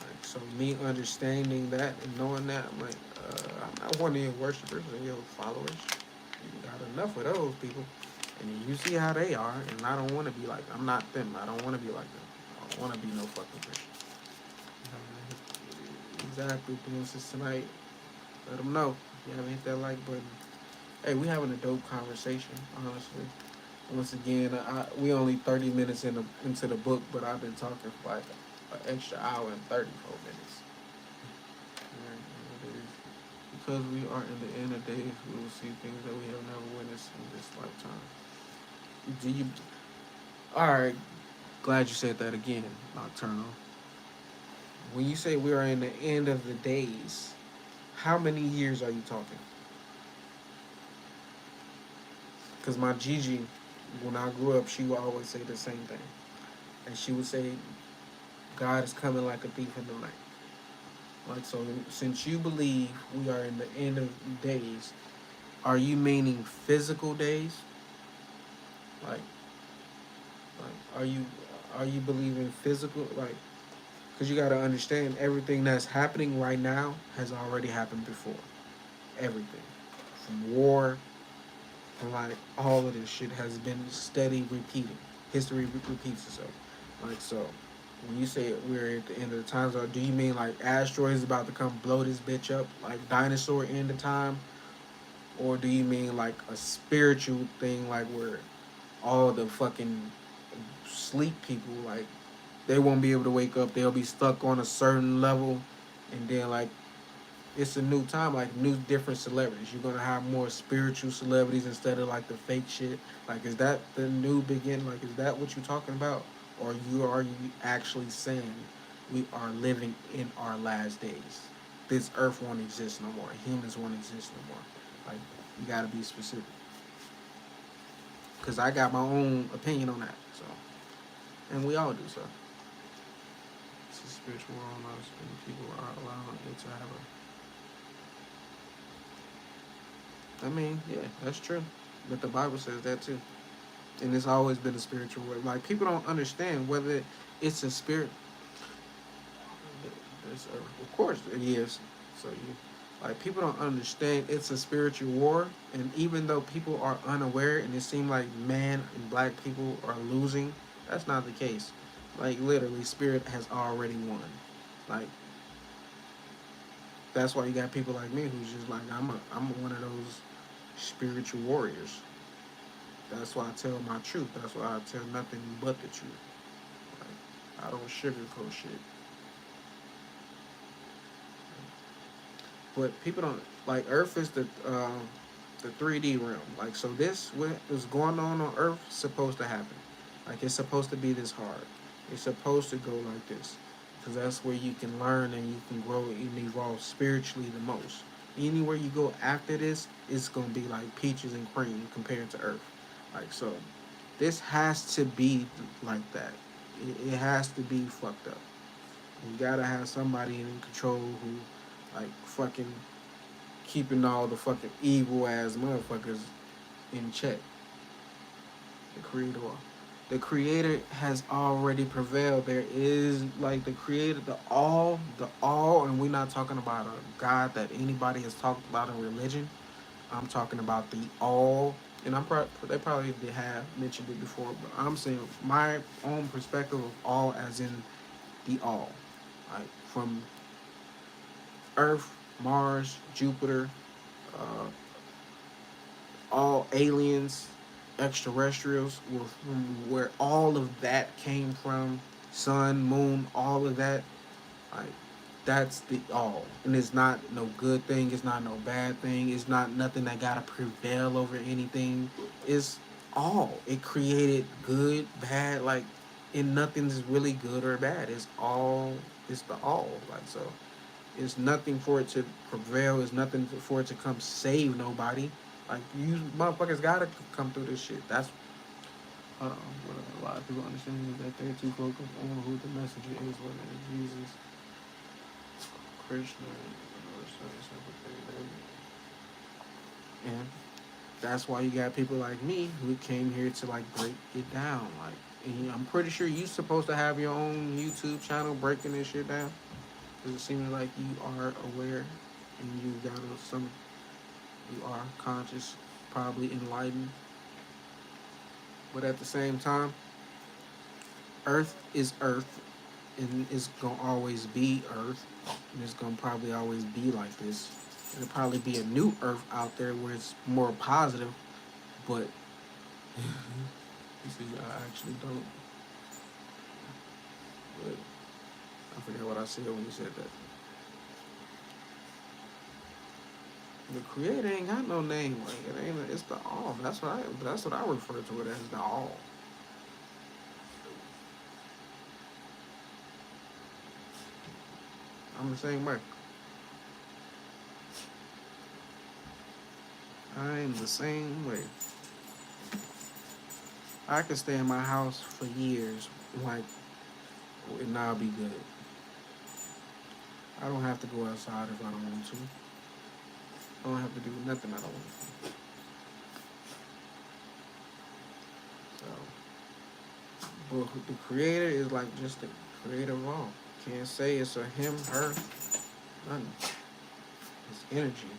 Like, so me understanding that and knowing that, I'm like, I'm not one of your worshipers and your followers. You got enough of those people, and you see how they are. And I don't want to be like them. I'm not them. I don't want to be like them. I don't want to be no fucking Christian. Exactly. Doing this tonight. Let them know. If you haven't hit that like button. Hey, we having a dope conversation, honestly. Once again, we only 30 minutes into the book, but I've been talking for like an extra hour and 34 minutes. because we are in the end of days, we will see things that we have never witnessed in this lifetime. Do you? All right. Glad you said that again, Nocturnal. When you say we are in the end of the days, how many years are you talking? Because my Gigi, when I grew up, she would always say the same thing. And she would say, God is coming like a thief in the night. Like, so since you believe we are in the end of days, are you meaning physical days? Like, are you believing physical? Like, because you got to understand everything that's happening right now has already happened before. Everything. From war, from like all of this shit has been steady repeating. History repeats itself. Like, so when you say we're at the end of the times, or do you mean like asteroids about to come blow this bitch up, like dinosaur end of time, or do you mean like a spiritual thing, like where all the fucking sleep people, like they won't be able to wake up, they'll be stuck on a certain level, and then like it's a new time, like new different celebrities. You're gonna have more spiritual celebrities instead of like the fake shit. Like, is that the new beginning? Like, is that what you're talking about, or are you actually saying we are living in our last days? This earth won't exist no more. Humans won't exist no more. Like, you gotta be specific. Cause I got my own opinion on that. So, and we all do so. It's a spiritual world, not people are allowing it to have a. I mean, yeah, that's true. But the Bible says that too. And it's always been a spiritual world. Like, people don't understand whether it's a spirit. Of course it is. So you, like, people don't understand it's a spiritual war. And even though people are unaware and it seems like man and black people are losing, that's not the case. Like, literally, spirit has already won. Like, that's why you got people like me who's just like, I'm one of those spiritual warriors. That's why I tell my truth. That's why I tell nothing but the truth. Like, I don't sugarcoat shit. But people don't, like, Earth is the 3D realm. Like, so this what is going on Earth is supposed to happen. Like, it's supposed to be this hard. It's supposed to go like this, because that's where you can learn and you can grow and evolve spiritually the most. Anywhere you go after this, it's gonna be like peaches and cream compared to Earth. Like, so, this has to be like that. It has to be fucked up. You gotta have somebody in control who, like, fucking keeping all the fucking evil ass motherfuckers in check. The creator, the creator has already prevailed. There is, like, the creator, the all, and we're not talking about a God that anybody has talked about in religion. I'm talking about the all, and they probably did have mentioned it before, but I'm saying my own perspective of all, as in the all, like from Earth, Mars, Jupiter, uh, all aliens, extraterrestrials, where all of that came from, sun, moon, all of that, like, that's the all. And it's not no good thing, it's not no bad thing, it's not nothing that gotta prevail over anything. It's all. It created good, bad, like, and nothing's really good or bad. It's all, it's the all. Like, so it's nothing for it to prevail. It's nothing for it to come save nobody. Like, you motherfuckers gotta come through this shit. That's what a lot of people understand is that they're too focused on who the messenger is, whether it's Jesus, Krishna, and that's why you got people like me who came here to, like, break it down. Like, and I'm pretty sure you're supposed to have your own YouTube channel breaking this shit down, because it seems like you are aware and you got some, you are conscious, probably enlightened, but at the same time, Earth is Earth, and it's gonna always be Earth, and it's gonna probably always be like this. There'll probably be a new Earth out there where it's more positive, but you see, I actually don't. But I forget what I said when you said that. The Creator ain't got no name. Like it ain't. It's the All. That's what I refer to it as, the All. I'm the same way. I'm the same way. I could stay in my house for years, like, and now be good. I don't have to go outside if I don't want to. I don't have to do nothing I don't want to. So, but the Creator is like just the creator of all. Can't say it's a him, her, nothing. It's energy.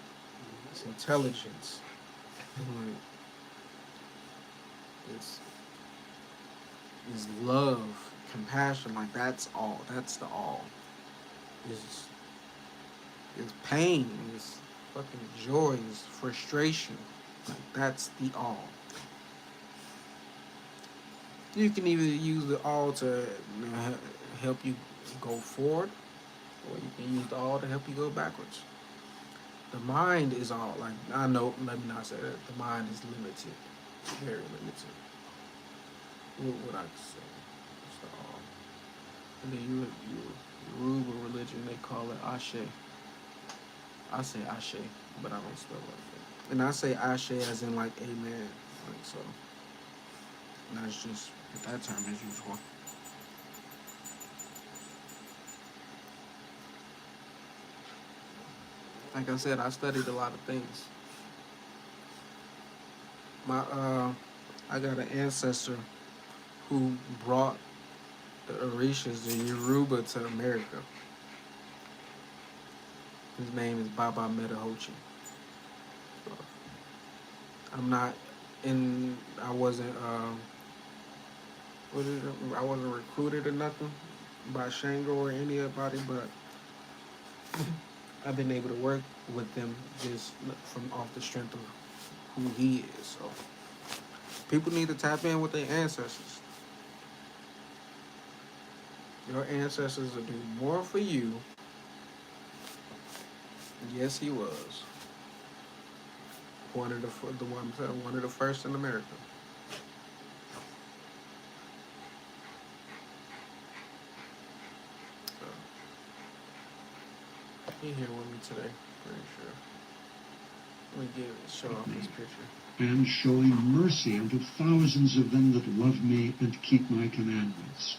It's intelligence. Like, it's is love, compassion. Like that's all. That's the all. Is pain. Is fucking joy. Is frustration. Like that's the all. You can either use the all to help you go forward, or you can use the all to help you go backwards. The mind is all. Like I know. Let me not say that. The mind is limited. Very limited. What would I say? It's the all. And then Yoruba religion, they call it Ashe. I say Ashe, but I don't spell like that. And I say Ashe as in like amen. Like so. And that's just what that term is used for. Like I said, I studied a lot of things. My I got an ancestor who brought the Orishas, the Yoruba, to America. His name is Baba Metahochi. So, I'm not in. I wasn't. I wasn't recruited or nothing by Shango or anybody, but I've been able to work with them just from off the strength of who he is. So people need to tap in with their ancestors. Your ancestors will do more for you. Yes, he was one of the first in America. So, he here with me today, pretty sure. Let me show off this picture. And showing mercy unto thousands of them that love me and keep my commandments.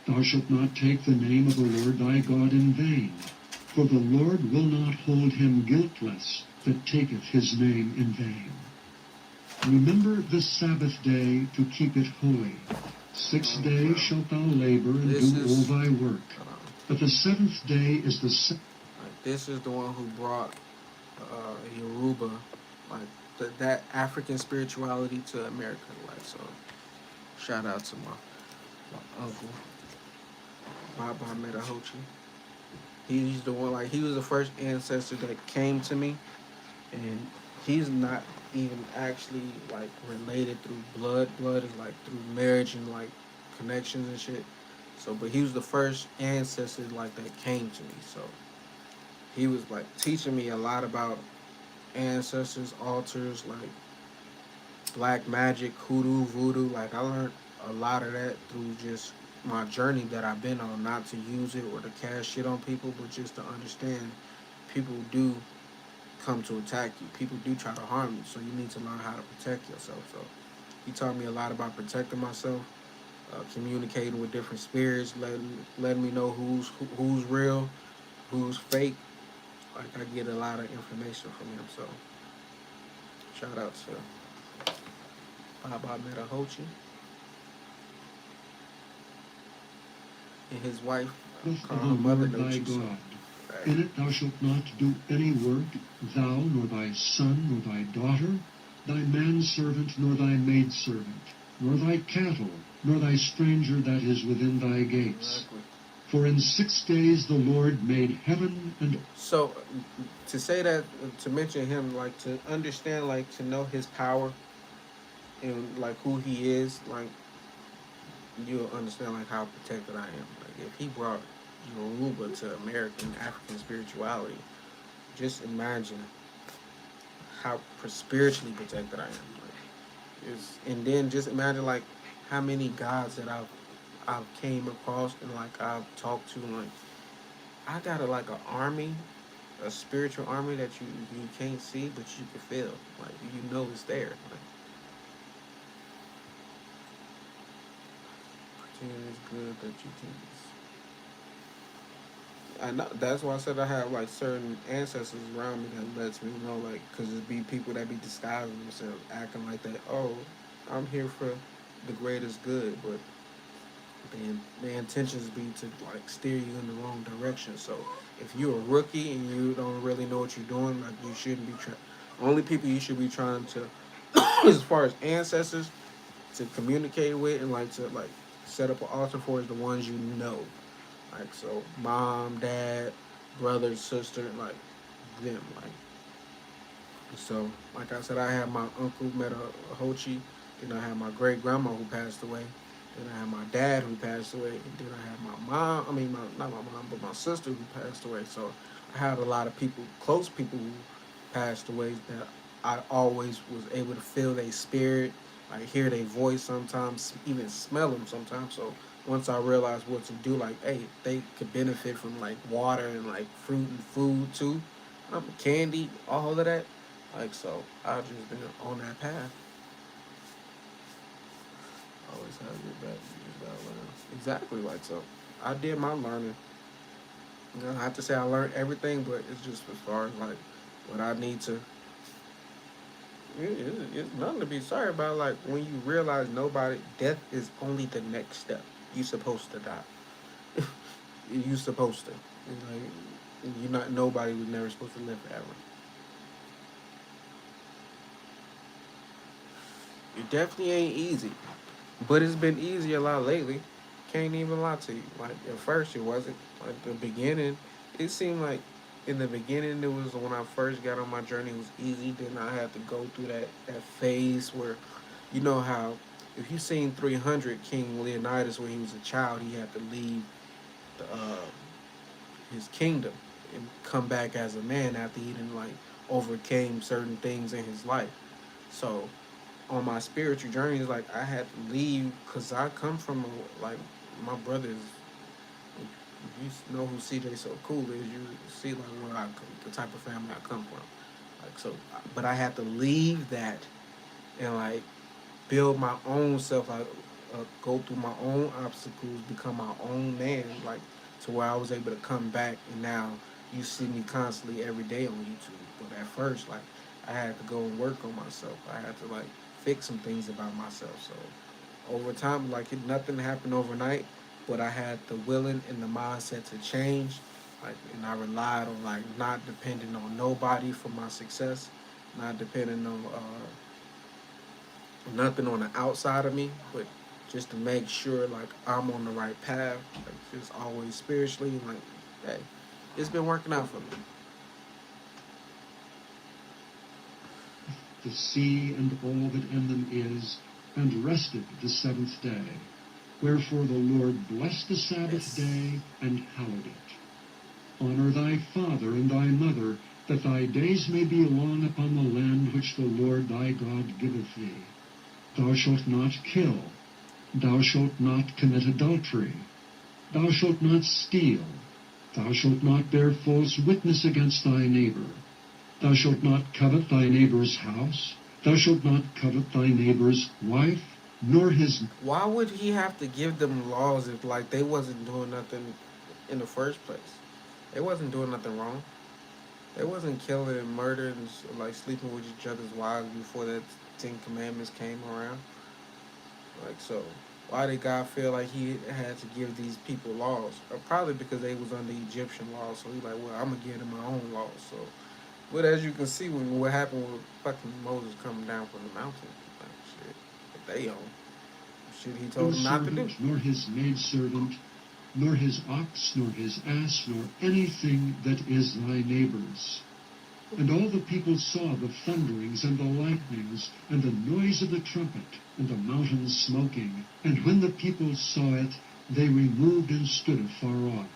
Thou shalt not take the name of the Lord thy God in vain, for the Lord will not hold him guiltless that taketh his name in vain. Remember the Sabbath day to keep it holy. 6 days shalt thou labor and do all thy work. But the seventh day is the This is the one who brought Yoruba, like that African spirituality to America. Like so, shout out to my uncle, Baba Metahochi. He's the one. Like he was the first ancestor that came to me, and he's not even actually like related through blood. Blood is like through marriage and like connections and shit. So, but he was the first ancestor like that came to me. So he was like teaching me a lot about ancestors, altars, like black magic, hoodoo, voodoo. Like I learned a lot of that through just my journey that I've been on. Not to use it or to cash shit on people, but just to understand people do come to attack you. People do try to harm you, so you need to learn how to protect yourself. So he taught me a lot about protecting myself, communicating with different spirits, letting me know who's real, who's fake. Like I get a lot of information from him. So shout out to Baba Metahochi and his wife. Call her the mother Lord thy Nochi. So, God. In it thou shalt not do any work, thou, nor thy son, nor thy daughter, thy manservant, nor thy maidservant, nor thy cattle, nor thy stranger that is within thy gates. exactly. For in 6 days the Lord made heaven and So to say that, to mention him, like to understand, like to know his power and like who he is, like you'll understand like how protected I am. Like if he brought Yoruba to American African spirituality, just imagine how spiritually protected I am. And then just imagine like how many gods that I've came across and like I've talked to. Like I got like an army, a spiritual army that you can't see but you can feel. Like you know it's there. Like pretend it's good that you can. I know that's why I said I have like certain ancestors around me that lets me know, like, because it be people that be disguising themselves, acting like that. Oh, I'm here for the greatest good, but their intentions be to like steer you in the wrong direction. So if you're a rookie and you don't really know what you're doing, like you shouldn't be trying. Only people you should be trying to, as far as ancestors, to communicate with and like to like set up an altar for is the ones you know. Like so, mom, dad, brother, sister, like them. Like so, like I said, I had my uncle met a Hochi. Then I had my great grandma who passed away. Then I had my dad who passed away. And then I had my mom. I mean, not my mom, but my sister who passed away. So I had a lot of people, close people who passed away that I always was able to feel their spirit, like hear their voice sometimes, even smell them sometimes. So once I realized what to do, like, hey, they could benefit from like water and like fruit and food too, candy, all of that. Like so, I've just been on that path. Always have your back. You just gotta learn. Exactly, like so. I did my learning. You know, I have to say I learned everything, but it's just as far as like what I need to. It's nothing to be sorry about. Like when you realize death is only the next step. You supposed to die. You supposed to. Like you're not nobody was never supposed to live forever. It definitely ain't easy. But it's been easy a lot lately. Can't even lie to you. Like at first it wasn't. Like the beginning, it seemed like in the beginning it was when I first got on my journey it was easy. Then I had to go through that phase where you know how if you seen 300 King Leonidas when he was a child, he had to leave the, his kingdom and come back as a man after he didn't like overcame certain things in his life. So on my spiritual journey, it's like I had to leave because I come from like my brothers. You know who CJ So Cool is. You see like where the type of family I come from. Like so, but I had to leave that and like build my own self. Like go through my own obstacles, become my own man. Like to where I was able to come back, and now you see me constantly every day on YouTube. But at first, like I had to go and work on myself. I had to like fix some things about myself. So over time, like nothing happened overnight, but I had the willing and the mindset to change. Like, and I relied on like not depending on nobody for my success, not depending on nothing on the outside of me, but just to make sure like I'm on the right path, like just always spiritually, like hey, it's been working out for me. The sea and all that in them is, and rested the seventh day. Wherefore the Lord blessed the Sabbath Yes. day and hallowed it. Honor thy father and thy mother, that thy days may be long upon the land which the Lord thy God giveth thee. Thou shalt not kill. Thou shalt not commit adultery. Thou shalt not steal. Thou shalt not bear false witness against thy neighbor. Thou shalt not covet thy neighbor's house. Thou shalt not covet thy neighbor's wife, nor his... Why would he have to give them laws if like they wasn't doing nothing in the first place? They wasn't doing nothing wrong. They wasn't killing and murdering and like sleeping with each other's wives before that Ten Commandments came around. Like so, why did God feel like He had to give these people laws? Probably because they was under Egyptian laws. So He's like, well, I'm gonna give them my own laws. So, but as you can see, when what happened with fucking Moses coming down from the mountain, like shit, that they own shit He told them not to do. servant, nor his maidservant, nor his ox, nor his ass, nor anything that is thy neighbor's. And all the people saw the thunderings and the lightnings, and the noise of the trumpet, and the mountain smoking. And when the people saw it, they removed and stood afar off.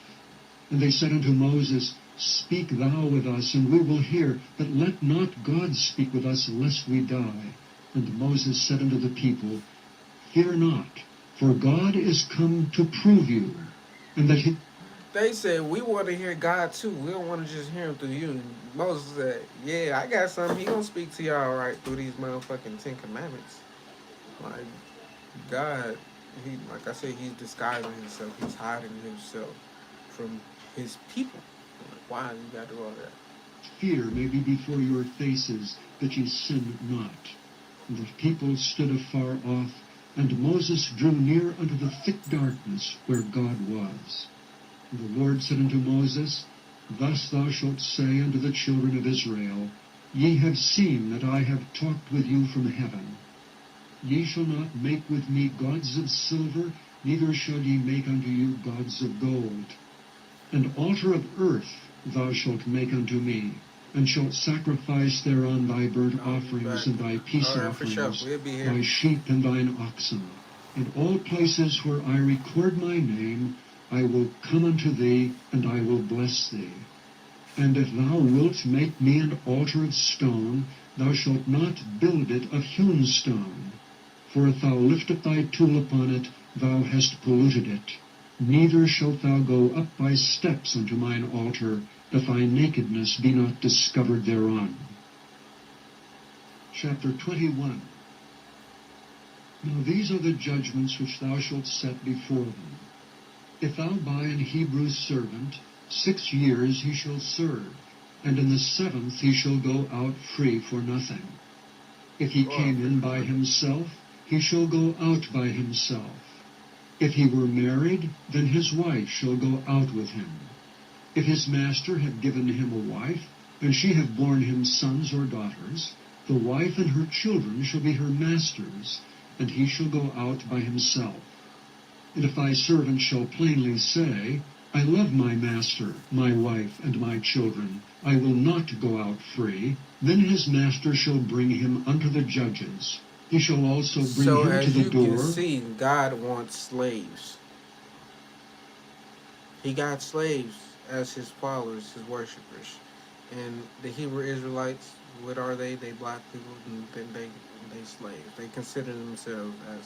And they said unto Moses, Speak thou with us, and we will hear, but let not God speak with us, lest we die. And Moses said unto the people, Fear not, for God is come to prove you, and that he... They said, we want to hear God too. We don't want to just hear him through you. And Moses said, yeah, I got something. He gonna speak to y'all right through these motherfucking 10 Commandments. Like, God, like I said, he's disguising himself. He's hiding himself from his people. Like, why you gotta do all that? Fear may be before your faces, that ye sin not. And the people stood afar off, and Moses drew near unto the thick darkness where God was. And the Lord said unto Moses, Thus thou shalt say unto the children of Israel, Ye have seen that I have talked with you from heaven. Ye shall not make with me gods of silver, neither shall ye make unto you gods of gold. An altar of earth thou shalt make unto me, and shalt sacrifice thereon thy burnt offerings and thy peace offerings, We'll be thy here. sheep and thine oxen. In all places where I record my name, I will come unto thee, and I will bless thee. And if thou wilt make me an altar of stone, thou shalt not build it of hewn stone. For if thou lift up thy tool upon it, thou hast polluted it. Neither shalt thou go up by steps unto mine altar, that thy nakedness be not discovered thereon. Chapter 21. Now these are the judgments which thou shalt set before them. If thou buy an Hebrew servant, 6 years he shall serve, and in the 7th he shall go out free for nothing. If he came in by himself, he shall go out by himself. If he were married, then his wife shall go out with him. If his master have given him a wife, and she have borne him sons or daughters, the wife and her children shall be her master's, and he shall go out by himself. And if thy servant shall plainly say, I love my master, my wife, and my children, I will not go out free, then his master shall bring him unto the judges. He shall also bring So him to as the you door. can see, God wants slaves. He got slaves as his followers, his worshipers. And the Hebrew Israelites, what are they? They black people, and then they slaves. They consider themselves as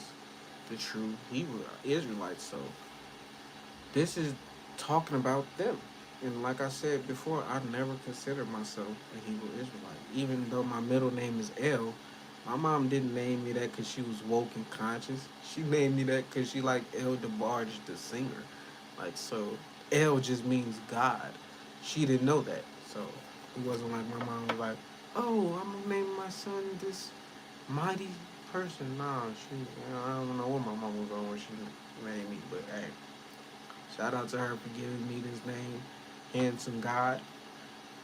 the true Hebrew Israelites. So this is talking about them. And like I said before, I never considered myself a Hebrew Israelite. Even though my middle name is El, my mom didn't name me that because she was woke and conscious. She named me that because she liked El DeBarge, the singer. Like, so El just means God. She didn't know that. So it wasn't like my mom was like, oh, I'm going to name my son this mighty person. Nah, I don't know what my mom was on when she named me. But hey, shout out to her for giving me this name, Handsome God.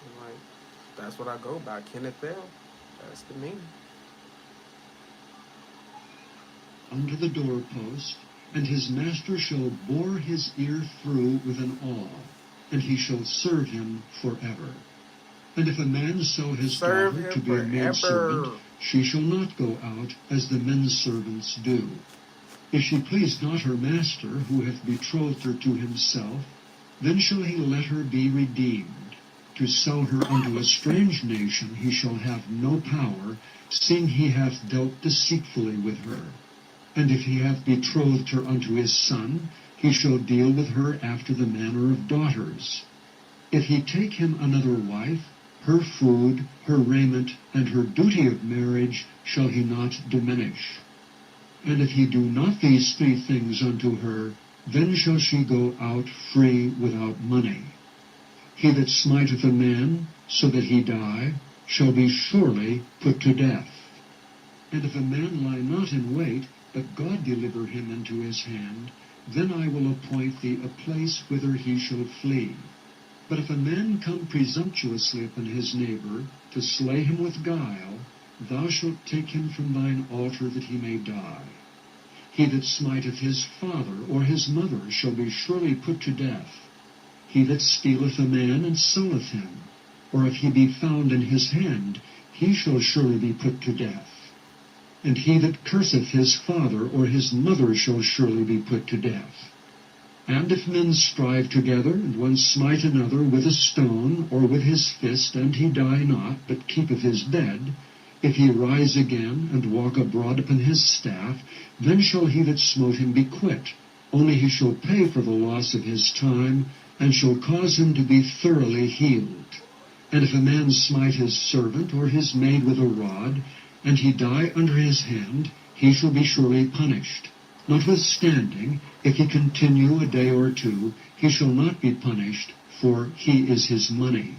And like, that's what I go by, Kenneth Bell. That's the meaning. Unto the doorpost, and his master shall bore his ear through with an awl, and he shall serve him forever. And if a man sell his daughter to be a maidservant, she shall not go out as the men's servants do. If she please not her master, who hath betrothed her to himself, then shall he let her be redeemed. To sell her unto a strange nation he shall have no power, seeing he hath dealt deceitfully with her. And if he hath betrothed her unto his son, he shall deal with her after the manner of daughters. If he take him another wife, her food, her raiment, and her duty of marriage shall he not diminish. And if he do not these 3 things unto her, then shall she go out free without money. He that smiteth a man, so that he die, shall be surely put to death. And if a man lie not in wait, but God deliver him into his hand, then I will appoint thee a place whither he shall flee. But if a man come presumptuously upon his neighbor, to slay him with guile, thou shalt take him from thine altar that he may die. He that smiteth his father or his mother shall be surely put to death. He that stealeth a man and selleth him, or if he be found in his hand, he shall surely be put to death. And he that curseth his father or his mother shall surely be put to death. And if men strive together, and one smite another with a stone, or with his fist, and he die not, but keepeth his bed, if he rise again, and walk abroad upon his staff, then shall he that smote him be quit. Only he shall pay for the loss of his time, and shall cause him to be thoroughly healed. And if a man smite his servant or his maid with a rod, and he die under his hand, he shall be surely punished. Notwithstanding, if he continue a day or two, he shall not be punished, for he is his money.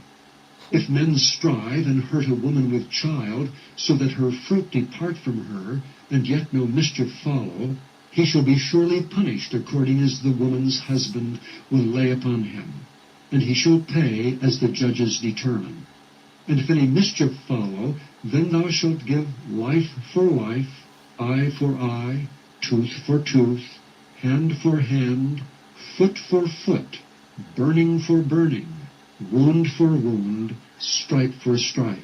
If men strive and hurt a woman with child, so that her fruit depart from her, and yet no mischief follow, he shall be surely punished according as the woman's husband will lay upon him, and he shall pay as the judges determine. And if any mischief follow, then thou shalt give life for life, eye for eye, tooth for tooth, hand for hand, foot for foot, burning for burning, wound for wound, stripe for stripe.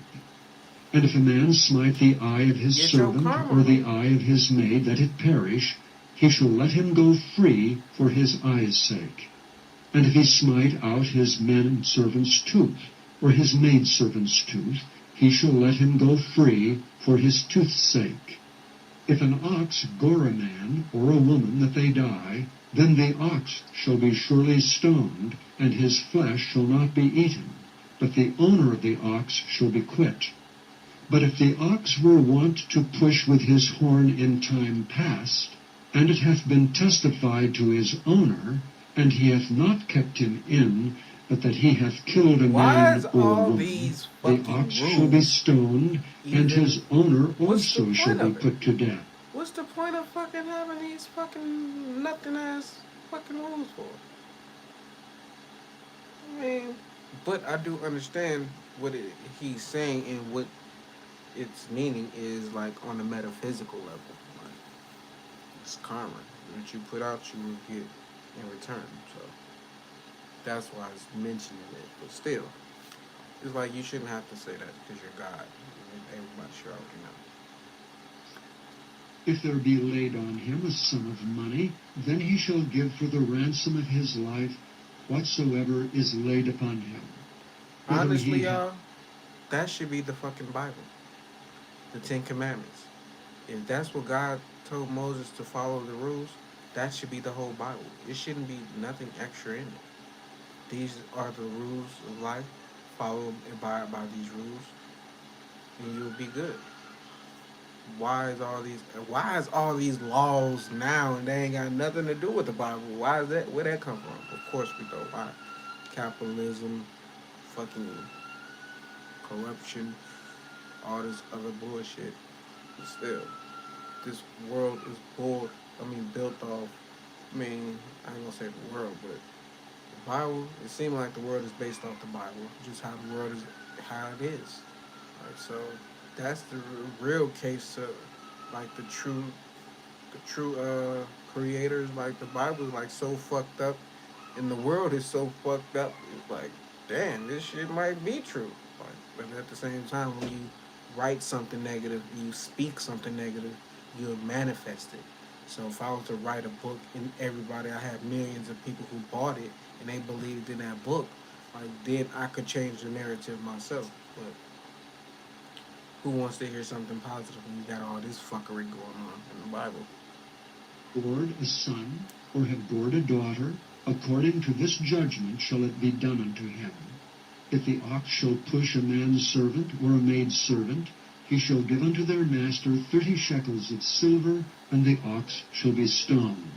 And if a man smite the eye of his Get your servant karma. or the eye of his maid, that it perish, he shall let him go free for his eye's sake. And if he smite out his man-servant's tooth, or his maid-servant's tooth, he shall let him go free for his tooth's sake. If an ox gore a man or a woman that they die, then the ox shall be surely stoned, and his flesh shall not be eaten, but the owner of the ox shall be quit. But if the ox were wont to push with his horn in time past, and it hath been testified to his owner, and he hath not kept him in, but that he hath killed a Why man is or a all woman, these the fucking ox shall be rules stoned, and even- his owner What's the also shall point be of it? put to death. What's the point of fucking having these fucking nothing ass fucking rules for? I mean, but I do understand what he's saying and what its meaning is, like on a metaphysical level. Like, it's karma. What you put out, you will get in return. So that's why it's mentioning it. But still, it's like you shouldn't have to say that because you're God. Everybody should already know. If there be laid on him a sum of money, then he shall give for the ransom of his life whatsoever is laid upon him. Whether Honestly, he y'all, that should be the fucking Bible. The Ten Commandments. If that's what God told Moses to follow the rules, that should be the whole Bible. It shouldn't be nothing extra in it. These are the rules of life. Follow and abide by these rules, and you'll be good. Why is all these laws now and they ain't got nothing to do with the Bible? Why is that? Where that come from? Of course we know why. Capitalism, fucking corruption, all this other bullshit. But still, this world is built off. I mean, I ain't gonna say the world, but the Bible. It seems like the world is based off the Bible, just how the world is, how it is. Like, so that's the real case to, like, the true creators. Like, the Bible is like so fucked up, and the world is so fucked up. It's like, damn, this shit might be true. Like, but at the same time, when you write something negative, you speak something negative, you'll manifest it. So if I was to write a book and I have millions of people who bought it and they believed in that book, like, then I could change the narrative myself. But who wants to hear something positive when you got all this fuckery going on in the Bible? gored a son, or have gored a daughter, according to this judgment shall it be done unto him. If the ox shall push a man's servant or a maid's servant, he shall give unto their master 30 shekels of silver, and the ox shall be stoned.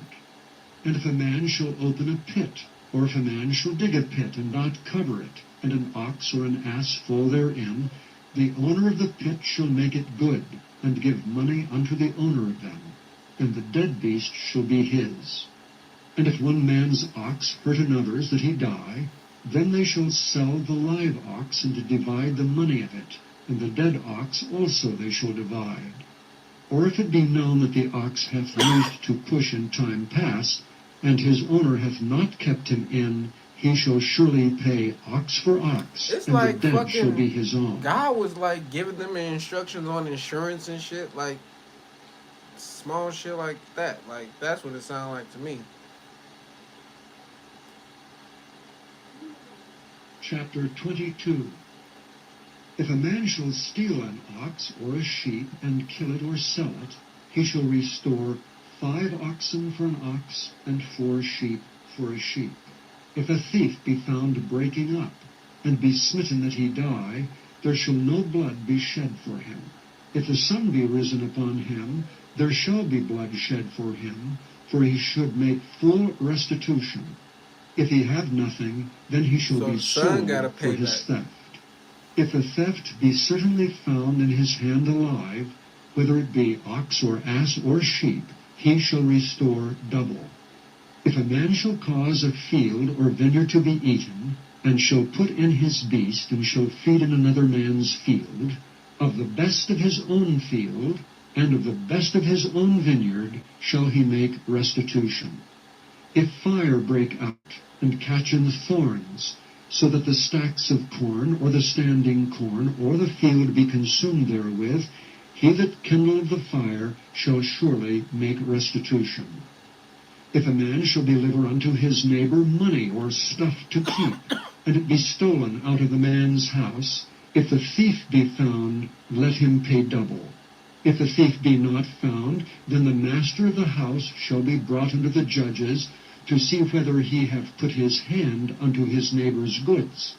And if a man shall open a pit, or if a man shall dig a pit and not cover it, and an ox or an ass fall therein, the owner of the pit shall make it good, and give money unto the owner of them, and the dead beast shall be his. And if one man's ox hurt another's that he die, then they shall sell the live ox, and divide the money of it, and the dead ox also they shall divide. Or if it be known that the ox hath used to push in time past, and his owner hath not kept him in, he shall surely pay ox for ox, It's and like the dead shall fucking be his own. God was like giving them instructions on insurance and shit, like small shit like that. Like, that's what it sounded like to me. chapter 22. If a man shall steal an ox or a sheep, and kill it or sell it, he shall restore 5 oxen for an ox, and 4 sheep for a sheep. If a thief be found breaking up, and be smitten that he die, there shall no blood be shed for him. If the sun be risen upon him, there shall be blood shed for him, for he should make full restitution. If he have nothing, then he shall So be the son gotta sold for pay his back. theft. If the theft be certainly found in his hand alive, whether it be ox or ass or sheep, he shall restore double. If a man shall cause a field or vineyard to be eaten, and shall put in his beast, and shall feed in another man's field, of the best of his own field, and of the best of his own vineyard, shall he make restitution. If fire break out, and catch in the thorns, so that the stacks of corn, or the standing corn, or the field be consumed therewith, he that kindled the fire shall surely make restitution. If a man shall deliver unto his neighbor money or stuff to keep, and it be stolen out of the man's house, if the thief be found, let him pay double. If the thief be not found, then the master of the house shall be brought unto the judges, to see whether he have put his hand unto his neighbor's goods.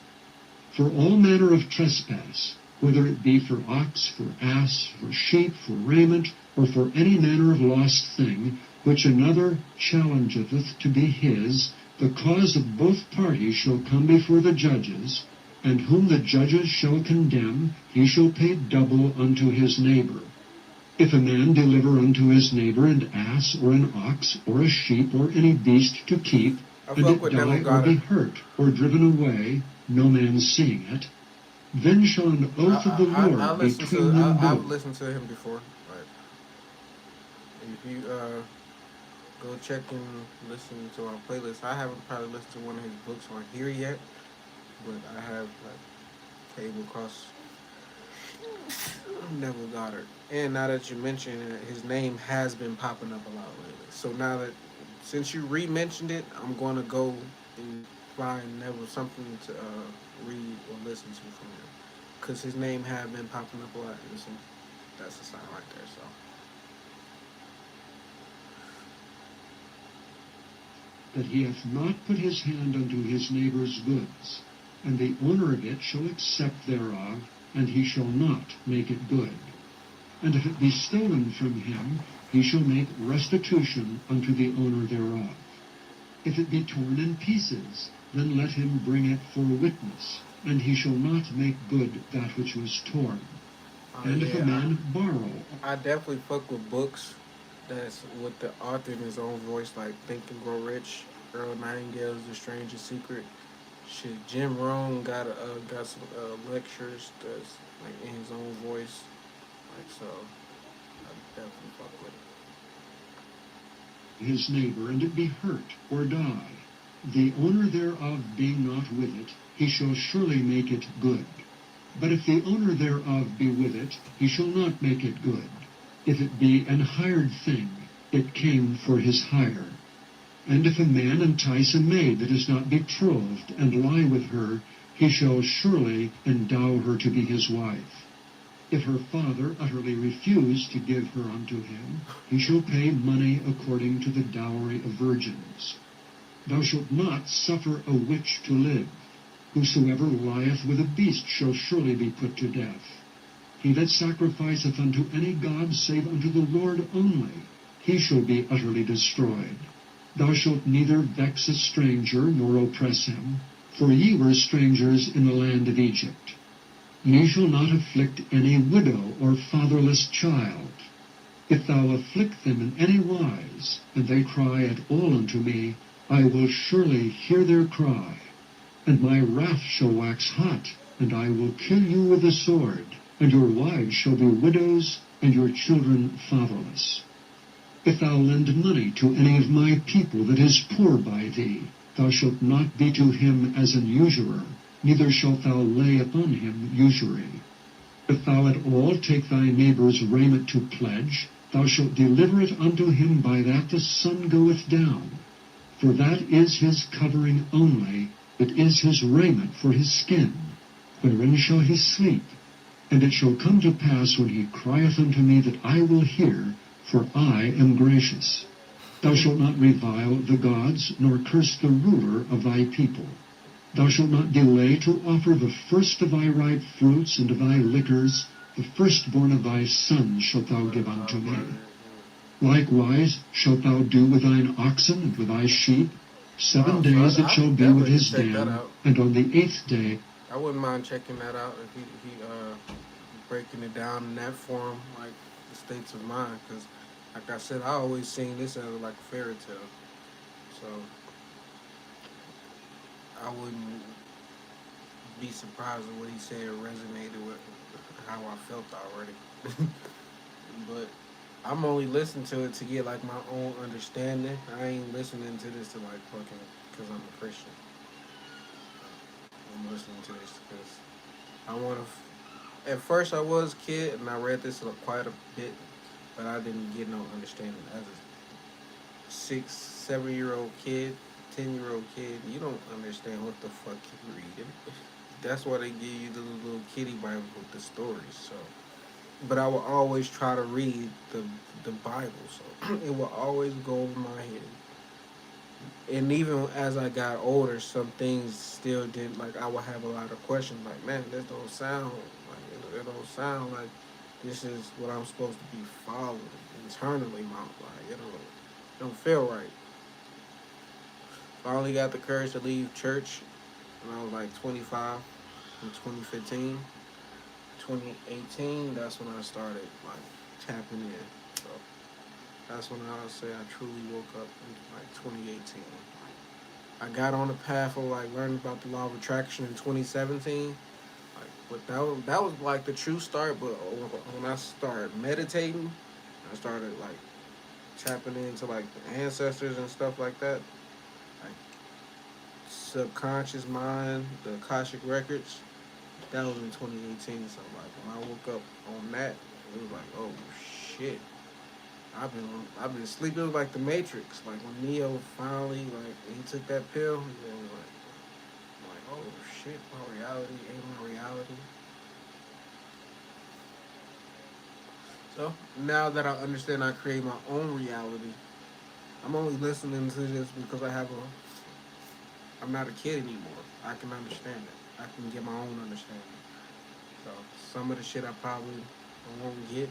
For all manner of trespass, whether it be for ox, for ass, for sheep, for raiment, or for any manner of lost thing, which another challengeth to be his, the cause of both parties shall come before the judges, and whom the judges shall condemn, he shall pay double unto his neighbor. If a man deliver unto his neighbor an ass, or an ox, or a sheep, or any beast to keep, I and fuck it with die Devil or Goddard. be hurt, or driven away, no man seeing it, then shall an oath of the Lord I listened between to. them I've both. listened to him before. But if you go check and listen to our playlist, I haven't probably listened to one of his books on here yet, but I have came across Neville Goddard. And now that you mention it, his name has been popping up a lot lately. So now that since you re-mentioned it, I'm going to go and find Neville something to read or listen to from him, because his name has been popping up a lot. And that's a sign right there. So. That he hath not put his hand unto his neighbor's goods, and the owner of it shall accept thereof, and he shall not make it good. And if it be stolen from him, he shall make restitution unto the owner thereof. If it be torn in pieces, then let him bring it for witness, and he shall not make good that which was torn. And if a man borrow... I definitely fuck with books that's with the author in his own voice, like Think and Grow Rich, Earl Nightingale's The Strangest Secret. Shit, Jim Rohn got some lectures that's like in his own voice, like so. I definitely fuck with it. his neighbor, and it be hurt or die, the owner thereof being not with it, he shall surely make it good. But if the owner thereof be with it, he shall not make it good. If it be an hired thing, it came for his hire. And if a man entice a maid that is not betrothed, and lie with her, he shall surely endow her to be his wife. If her father utterly refuse to give her unto him, he shall pay money according to the dowry of virgins. Thou shalt not suffer a witch to live. Whosoever lieth with a beast shall surely be put to death. He that sacrificeth unto any god save unto the Lord only, he shall be utterly destroyed. Thou shalt neither vex a stranger nor oppress him, for ye were strangers in the land of Egypt. Ye shall not afflict any widow or fatherless child. If thou afflict them in any wise, and they cry at all unto me, I will surely hear their cry. And my wrath shall wax hot, and I will kill you with the sword, and your wives shall be widows, and your children fatherless. If thou lend money to any of my people that is poor by thee, thou shalt not be to him as an usurer, neither shalt thou lay upon him usury. If thou at all take thy neighbor's raiment to pledge, thou shalt deliver it unto him by that the sun goeth down. For that is his covering only, that is his raiment for his skin? Wherein shall he sleep? And it shall come to pass when he crieth unto me that I will hear, for I am gracious. Thou shalt not revile the gods, nor curse the ruler of thy people. Thou shalt not delay to offer the first of thy ripe fruits and of thy liquors. The firstborn of thy sons shalt thou give unto me. Likewise shalt thou do with thine oxen and with thy sheep. 7 days it shall be with his dam, and on the 8th day. I wouldn't mind checking that out if he breaking it down in that form, like the states of mind, because like I said, I always seen this as like a fairy tale, so I wouldn't be surprised if what he said resonated with how I felt already. But I'm only listening to it to get like my own understanding. I ain't listening to this to like fucking because I'm a Christian. I'm listening to this because I want to. At first, I was a kid and I read this quite a bit, but I didn't get no understanding. As a 6, 7-year-old kid, 10-year-old kid, you don't understand what the fuck you're reading. That's why they give you the little kitty Bible with the stories. So, but I will always try to read the Bible, so it will always go over my head. And even as I got older, some things still didn't, like I would have a lot of questions, like, man, this don't sound like it don't sound like this is what I'm supposed to be following internally, like it don't feel right. I only got the courage to leave church when I was like 25 in 2015. 2018, that's when I started like tapping in. So that's when I would say I truly woke up in like 2018. I got on the path of like learning about the law of attraction in 2017. Like, but that was like the true start. But when I started meditating, I started like tapping into like the ancestors and stuff like that. Like subconscious mind, the Akashic records. That was in 2018. So like when I woke up on that, it was like, oh shit. I've been sleeping. It was like the Matrix. Like when Neo finally like he took that pill, and then like oh shit, my reality ain't my reality. So now that I understand, I create my own reality. I'm only listening to this because I'm not a kid anymore. I can understand it. I can get my own understanding. So some of the shit I probably won't get.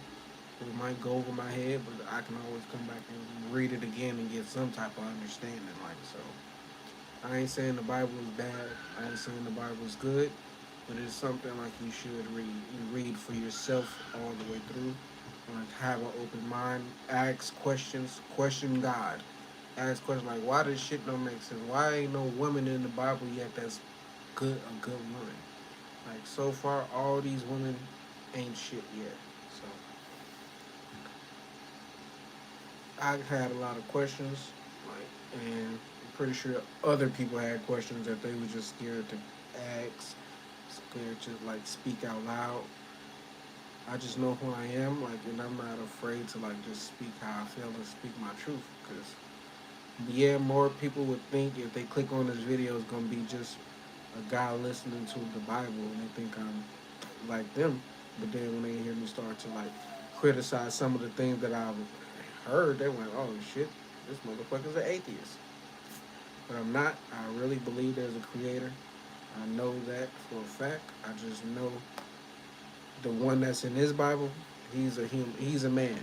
It might go over my head, but I can always come back and read it again and get some type of understanding. Like so, I ain't saying the Bible is bad. I ain't saying the Bible is good, but it's something like you should read. You read for yourself all the way through. Like have an open mind. Ask questions. Question God. Ask questions like, why this shit don't make sense? Why ain't no woman in the Bible yet that's a good woman? Like so far, all these women ain't shit yet. So I had a lot of questions, like, and I'm pretty sure other people had questions that they were just scared to ask, scared to like speak out loud. I just know who I am, like, and I'm not afraid to like just speak how I feel and speak my truth. Because yeah, more people would think if they click on this video, it's gonna be just a guy listening to the Bible and they think I'm like them. But then when they hear me start to like criticize some of the things that I've heard, they went, "Oh shit, this motherfucker's an atheist." But I'm not. I really believe there's a creator. I know that for a fact. I just know the one that's in his Bible. He's a human. He's a man.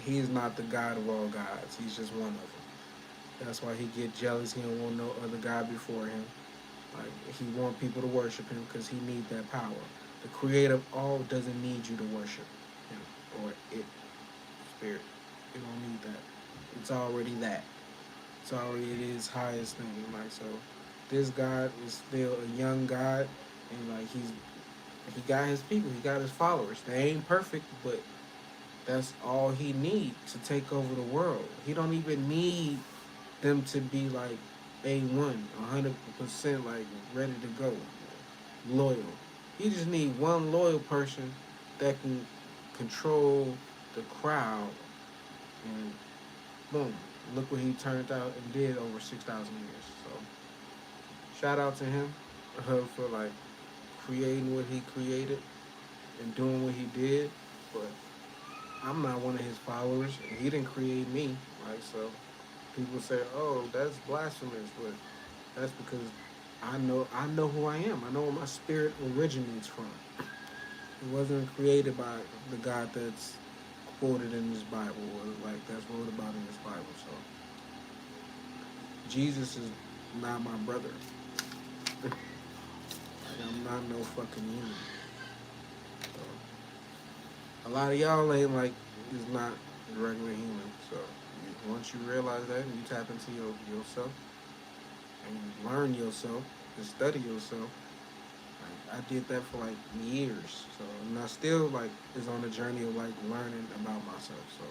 He's not the God of all gods. He's just one of them. That's why he get jealous. He don't want no other God before him. Like he want people to worship him because he need that power. The creator of all doesn't need you to worship him or it. Spirit. You don't need that. It's already that. It's already his highest thing. Like so, this God is still a young God, and like he got his people. He got his followers. They ain't perfect, but that's all he needs to take over the world. He don't even need them to be like A1, 100% like ready to go, loyal. He just need one loyal person that can control the crowd, and boom, look what he turned out and did over 6,000 years. So shout out to him for like creating what he created and doing what he did. But I'm not one of his followers, and he didn't create me. Like so, people say, "Oh, that's blasphemous," but that's because I know who I am. I know where my spirit originates from. It wasn't created by the God that's quoted in this Bible or like that's wrote about in this Bible. So Jesus is not my brother. Like, I'm not no fucking human. So, a lot of y'all ain't like is not regular human. So once you realize that and you tap into yourself and you learn yourself and study yourself, like, I did that for like years. So and I still like is on the journey of like learning about myself. So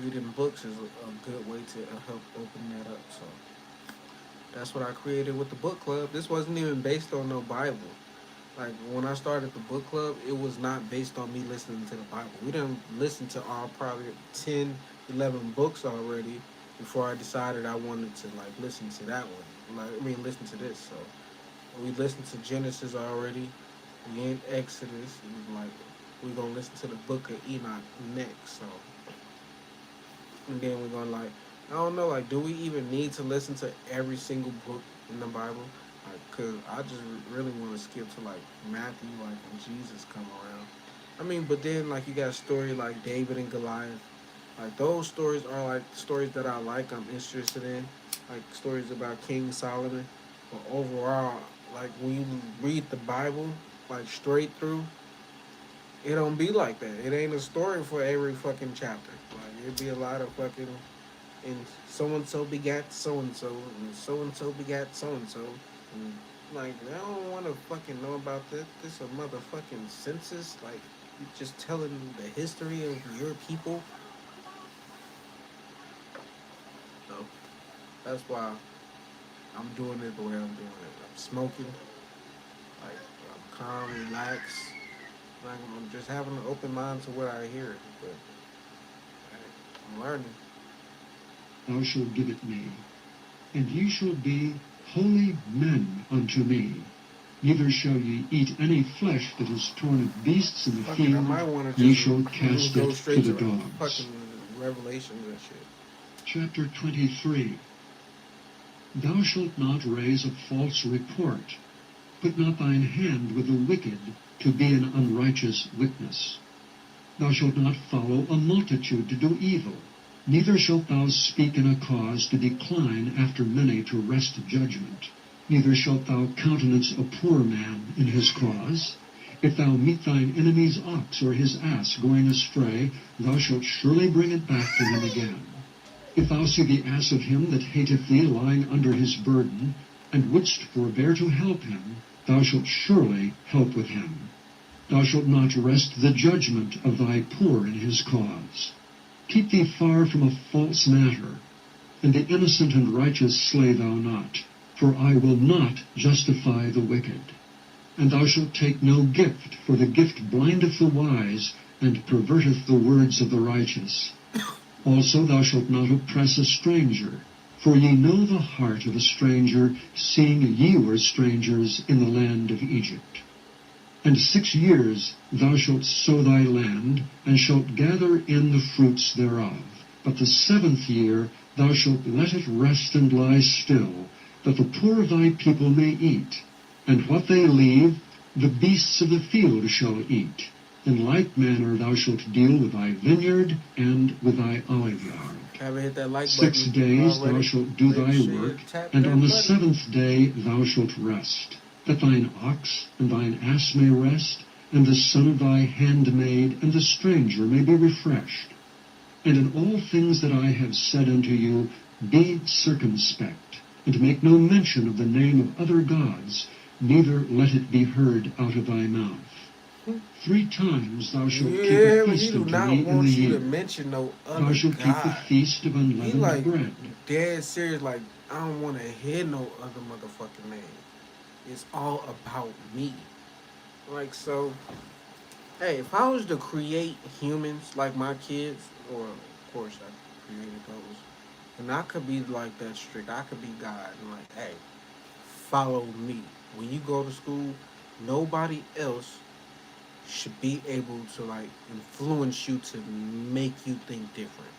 reading books is a good way to help open that up. So that's what I created with the book club. This wasn't even based on no Bible. Like when I started the book club, it was not based on me listening to the Bible. We didn't listen to all probably 10, 11 books already before I decided I wanted to like listen to that one. Like I mean, listen to this. So we listened to Genesis already. We in Exodus. And like we're gonna listen to the book of Enoch next. So and then we're gonna like I don't know like do we even need to listen to every single book in the Bible? Like, cause I just really want to skip to like Matthew, like when Jesus come around. I mean, but then like you got a story like David and Goliath. Like those stories are like stories that I like. I'm interested in, like stories about King Solomon. But overall, like when you read the Bible, like straight through, it don't be like that. It ain't a story for every fucking chapter. Like it'd be a lot of fucking and so and so begat so and so begat so and so. And like I don't want to fucking know about this. This a motherfucking census. Like you just telling the history of your people. So that's why I'm doing it the way I'm doing it. I'm smoking. Like I'm calm, relaxed. Like I'm just having an open mind to what I hear. But I'm learning. Thou shalt give it me, and ye shall be holy men unto me. Neither shall ye eat any flesh that is torn of beasts in the Fucking, I field, might want to ye just shall cast go it to straight the to like dogs. fucking Revelations and shit. Chapter 23. Thou shalt not raise a false report. Put not thine hand with the wicked, to be an unrighteous witness. Thou shalt not follow a multitude to do evil. Neither shalt thou speak in a cause to decline after many to wrest judgment. Neither shalt thou countenance a poor man in his cause. If thou meet thine enemy's ox or his ass going astray, thou shalt surely bring it back to him again. If thou see the ass of him that hateth thee lying under his burden, and wouldst forbear to help him, thou shalt surely help with him. Thou shalt not wrest the judgment of thy poor in his cause. Keep thee far from a false matter, and the innocent and righteous slay thou not, for I will not justify the wicked. And thou shalt take no gift, for the gift blindeth the wise, and perverteth the words of the righteous. Also thou shalt not oppress a stranger, for ye know the heart of a stranger, seeing ye were strangers in the land of Egypt. And 6 years thou shalt sow thy land, and shalt gather in the fruits thereof. But the 7th year thou shalt let it rest and lie still, that the poor of thy people may eat. And what they leave, the beasts of the field shall eat. In like manner thou shalt deal with thy vineyard and with thy oliveyard. Haven't hit that like 6 button days already. thou shalt do Make thy sure you work, tap and that on the button. 7th day thou shalt rest, that thine ox and thine ass may rest, and the son of thy handmaid and the stranger may be refreshed. And in all things that I have said unto you, be circumspect, and make no mention of the name of other gods, neither let it be heard out of thy mouth. 3 times thou shalt keep Yeah, a but he feast do unto not me in want the you to year. mention no Thou other shalt keep the God. feast of He unleavened like bread. dead serious. Like I don't want to hear no other motherfucking name. It's all about me. Like so. Hey, if I was to create humans like my kids, or of course I created those, And I could be like that strict. I could be God and like, hey, follow me. When you go to school, nobody else should be able to like influence you to make you think different.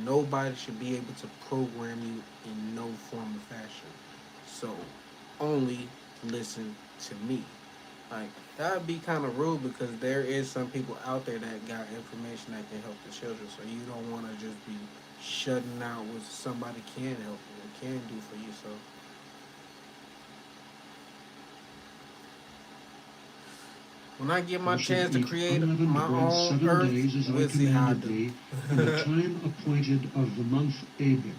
Nobody should be able to program you in no form or fashion. So only listen to me. Like that would be kind of rude because there is some people out there that got information that can help the children. So you don't want to just be shutting out what somebody can help you or can do for you. So when I get my Thou shalt chance to eat create my unleavened bread own 7 earth, days as I we'll see how I commanded do. thee, in the time appointed of the month Abib.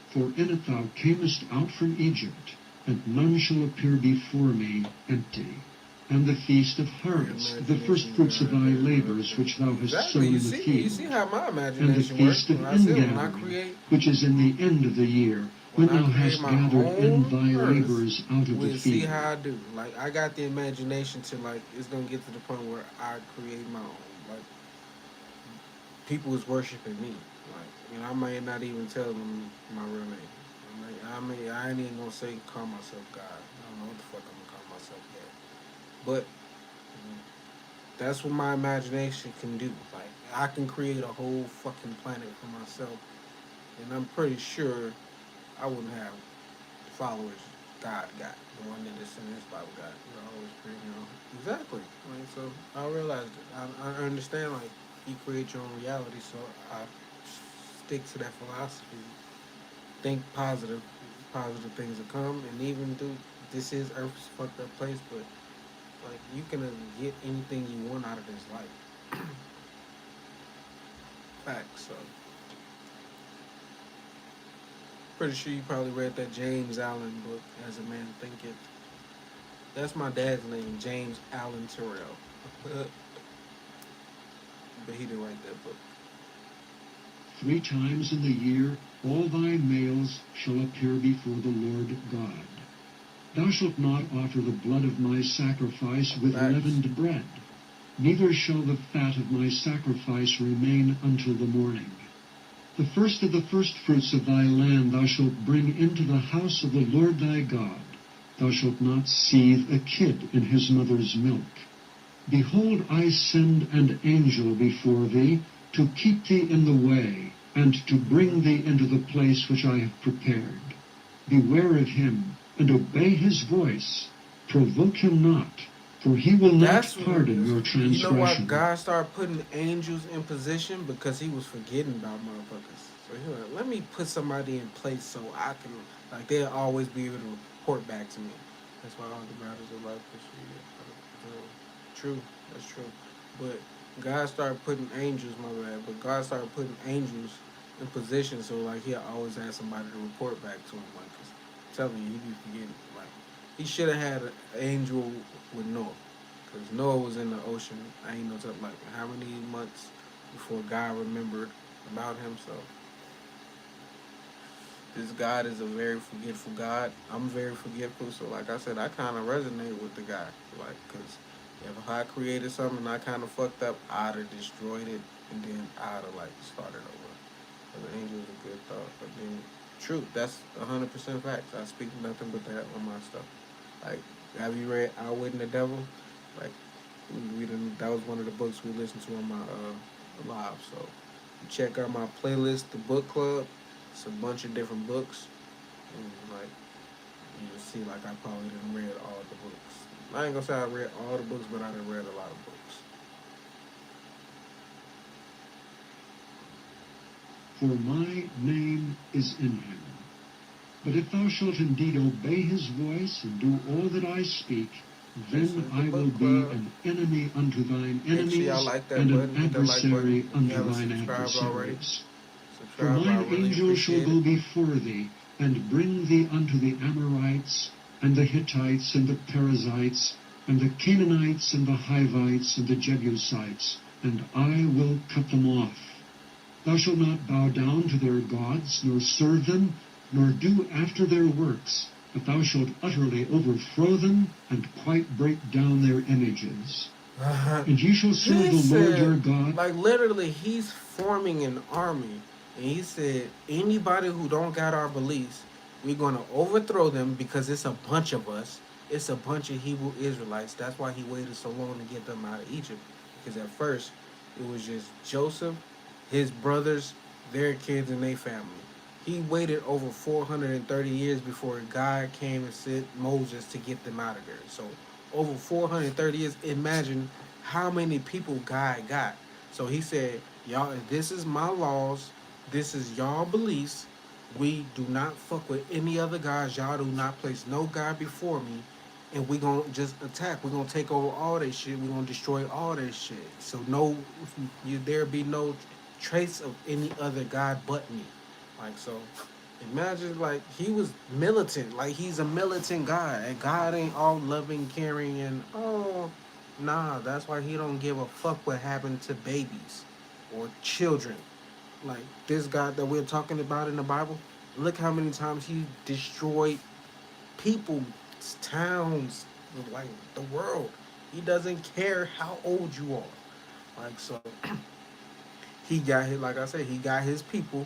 For in it thou camest out from Egypt, and none shall appear before me empty. And the feast of harvest, the first fruits of thy labors which thou hast sown Exactly. in the You field, see how my and the imagination works. feast of When I said when I ingathering, create which is in the end of the year, when thou hast my gathered in own thy earth, labors out of the we'll see field. how I do. Like I got the imagination to like it's gonna get to the point where I create my own. Like people is worshiping me. Like I may not even tell them my real name. I ain't even gonna say call myself God. I don't know what the fuck I'm gonna call myself yet. But that's what my imagination can do. Like I can create a whole fucking planet for myself, and I'm pretty sure I wouldn't have followers God got. The one that is in his Bible got. Always create your own. Exactly. Like so, I realized it. I understand. Like you create your own reality, so I stick to that philosophy. Think positive. Positive things will come, and even though this is Earth's fucked up place, but like you can get anything you want out of this life. Facts. So pretty sure you probably read that James Allen book, As a Man Thinketh. That's my dad's name, James Allen Terrell. But he didn't write that book. 3 times in the year all thy males shall appear before the Lord God. Thou shalt not offer the blood of my sacrifice with Facts. leavened bread, neither shall the fat of my sacrifice remain until the morning. The first of the firstfruits of thy land thou shalt bring into the house of the Lord thy God. Thou shalt not seethe a kid in his mother's milk. Behold, I send an angel before thee, to keep thee in the way, and to bring thee into the place which I have prepared. Beware of him, and obey his voice. Provoke him not, for he will not pardon your transgression. You know why God started putting angels in position? Because he was forgetting about motherfuckers. So he was like, let me put somebody in place so I can, like, they'll always be able to report back to me. That's why all the matters of life is true. That's true. But God started putting angels, my bad, but God started putting angels in position so, like, he'll always have somebody to report back to him. Like, cause I'm telling you, he be forgetting. Like, he should have had an angel with Noah. Because Noah was in the ocean, I ain't know something like how many months before God remembered about him. So this God is a very forgetful God. I'm very forgetful. So like I said, I kind of resonate with the guy. Like, because if I created something and I kind of fucked up, I'd have destroyed it and then I'd have like started over. So the angel is a good thought. But then, truth, that's 100% facts. I speak nothing but that on my stuff. Like, have you read Outwitting the Devil? Like, that was one of the books we listened to on my live. So, check out my playlist, the book club. It's a bunch of different books, and like you'll see, like I probably didn't read all the books. I ain't gonna say I read all the books, but I done read a lot of books. For my name is in him. But if thou shalt indeed obey his voice and do all that I speak, then I will be an enemy unto thine enemies and an adversary unto thine adversaries. For mine angel shall go before thee, and bring thee unto the Amorites, and the Hittites, and the Perizzites, and the Canaanites, and the Hivites, and the Jebusites, and I will cut them off. Thou shalt not bow down to their gods, nor serve them, nor do after their works, but thou shalt utterly overthrow them, and quite break down their images. And ye shall serve the Lord your God. Like literally, he's forming an army And he said, anybody who don't got our beliefs, we're going to overthrow them because it's a bunch of us. It's a bunch of Hebrew Israelites. That's why he waited so long to get them out of Egypt. Because at first, it was just Joseph, his brothers, their kids, and their family. He waited over 430 years before God came and sent Moses to get them out of there. So, over 430 years, imagine how many people God got. So he said, y'all, this is my laws. This is y'all beliefs. We do not fuck with any other gods. Y'all do not place no God before me. And we gonna just attack. We're gonna take over all that shit. We're gonna destroy all that shit. So no, there be no trace of any other God but me. Like so, imagine like he was militant. Like he's a militant God, and God ain't all loving, caring, and nah. That's why he don't give a fuck what happened to babies or children. Like this God that we're talking about in the Bible, look how many times he destroyed people, towns, like the world. He doesn't care how old you are. Like so, he got his, like I said, he got his people,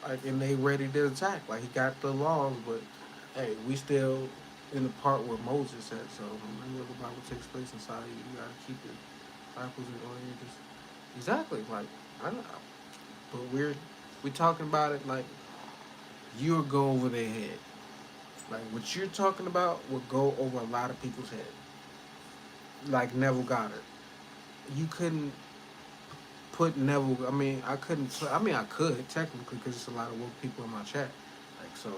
like, and they ready to attack. Like he got the laws, but hey, we still in the part where Moses said. So whenever the Bible takes place inside you, you gotta keep it disciples in order. Just exactly like I know, but we talking about it like you'll go over their head. Like what you're talking about will go over a lot of people's head. Like Neville Goddard, you couldn't put Neville. I mean, I couldn't. I mean, I could technically because it's a lot of woke people in my chat. Like so,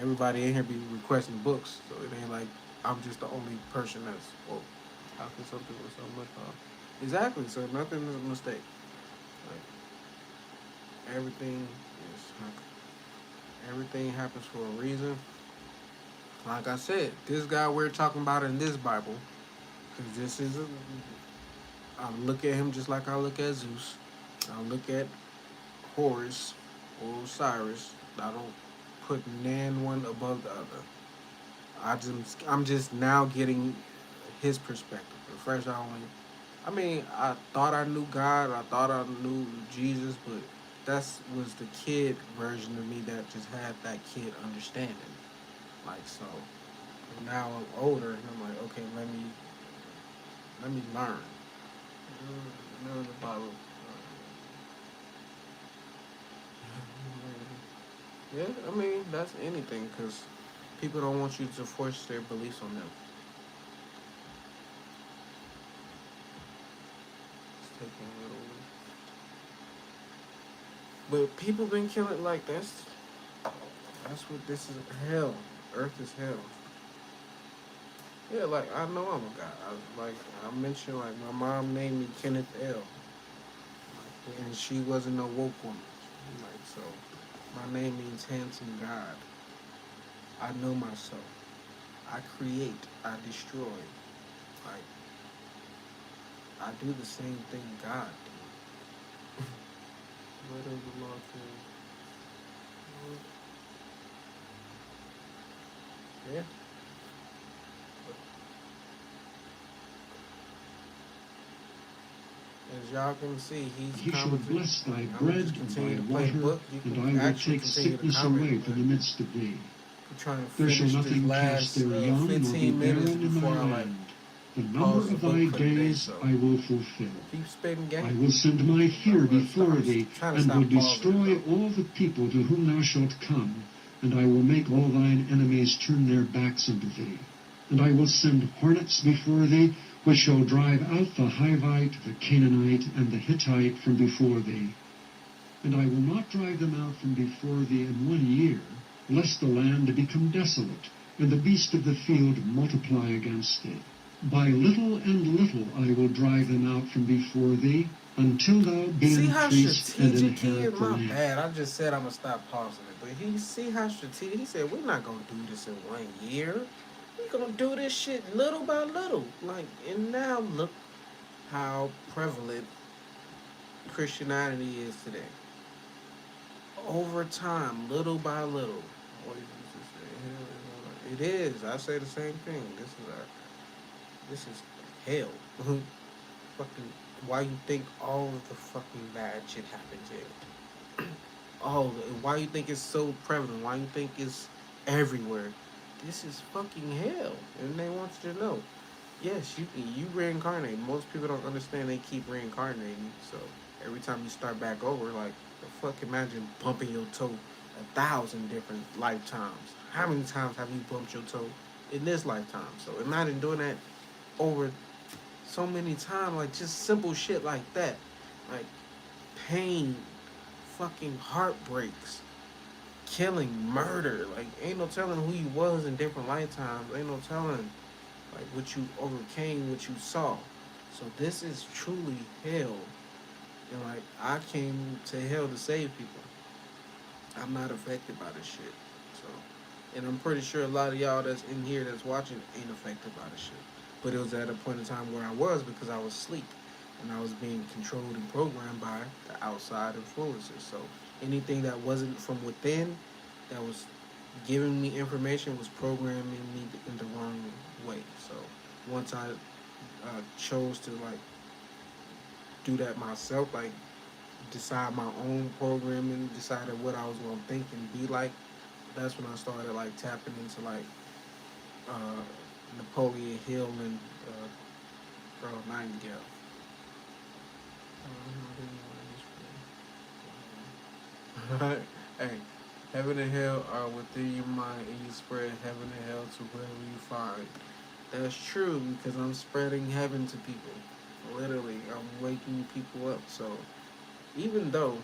everybody in here be requesting books, so it ain't like I'm just the only person that's woke. How can some people so much? Exactly. So nothing is a mistake. Like everything everything happens for a reason. Like I said, this guy we're talking about in this Bible, because this is I look at him just like I look at Zeus. I look at Horus or Osiris. I don't put nan one above the other. I'm just now getting his perspective. At first, I mean, I thought I knew God. I thought I knew Jesus, but that was the kid version of me that just had that kid understanding. Like so, now I'm older, and I'm like, okay, let me learn. Learn about yeah, I mean that's anything because people don't want you to force their beliefs on them. It's taking a little, but people been killing like that's what this is hell. Earth is hell. Yeah, like I know I'm a god. I mentioned like my mom named me Kenneth L. And she wasn't a woke woman. Like so, my name means handsome God. I know myself. I create. I destroy. Like I do the same thing God did. What does the law say? Yeah. As y'all can see, he's He shall commenting. bless thy I'm gonna bread just and continue to thy play the water, book. You and can I will actually take continue to sickness comment, away but from the midst of thee. I'm trying to There shall finish this nothing cast last their young, nor be 15 minutes barren in thy before I like land. The number pause the of book thy for the day. days So I will fulfill. keep spitting I game. will send my fear before I'm thee, trying to and will stop pausing it destroy though. all the people to whom thou shalt come, and I will make all thine enemies turn their backs unto thee. And I will send hornets before thee, which shall drive out the Hivite, the Canaanite, and the Hittite from before thee. And I will not drive them out from before thee in 1 year, lest the land become desolate, and the beast of the field multiply against thee. By little and little I will drive them out from before thee, until thou be See how increased and strategic he is? inherit the My land. bad. I just said I'm gonna stop pausing it, but he see how strategic. He said we're not gonna do this in 1 year. We're gonna do this shit little by little. Like, and now look how prevalent Christianity is today. Over time, little by little. What did you say? It is. I say the same thing. This is hell. Fucking. Why you think all of the fucking bad shit happens here? Oh, why you think it's so prevalent? Why you think it's everywhere? This is fucking hell, and they want you to know. Yes, you reincarnate. Most people don't understand they keep reincarnating. So every time you start back over, like the fuck, imagine bumping your toe 1,000 different lifetimes. How many times have you bumped your toe in this lifetime? So imagine doing that over so many times, like just simple shit like that, like pain, fucking heartbreaks, killing, murder. Like ain't no telling who you was in different lifetimes. Ain't no telling like what you overcame, what you saw. So this is truly hell. And like I came to hell to save people. I'm not affected by this shit. So and I'm pretty sure a lot of y'all that's in here that's watching ain't affected by this shit. But it was at a point in time where I was because I was asleep and I was being controlled and programmed by the outside influences. So anything that wasn't from within that was giving me information was programming me in the wrong way. So once I chose to like do that myself, like decide my own programming, decided what I was gonna think and be like. That's when I started like tapping into like uh, Napoleon Hill and Earl Nightingale. Hey, heaven and hell are within your mind, and you spread heaven and hell to wherever you find. That's true because I'm spreading heaven to people. Literally, I'm waking people up. So even though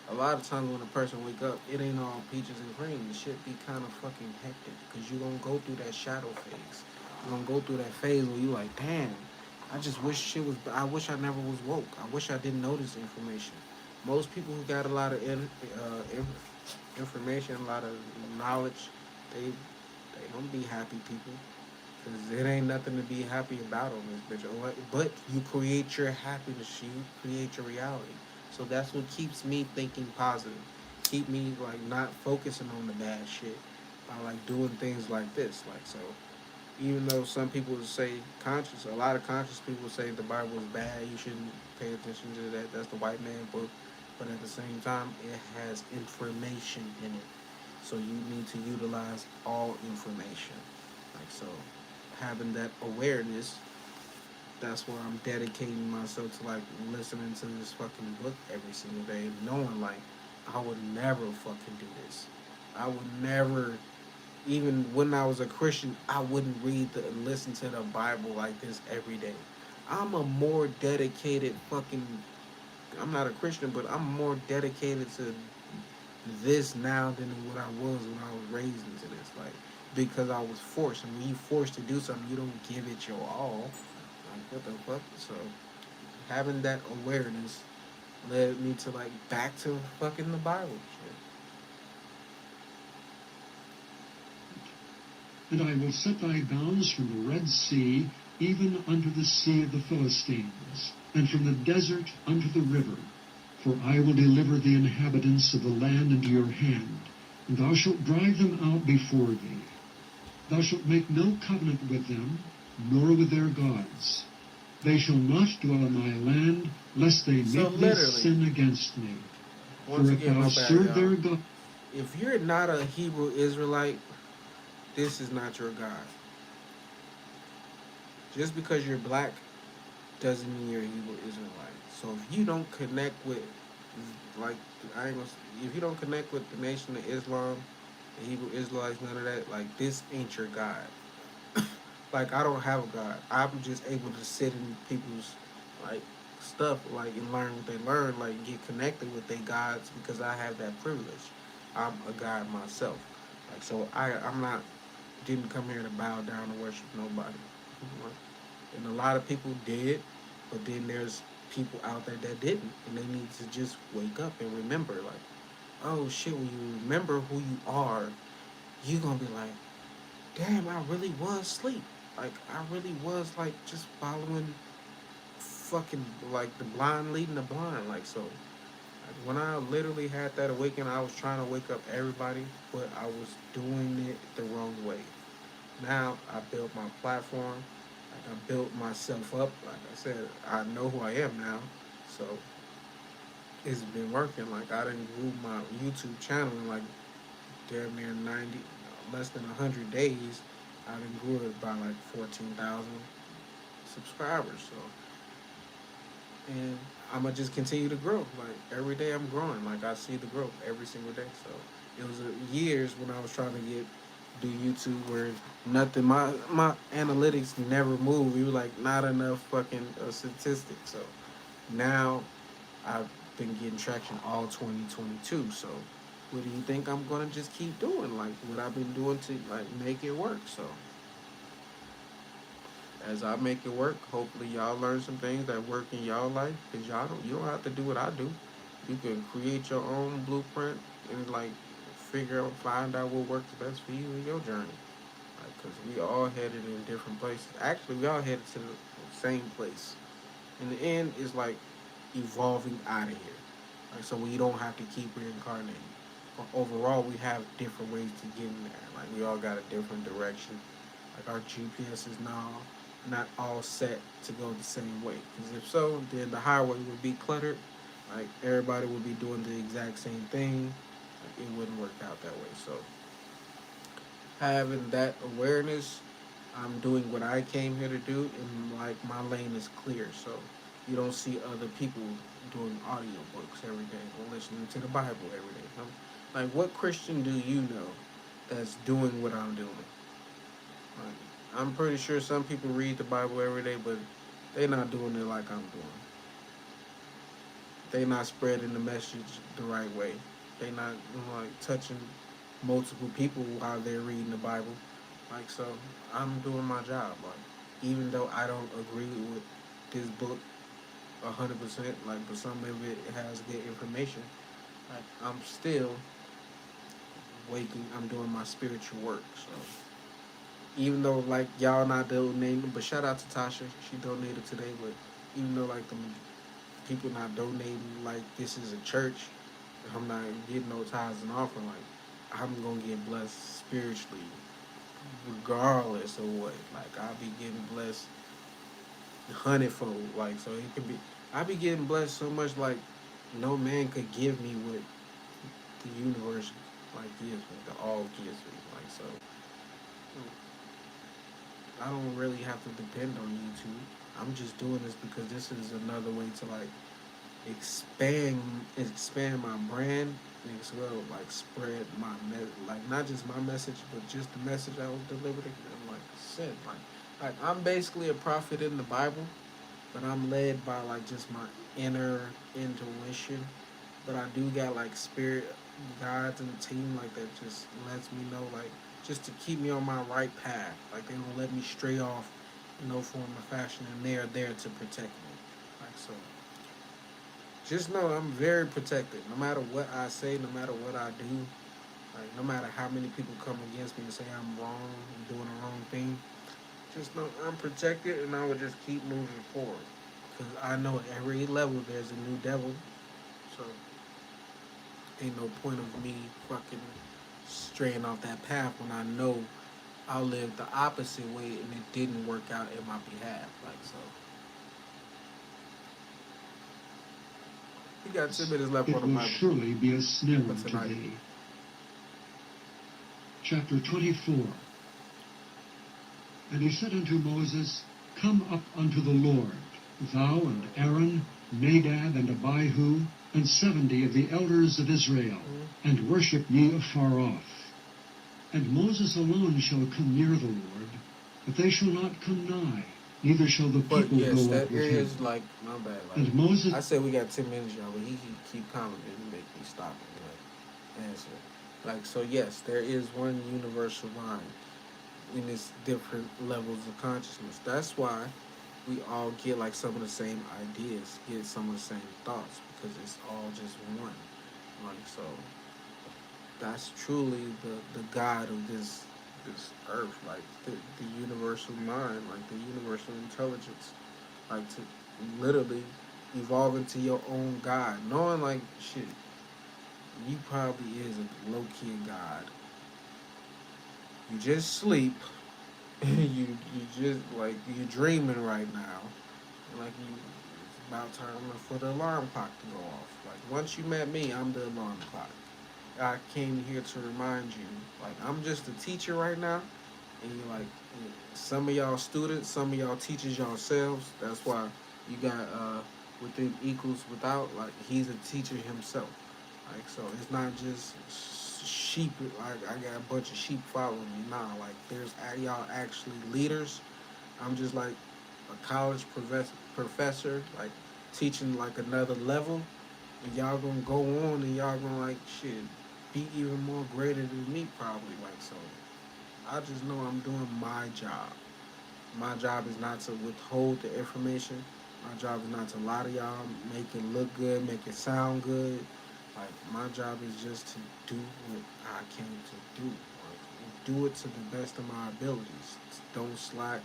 a lot of times when a person wake up, it ain't all peaches and cream. The shit be kind of fucking hectic because you gonna go through that shadow phase. You gonna go through that phase where you like, damn, I just wish shit was. I wish I never was woke. I wish I didn't know this information. Most people who got a lot of information, a lot of knowledge, they don't be happy people. Cause it ain't nothing to be happy about on this bitch. But you create your happiness. You create your reality. So that's what keeps me thinking positive. Keep me like not focusing on the bad shit by like doing things like this. Like so, even though some people say conscious, a lot of conscious people say the Bible is bad. You shouldn't pay attention to that. That's the white man book. But at the same time, it has information in it. So you need to utilize all information. Like so, having that awareness, that's where I'm dedicating myself to like listening to this fucking book every single day, knowing like I would never fucking do this. I would never, even when I was a Christian, I wouldn't read the listen to the Bible like this every day. I'm a more dedicated fucking. I'm not a Christian, but I'm more dedicated to this now than what I was when I was raised into this. Like because I was forced, and when you forced to do something, you don't give it your all. Like what the fuck? So having that awareness led me to like back to fucking the Bible shit. And I will set thy bounds from the Red Sea even unto the sea of the Philistines, and from the desert unto the river. For I will deliver the inhabitants of the land into your hand, and thou shalt drive them out before thee. Thou shalt make no covenant with them, nor with their gods. They shall not dwell in thy land, lest they So make thee literally, sin against me. once For if again, thou my bad, serve y'all. their God, If you're not a Hebrew Israelite, this is not your God. Just because you're black doesn't mean you're a Hebrew Israelite. So if you don't connect with, like, I ain't gonna, if you don't connect with the Nation of Islam, the Hebrew Israelites, none of that, like, this ain't your God. Like, I don't have a God. I'm just able to sit in people's, like, stuff, like, and learn what they learn, like, get connected with their gods because I have that privilege. I'm a God myself. Like, so I'm not, didn't come here to bow down and worship nobody. And a lot of people did, but then there's people out there that didn't, and they need to just wake up and remember, like, oh shit, when you remember who you are, you gonna be like, damn, I really was asleep. Like, I really was like just following fucking like the blind leading the blind. Like, so like, when I literally had that awakening, I was trying to wake up everybody, but I was doing it the wrong way. Now I built my platform. Like I built myself up. Like I said, I know who I am now. So it's been working. Like I done grew my YouTube channel in like damn near 90, less than 100 days. I done grew it by like 14,000 subscribers. So, and I'm gonna just continue to grow. Like every day I'm growing. Like I see the growth every single day. So it was years when I was trying to do YouTube where nothing. My analytics never moved. It was like not enough fucking statistics. So now I've been getting traction all 2022. So what do you think I'm gonna just keep doing? Like what I've been doing to like make it work. So as I make it work, hopefully y'all learn some things that work in y'all life. Cause you don't have to do what I do. You can create your own blueprint and like find out what works best for you in your journey. Like, cause we all headed in different places. Actually, we all headed to the same place. In the end, it's like evolving out of here. Like, so we don't have to keep reincarnating. But overall, we have different ways to get in there. Like we all got a different direction. Like our GPS is now not all set to go the same way. Because if so, then the highway would be cluttered. Like everybody would be doing the exact same thing. Like, it wouldn't work out that way. So having that awareness, I'm doing what I came here to do, and like my lane is clear. So you don't see other people doing audiobooks every day or listening to the Bible every day. Like, what Christian do you know that's doing what I'm doing? Like, I'm pretty sure some people read the Bible every day, but they're not doing it like I'm doing. They not spreading the message the right way. They not like touching multiple people while they're reading the Bible. Like so, I'm doing my job. Like even though I don't agree with this book 100%, like but some of it has good information. Like I'm still waking. I'm doing my spiritual work. So even though like y'all not donating, but shout out to Tasha. She donated today. But even though like the people not donating, like this is a church. I'm not getting no tithes and offering. Like I'm gonna get blessed spiritually, regardless of what. Like I'll be getting blessed hundredfold. Like so, it can be. I be getting blessed so much. Like no man could give me what the universe like gives me. The all gives me. Like so, I don't really have to depend on YouTube. I'm just doing this because this is another way to like expand expand my brand and as well like spread my like not just my message but just the message I was delivering. I'm like said like I'm basically a prophet in the Bible, but I'm led by like just my inner intuition. But I do got like spirit guides and a team like that just lets me know like just to keep me on my right path. Like they don't let me stray off in no form or fashion, and they're there to protect me. Like so just know I'm very protected. No matter what I say, no matter what I do, like no matter how many people come against me and say I'm wrong, I'm doing the wrong thing, just know I'm protected, and I will just keep moving forward. Because I know at every level there's a new devil, so ain't no point of me fucking straying off that path when I know I lived the opposite way and it didn't work out in my behalf. Like so, we got 2 minutes left on It the will Bible surely be a snare for unto tonight. thee. Chapter 24. And he said unto Moses, Come up unto the Lord, thou and Aaron, Nadab and Abihu, and 70 of the elders of Israel, and worship ye afar off. And Moses alone shall come near the Lord, but they shall not come nigh, neither shall the But people yes, go up that with is him. like my bad. Like And Moses I said, we got 10 minutes, y'all, but he keep commenting, he make me stop and like answer. Like so, yes, there is one universal mind in its different levels of consciousness. That's why we all get like some of the same ideas, get some of the same thoughts because it's all just one. Like so, that's truly the God of this earth, like the universal mind, like the universal intelligence, like to literally evolve into your own God, knowing like shit, you probably is a low key God. You just sleep, you just like you're dreaming right now, like you about time for the alarm clock to go off. Like once you met me, I'm the alarm clock. I came here to remind you. Like I'm just a teacher right now, and you like some of y'all students, some of y'all teachers yourselves. That's why you got within equals without. Like he's a teacher himself. Like so, it's not just sheep. Like I got a bunch of sheep following me. Nah, like there's y'all actually leaders. I'm just like a college professor, like teaching like another level, and y'all gonna go on and y'all gonna like shit be even more greater than me probably. Like so, I just know I'm doing my job. My job is not to withhold the information. My job is not to lie to y'all, make it look good, make it sound good. Like my job is just to do what I came to do. Like, do it to the best of my abilities. Don't slack.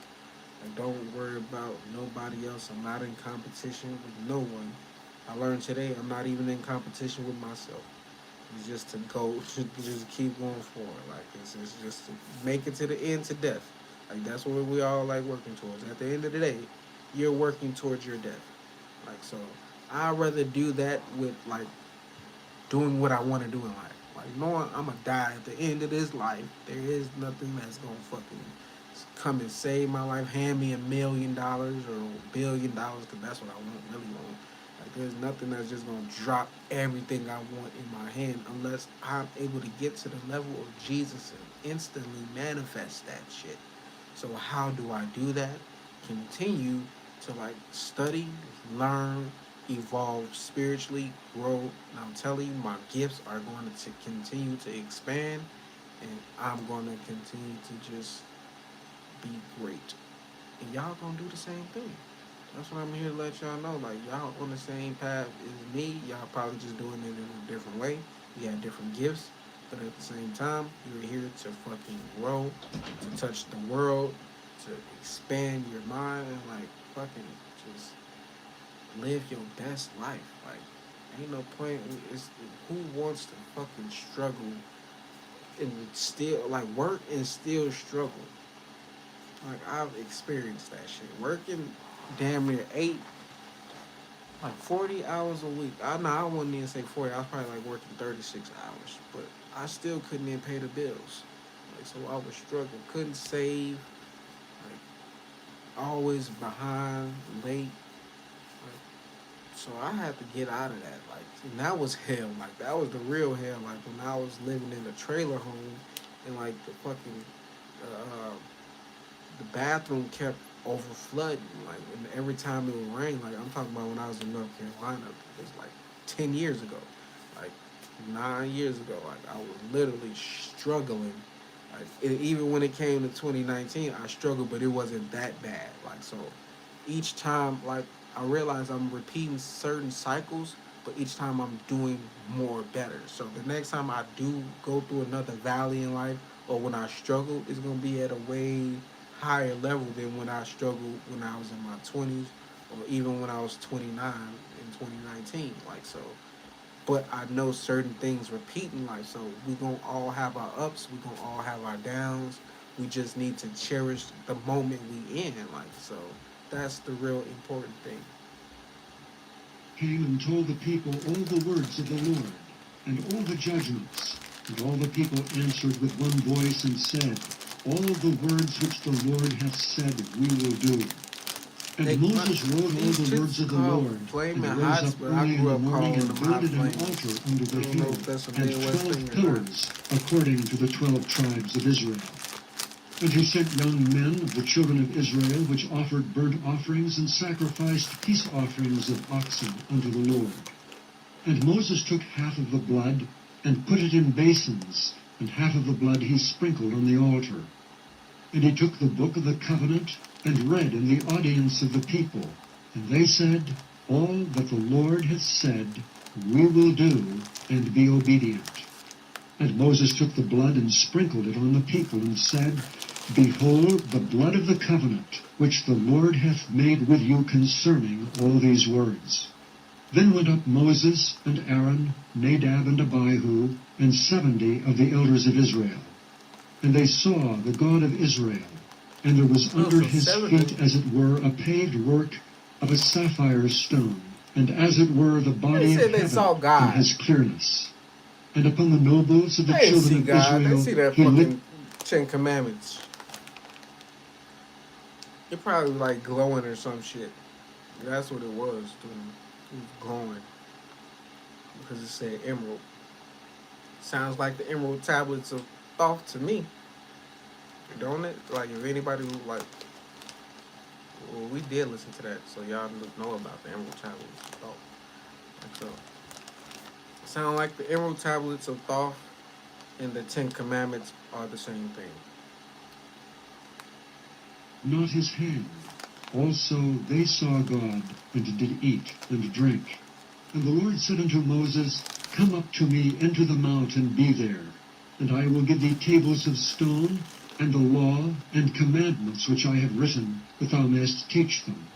Like, don't worry about nobody else. I'm not in competition with no one. I learned today I'm not even in competition with myself. It's just to go, just keep going forward. Like it's just to make it to the end to death. Like that's what we all like working towards. At the end of the day, you're working towards your death. Like so, I'd rather do that with like doing what I want to do in life. Like knowing I'm gonna die at the end of this life. There is nothing that's gonna fucking come and save my life. Hand me $1 million or $1 billion because that's what I want, really want. Like there's nothing that's just gonna drop everything I want in my hand unless I'm able to get to the level of Jesus and instantly manifest that shit. So how do I do that? Continue to like study, learn, evolve spiritually, grow. And I'm telling you, my gifts are going to continue to expand, and I'm going to continue to just be great. And y'all gonna do the same thing. That's what I'm here to let y'all know. Like y'all on the same path as me. Y'all probably just doing it in a different way. We have different gifts, but at the same time, you're here to fucking grow, to touch the world, to expand your mind, and like fucking just live your best life. Like ain't no point. It's who wants to fucking struggle and still like work and still struggle. Like I've experienced that shit. Working damn near 40 hours a week. I wouldn't even say 40. I was probably like working 36 hours, but I still couldn't even pay the bills. Like so, I was struggling. Couldn't save. Like always behind, late. Like so, I had to get out of that. Like and that was hell. Like that was the real hell. Like when I was living in a trailer home, and like the fucking uh, the bathroom kept over flooding. Like and every time it would rain, like I'm talking about when I was in North Carolina, it was like 10 years ago, like 9 years ago. Like I was literally struggling. Like even when it came to 2019, I struggled, but it wasn't that bad. Like so, each time, like I realize I'm repeating certain cycles, but each time I'm doing more better. So the next time I do go through another valley in life, or when I struggle, it's gonna be at a way higher level than when I struggled when I was in my 20s, or even when I was 29 in 2019. Like so, but I know certain things repeat in life. So we gonna all have our ups, we gonna all have our downs. We just need to cherish the moment we in. Like so, that's the real important thing. Came and told the people all the words of the Lord, and all the judgments. And all the people answered with one voice and said, All the words which the Lord hath said we will do. And Moses wrote all the words of the Lord, and rose up early in the morning and builded an altar under the hill, and 12 pillars, according to the 12 tribes of Israel. And he sent young men of the children of Israel, which offered burnt offerings and sacrificed peace offerings of oxen unto the Lord. And Moses took half of the blood, and put it in basins, and half of the blood he sprinkled on the altar. And he took the book of the covenant, and read in the audience of the people. And they said, All that the Lord hath said, we will do, and be obedient. And Moses took the blood and sprinkled it on the people, and said, Behold the blood of the covenant, which the Lord hath made with you concerning all these words. Then went up Moses and Aaron, Nadab and Abihu, and 70 of the elders of Israel. And they saw the God of Israel, and there was under his feet, as it were, a paved work, of a sapphire stone, and as it were the body said of they heaven saw in God. his clearness. And upon the nobles of the They didn't see children of God. They Israel see that he lit fucking Ten Commandments. It probably was like glowing or some shit. That's what it was, dude. It was glowing. Because it said emerald. Sounds like the emerald tablets of Thoth to me. Don't it? Like, if anybody who, like... Well, we did listen to that, so y'all know about the emerald tablets of Thoth. So, sound like the emerald tablets of Thoth and the Ten Commandments are the same thing. not his hand. Also they saw God, and did eat and drink. And the Lord said unto Moses, Come up to me into the mount, and be there. And I will give thee tables of stone, and the law and commandments which I have written, that thou mayest teach them.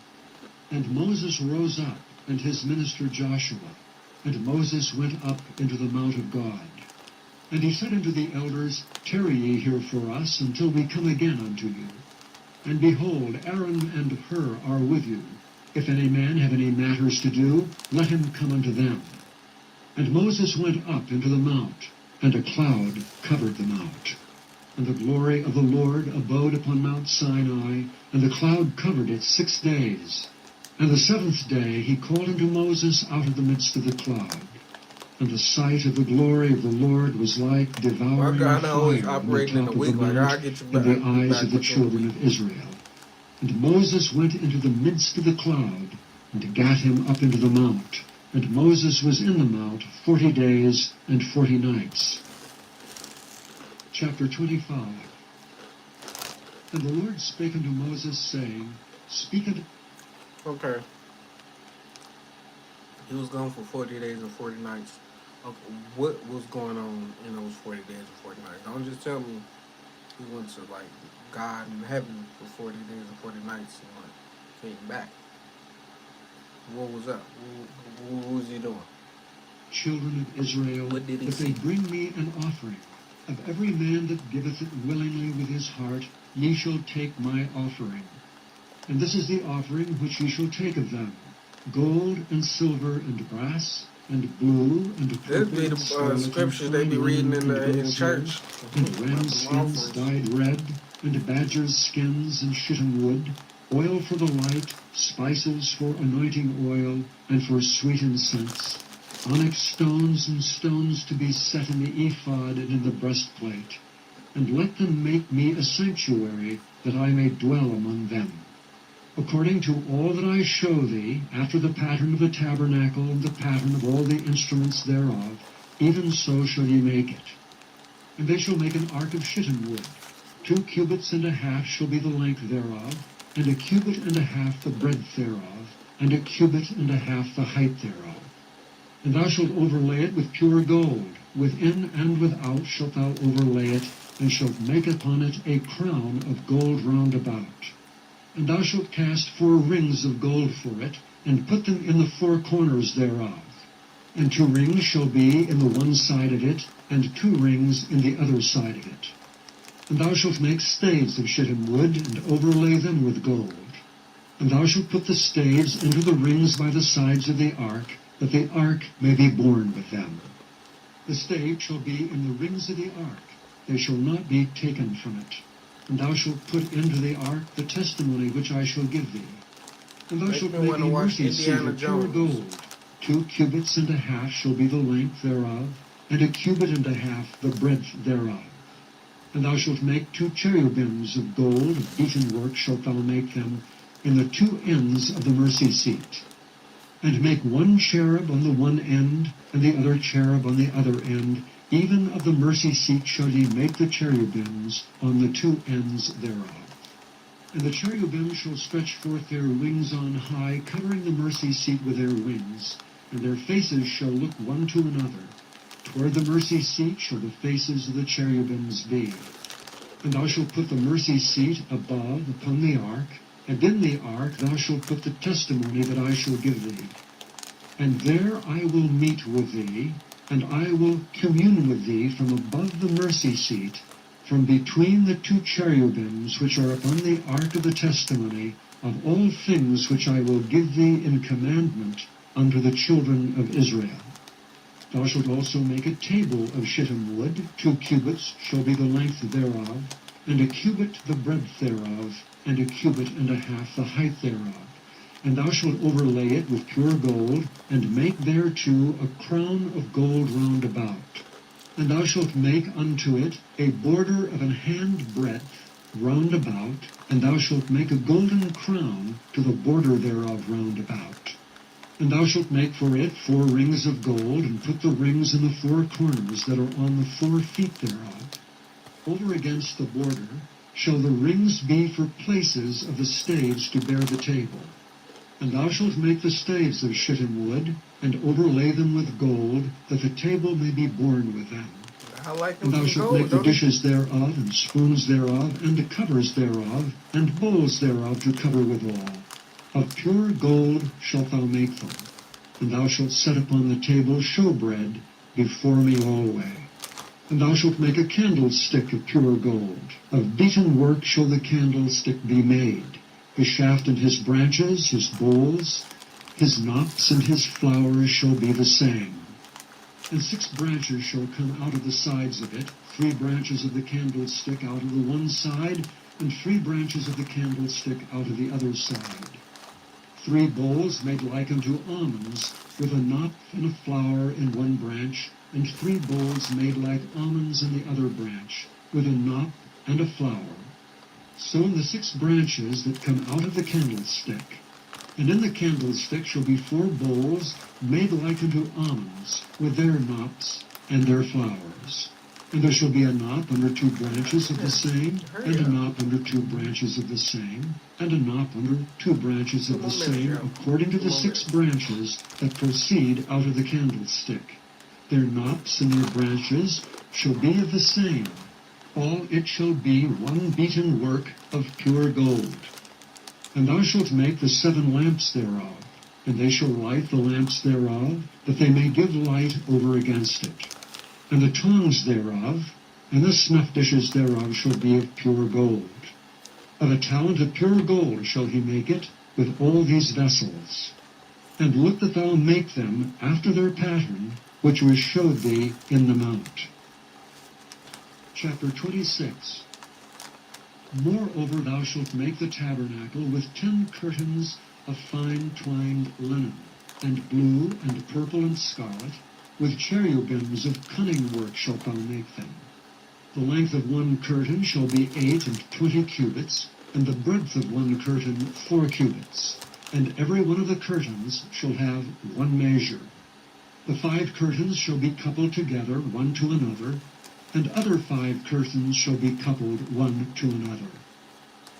And Moses rose up, and his minister Joshua. And Moses went up into the mount of God. And he said unto the elders, Tarry ye here for us, until we come again unto you. And behold, Aaron and Hur are with you. If any man have any matters to do, let him come unto them. And Moses went up into the mount, and a cloud covered the mount. And the glory of the Lord abode upon Mount Sinai, and the cloud covered it 6 days. And the 7th day he called unto Moses out of the midst of the cloud. And the sight of the glory of the Lord was like devouring God fire always on the operating in top a of the week. Like, mount I'll get you in back, the back eyes of the within a children week. of Israel. And Moses went into the midst of the cloud, and gat him up into the mount. And Moses was in the mount 40 days and 40 nights. Chapter 25. And the Lord spake unto Moses, saying, Speak unto... Okay. He was gone for 40 days and 40 nights. Okay, what was going on in those 40 days and 40 nights? Don't just tell me he went to, like, God in heaven for 40 days and 40 nights and, like, came back. What was up? What was he doing? children of Israel, What did he that they see? bring me an offering. Of every man that giveth it willingly with his heart, ye shall take my offering. And this is the offering which ye shall take of them: gold and silver and brass and blue and This purple be and the scarlet and scriptures they fine be reading linen and in goat's hair, church. and ram About them skins offerings. dyed red, and badgers' skins and shittim wood, oil for the light, spices for anointing oil, and for sweet incense, onyx stones and stones to be set in the ephod and in the breastplate. And let them make me a sanctuary, that I may dwell among them. According to all that I show thee, after the pattern of the tabernacle and the pattern of all the instruments thereof, even so shall ye make it. And they shall make an ark of shittim wood. 2 cubits and a half shall be the length thereof, and 1 cubit and a half the breadth thereof, and 1 cubit and a half the height thereof. And thou shalt overlay it with pure gold. Within and without shalt thou overlay it, and shalt make upon it a crown of gold round about. And thou shalt cast 4 rings of gold for it, and put them in the 4 corners thereof. And 2 rings shall be in the one side of it, and 2 rings in the other side of it. And thou shalt make staves of shittim wood, and overlay them with gold. And thou shalt put the staves into the rings by the sides of the ark, that the ark may be borne with them. The stave shall be in the rings of the ark, they shall not be taken from it. And thou shalt put into the ark the testimony which I shall give thee. And thou Make shalt me make a wanna watch mercy seat Indiana of pure Jones. gold. 2 cubits and a half shall be the length thereof, and 1 cubit and a half the breadth thereof. And thou shalt make 2 cherubims of gold, of beaten work shalt thou make them, in the 2 ends of the mercy seat. And make 1 cherub on the one end, and the other cherub on the other end. Even of the mercy seat shall ye make the cherubims on the 2 ends thereof. And the cherubims shall stretch forth their wings on high, covering the mercy seat with their wings, and their faces shall look one to another. Toward the mercy seat shall the faces of the cherubims be. And thou shalt put the mercy seat above upon the ark, and in the ark thou shalt put the testimony that I shall give thee. And there I will meet with thee, and I will commune with thee from above the mercy seat, from between the 2 cherubims which are upon the ark of the testimony, of all things which I will give thee in commandment unto the children of Israel. Thou shalt also make a table of shittim wood, 2 cubits shall be the length thereof, and a cubit the breadth thereof, and a cubit and a half the height thereof. And thou shalt overlay it with pure gold, and make thereto a crown of gold round about. And thou shalt make unto it a border of an hand breadth round about, and thou shalt make a golden crown to the border thereof round about. And thou shalt make for it 4 rings of gold, and put the rings in the 4 corners that are on the 4 feet thereof. Over against the border shall the rings be for places of the staves to bear the table. And thou shalt make the staves of shittim wood, and overlay them with gold, that the table may be borne with them. I like And thou shalt make the dishes thereof, and spoons thereof, and the covers thereof, and bowls thereof to cover withal. Of pure gold shalt thou make them. And thou shalt set upon the table showbread before me alway. And thou shalt make a candlestick of pure gold. Of beaten work shall the candlestick be made. The shaft and his branches, his bowls, his knops and his flowers shall be the same. And 6 branches shall come out of the sides of it, 3 branches of the candlestick out of the one side, and 3 branches of the candlestick out of the other side. 3 bowls made like unto almonds, with a knot and a flower in one branch, and 3 bowls made like almonds in the other branch, with a knot and a flower. So in the 6 branches that come out of the candlestick. And in the candlestick shall be 4 bowls made like unto almonds, with their knops and their flowers. And there shall be a knot under 2 branches of the same, and a knot under 2 branches of the same, and a knot under 2 branches of the same, according to the 6 branches that proceed out of the candlestick. Their knops and their branches shall be of the same. All it shall be one beaten work of pure gold. And thou shalt make the 7 lamps thereof, and they shall light the lamps thereof, that they may give light over against it. And the tongs thereof, and the snuff dishes thereof shall be of pure gold. Of a talent of pure gold shall he make it, with all these vessels. And look that thou make them after their pattern, which was showed thee in the mount. Chapter 26. Moreover thou shalt make the tabernacle with 10 curtains of fine twined linen, and blue, and purple, and scarlet, with cherubims of cunning work shalt thou make them. The length of one curtain shall be 8 and 20 cubits, and the breadth of one curtain 4 cubits. And every one of the curtains shall have 1 measure. The 5 curtains shall be coupled together one to another, and other 5 curtains shall be coupled one to another.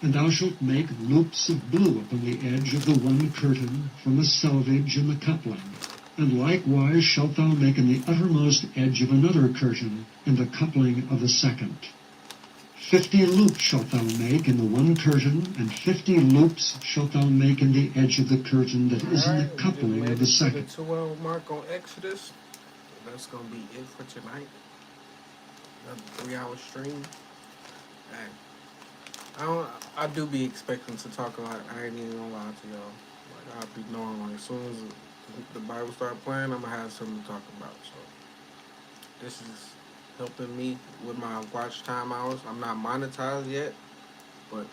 And thou shalt make loops of blue upon the edge of the one curtain from the selvage and the coupling. And likewise shalt thou make in the uttermost edge of another curtain in the coupling of the second. 50 loops shalt thou make in the one curtain, and 50 loops shalt thou make in the edge of the curtain that is in the coupling of the second. The 2-hour mark on Exodus. That's gonna be it for tonight. Another 3-hour stream. And I do be expecting to talk a lot. I ain't even gonna lie to y'all. Like I'll be knowing like as soon as the Bible start playing, I'm gonna have something to talk about. So this is helping me with my watch time hours. I'm not monetized yet, but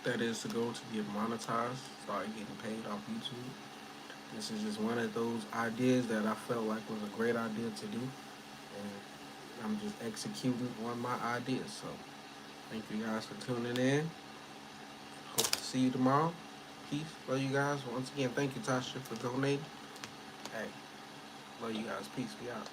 that is the goal, to get monetized, start getting paid off YouTube. This is just one of those ideas that I felt like was a great idea to do, and I'm just executing on my ideas. So thank you guys for tuning in. Hope to see you tomorrow. Peace. Love you guys. Once again, thank you, Tasha, for donating. Hey, love you guys. Peace. Be out.